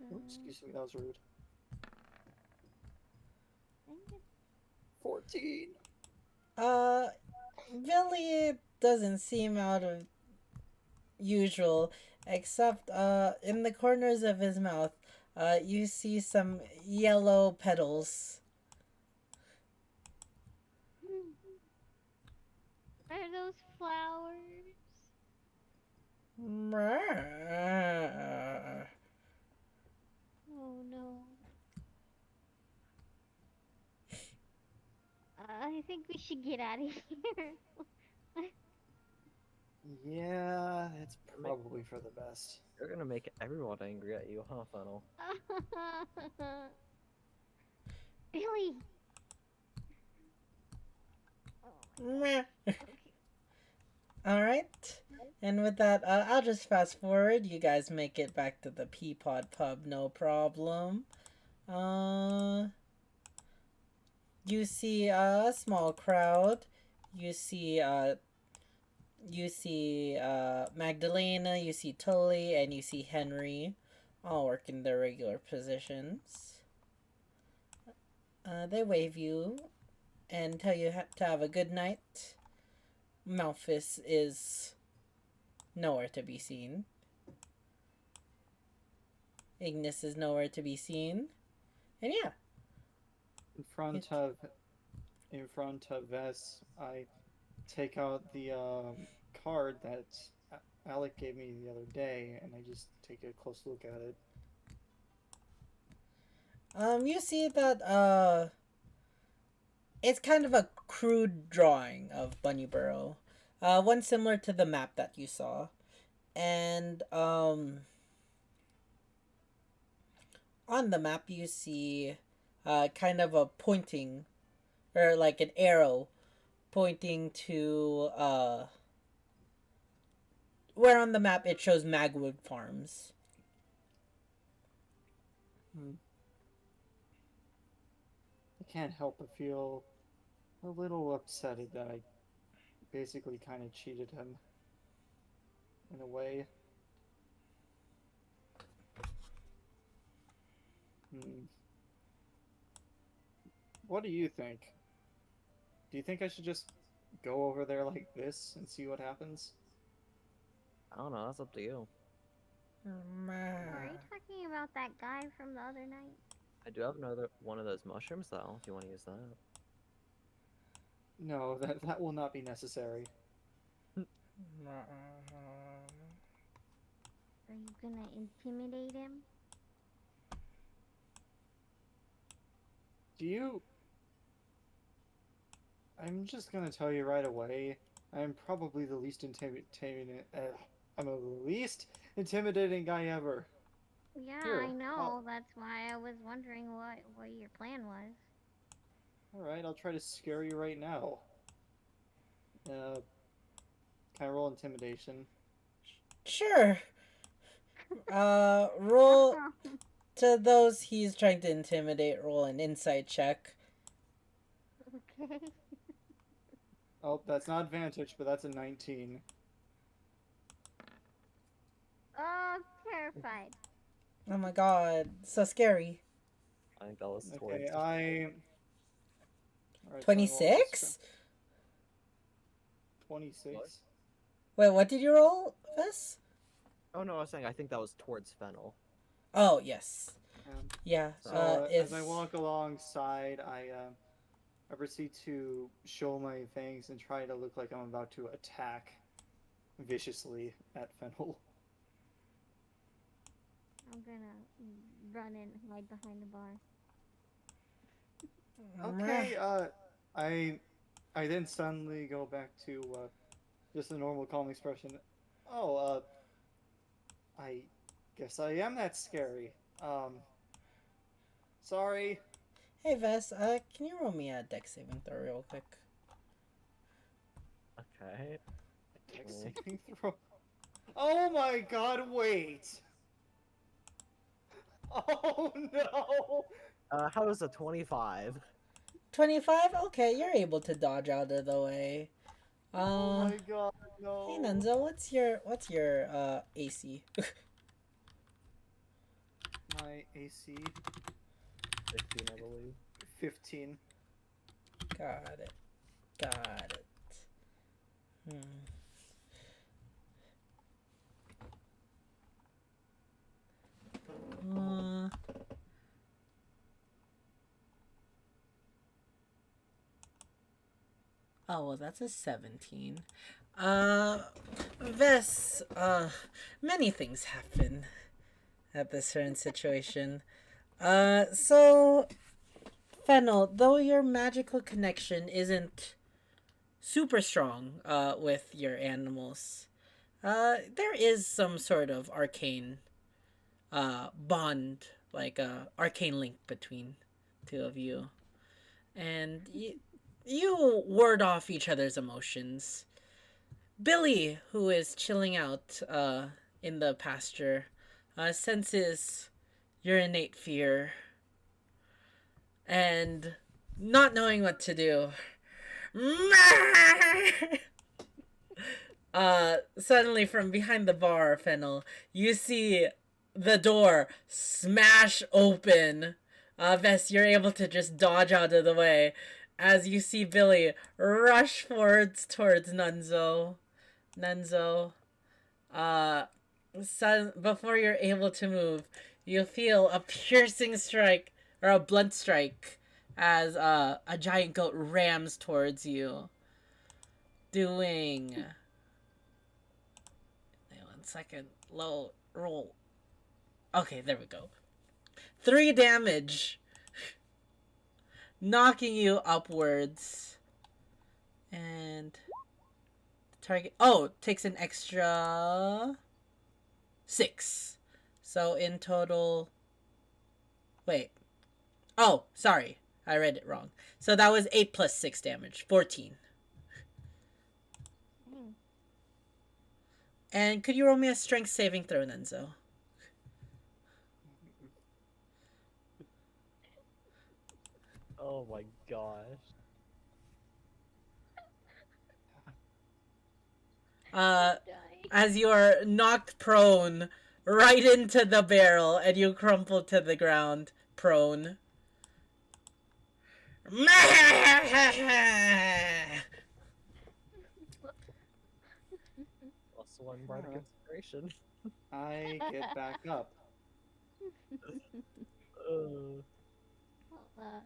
Oh, excuse me, that was rude. 14. Billy doesn't seem out of usual, except in the corners of his mouth, you see some yellow petals. Are those flowers? Oh no. I think we should get out of here. Yeah, it's probably for the best. You're gonna make everyone angry at you, huh, Funnel? Billy! Alright. And with that, I'll just fast forward. You guys make it back to the Peapod Pub, no problem. You see a small crowd. You see Magdalena, you see Tully, and you see Henry, all working their regular positions. They wave you and tell you to have a good night. Malphus is nowhere to be seen. Ignis is nowhere to be seen. And yeah. In front of Vess, I take out the card that Alec gave me the other day, and I just take a close look at it. You see that it's kind of a crude drawing of Bunnyburrow. One similar to the map that you saw. And on the map you see kind of a pointing, or like an arrow pointing to where on the map it shows Magwood Farms. I can't help but feel a little upset that I basically kind of cheated him in a way. What do you think? Do you think I should just go over there like this and see what happens? I don't know, that's up to you. Are you talking about that guy from the other night? I do have another one of those mushrooms though, if you want to use that. No, that will not be necessary. Are you gonna intimidate him? Do you? I'm just gonna tell you right away. I'm probably the least I'm the least intimidating guy ever. Yeah, Here, I know. That's why I was wondering what your plan was. Alright, I'll try to scare you right now. Can I roll intimidation? Sure. Roll to those he's trying to intimidate. Roll an insight check. Okay. Oh, that's not advantage, but that's a 19. Oh, terrified. Oh my god, so scary. I think that was towards. Okay, Alright, so I rolled 26? 26? Wait, what did you roll, Vess? Oh no, I was saying I think that was towards Fennel. Oh, yes. Um, Yeah, So it's... as I walk alongside, I proceed to show my fangs and try to look like I'm about to attack viciously at Fennel. I'm gonna run and hide behind the bar. Okay, I then suddenly go back to just a normal calm expression. Oh, I guess I am that scary. Sorry. Hey, Vess, can you roll me a dex saving throw real quick? Okay. Dex saving throw. Oh my god, wait! Oh no! How is a 25? 25? Okay, you're able to dodge out of the way. Oh my god, no. Hey, Nunzo, what's your AC? My AC 15, I believe. 15. Got it. Got it. Oh, well, that's a 17. Vess, many things happen at this certain situation. So, Fennel, though your magical connection isn't super strong, with your animals, there is some sort of arcane, bond, like a arcane link between two of you. And you ward off each other's emotions. Billy, who is chilling out in the pasture, senses your innate fear and not knowing what to do. Suddenly from behind the bar, Fennel, you see the door smash open. Vess, you're able to just dodge out of the way as you see Billy rush forwards towards Nunzo. Before you're able to move, you feel a piercing strike, or a blunt strike, as a giant goat rams towards you. Doing... Wait 1 second. Low roll. Okay, there we go. 3 damage. Knocking you upwards. And... target... Oh, takes an extra... 6. So in total... Wait. Oh, sorry. I read it wrong. So that was 8 plus 6 damage. 14. And could you roll me a strength saving throw, Nenzo? Oh my gosh. As you are knocked prone right into the barrel and you crumple to the ground prone. Plus one bardic Huh. inspiration. I get back up. Uh, Well,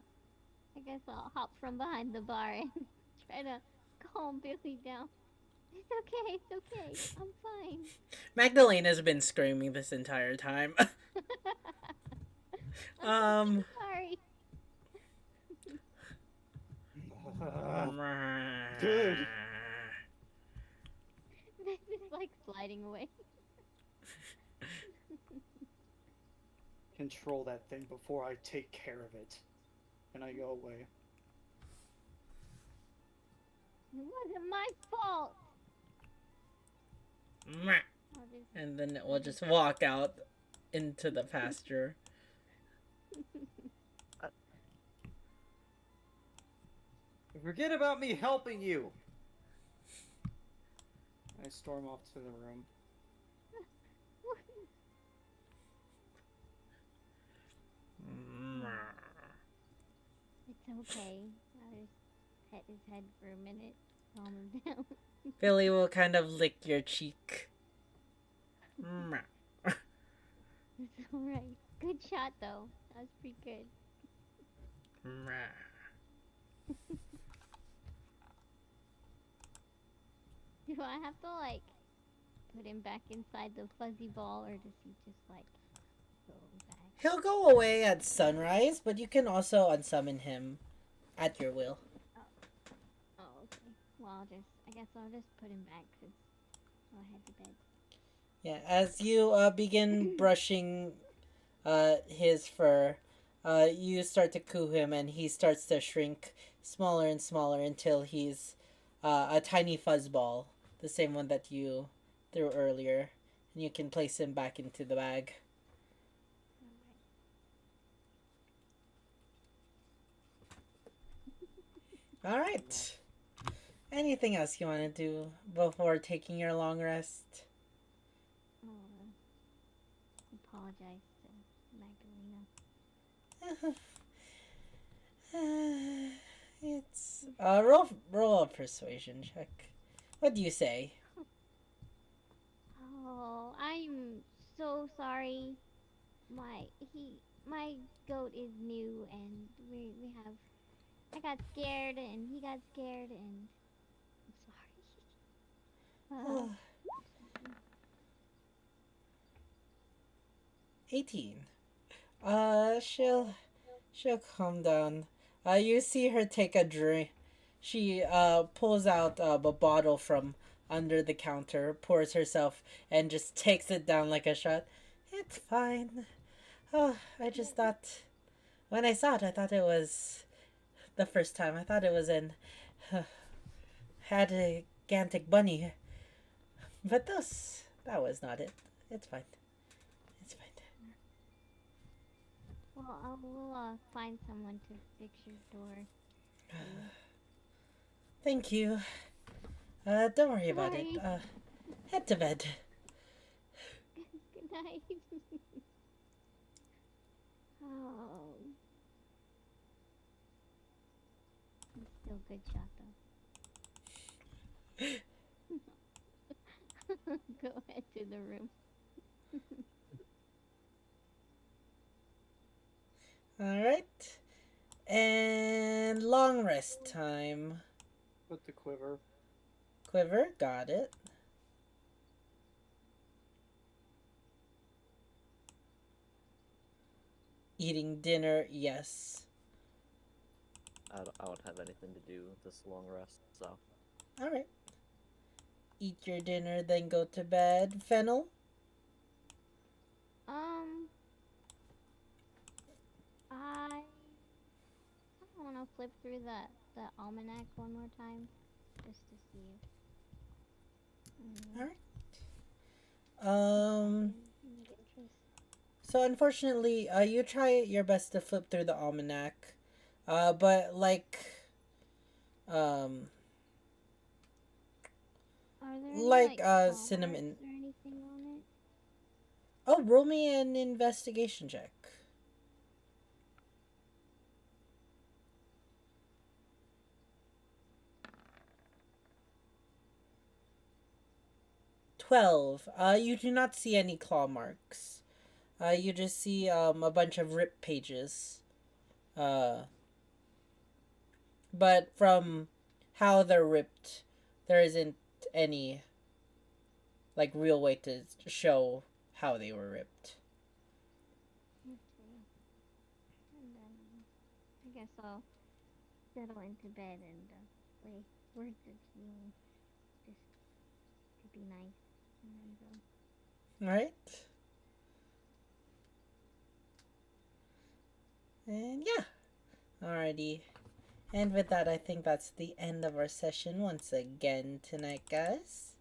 I guess I'll hop from behind the bar and try to calm Billy down. It's okay, it's okay. I'm fine. Magdalena's been screaming this entire time. I'm so um. sorry. Good. This is like sliding away. Control that thing before I take care of it. And I go away. It wasn't my fault. I'll just And then it will just walk out into the pasture. Forget about me helping you! I storm off to the room. It's okay. I'll just pet his head for a minute, calm him down. Billy will kind of lick your cheek. It's alright. Good shot though. That was pretty good. Do I have to like put him back inside the fuzzy ball, or does he just like go back? He'll go away at sunrise, but you can also unsummon him at your will. Oh, okay. Well, I guess I'll just put him back because I'll head to bed. Yeah, as you begin brushing his fur, you start to coo him, and he starts to shrink smaller and smaller until he's a tiny fuzzball, the same one that you threw earlier, and you can place him back into the bag. All right. Anything else you want to do before taking your long rest? I'll apologize to Magdalena. It's roll a persuasion check. What do you say? Oh, I'm so sorry. My goat is new, and we have. I got scared, and he got scared, and I'm sorry. 18. She'll calm down. You see her take a drink. She pulls out a bottle from under the counter, pours herself, and just takes it down like a shot. It's fine. Oh, I just thought when I saw it, I thought it was the first time. I thought it was an had a gigantic bunny, but that was not it. It's fine. It's fine. Well, I will find someone to fix your door. Thank you. Don't worry about it. Sorry. Head to bed. Good night. Oh. It's still a good shot though. Go ahead to the room. Alright. And long rest time. Put the quiver. Quiver, got it. Eating dinner, yes. I don't have anything to do this long rest, so. Alright. Eat your dinner, then go to bed. Fennel? I want to flip through the almanac one more time, just to see. Alright. So unfortunately, you try your best to flip through the almanac, but Are there like any, cinnamon. or anything on it? Oh, roll me an investigation check. 12. You do not see any claw marks. You just see a bunch of ripped pages. But from how they're ripped, there isn't any like real way to show how they were ripped. Okay. And then I guess I'll settle into bed and say words of healing, just to be nice, and then go. Alright. And yeah. Alrighty. And with that, I think that's the end of our session once again tonight, guys.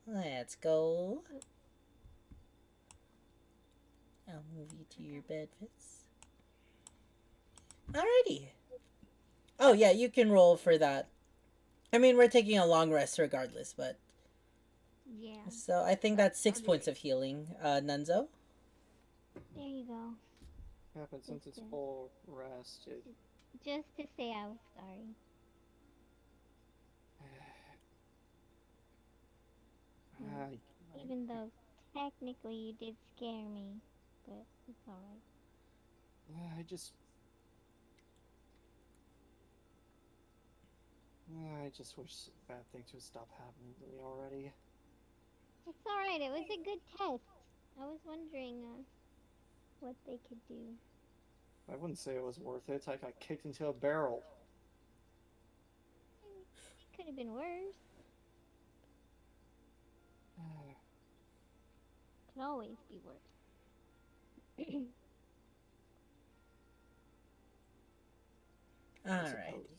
Let's go. I'll move you to your bed, Fitz. Alrighty. Oh, yeah, you can roll for that. I mean, we're taking a long rest regardless, but... Yeah. So I think that's 6 points of healing, Nunzo. There you go. Yeah, but since it's full rest, it... Just to say I was sorry. Even though technically you did scare me, but it's alright. I just wish bad things would stop happening to me already. It's alright, it was a good test. I was wondering what they could do. I wouldn't say it was worth it. I got kicked into a barrel. It could have been worse. Could always be worse. Alright.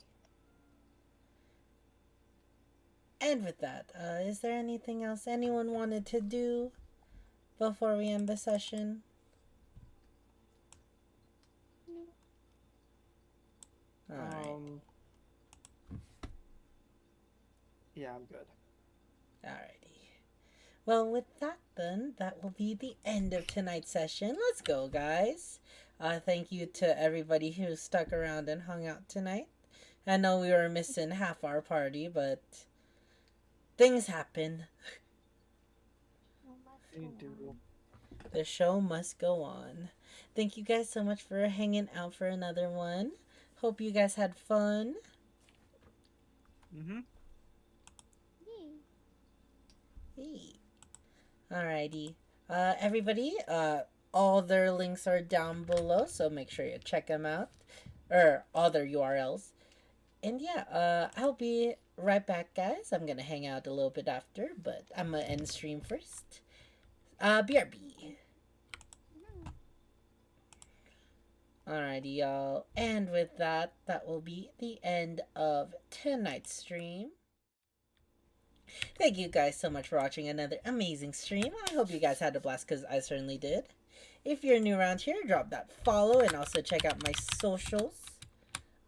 And with that, is there anything else anyone wanted to do before we end the session? Alright. Yeah, I'm good. Alrighty. Well, with that then, that will be the end of tonight's session. Let's go, guys. Thank you to everybody who stuck around and hung out tonight. I know we were missing half our party, but things happen. The show must go on. Thank you guys so much for hanging out for another one. Hope you guys had fun. Mm-hmm. Hey. Alrighty. Everybody, all their links are down below, so make sure you check them out. Or all their URLs. And yeah, I'll be right back, guys. I'm gonna hang out a little bit after, but I'm gonna end stream first. BRB. Alrighty, y'all. And with that, that will be the end of tonight's stream. Thank you guys so much for watching another amazing stream. I hope you guys had a blast, because I certainly did. If you're new around here, drop that follow and also check out my socials.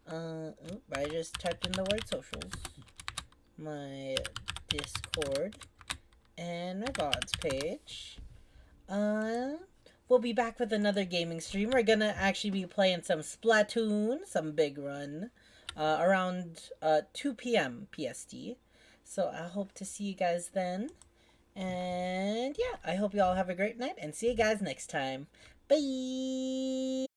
I just typed in the word socials. My Discord and my VODs page. We'll be back with another gaming stream. We're gonna actually be playing some Splatoon, some big run, around 2 p.m. PST. So I hope to see you guys then. And yeah, I hope you all have a great night and see you guys next time. Bye!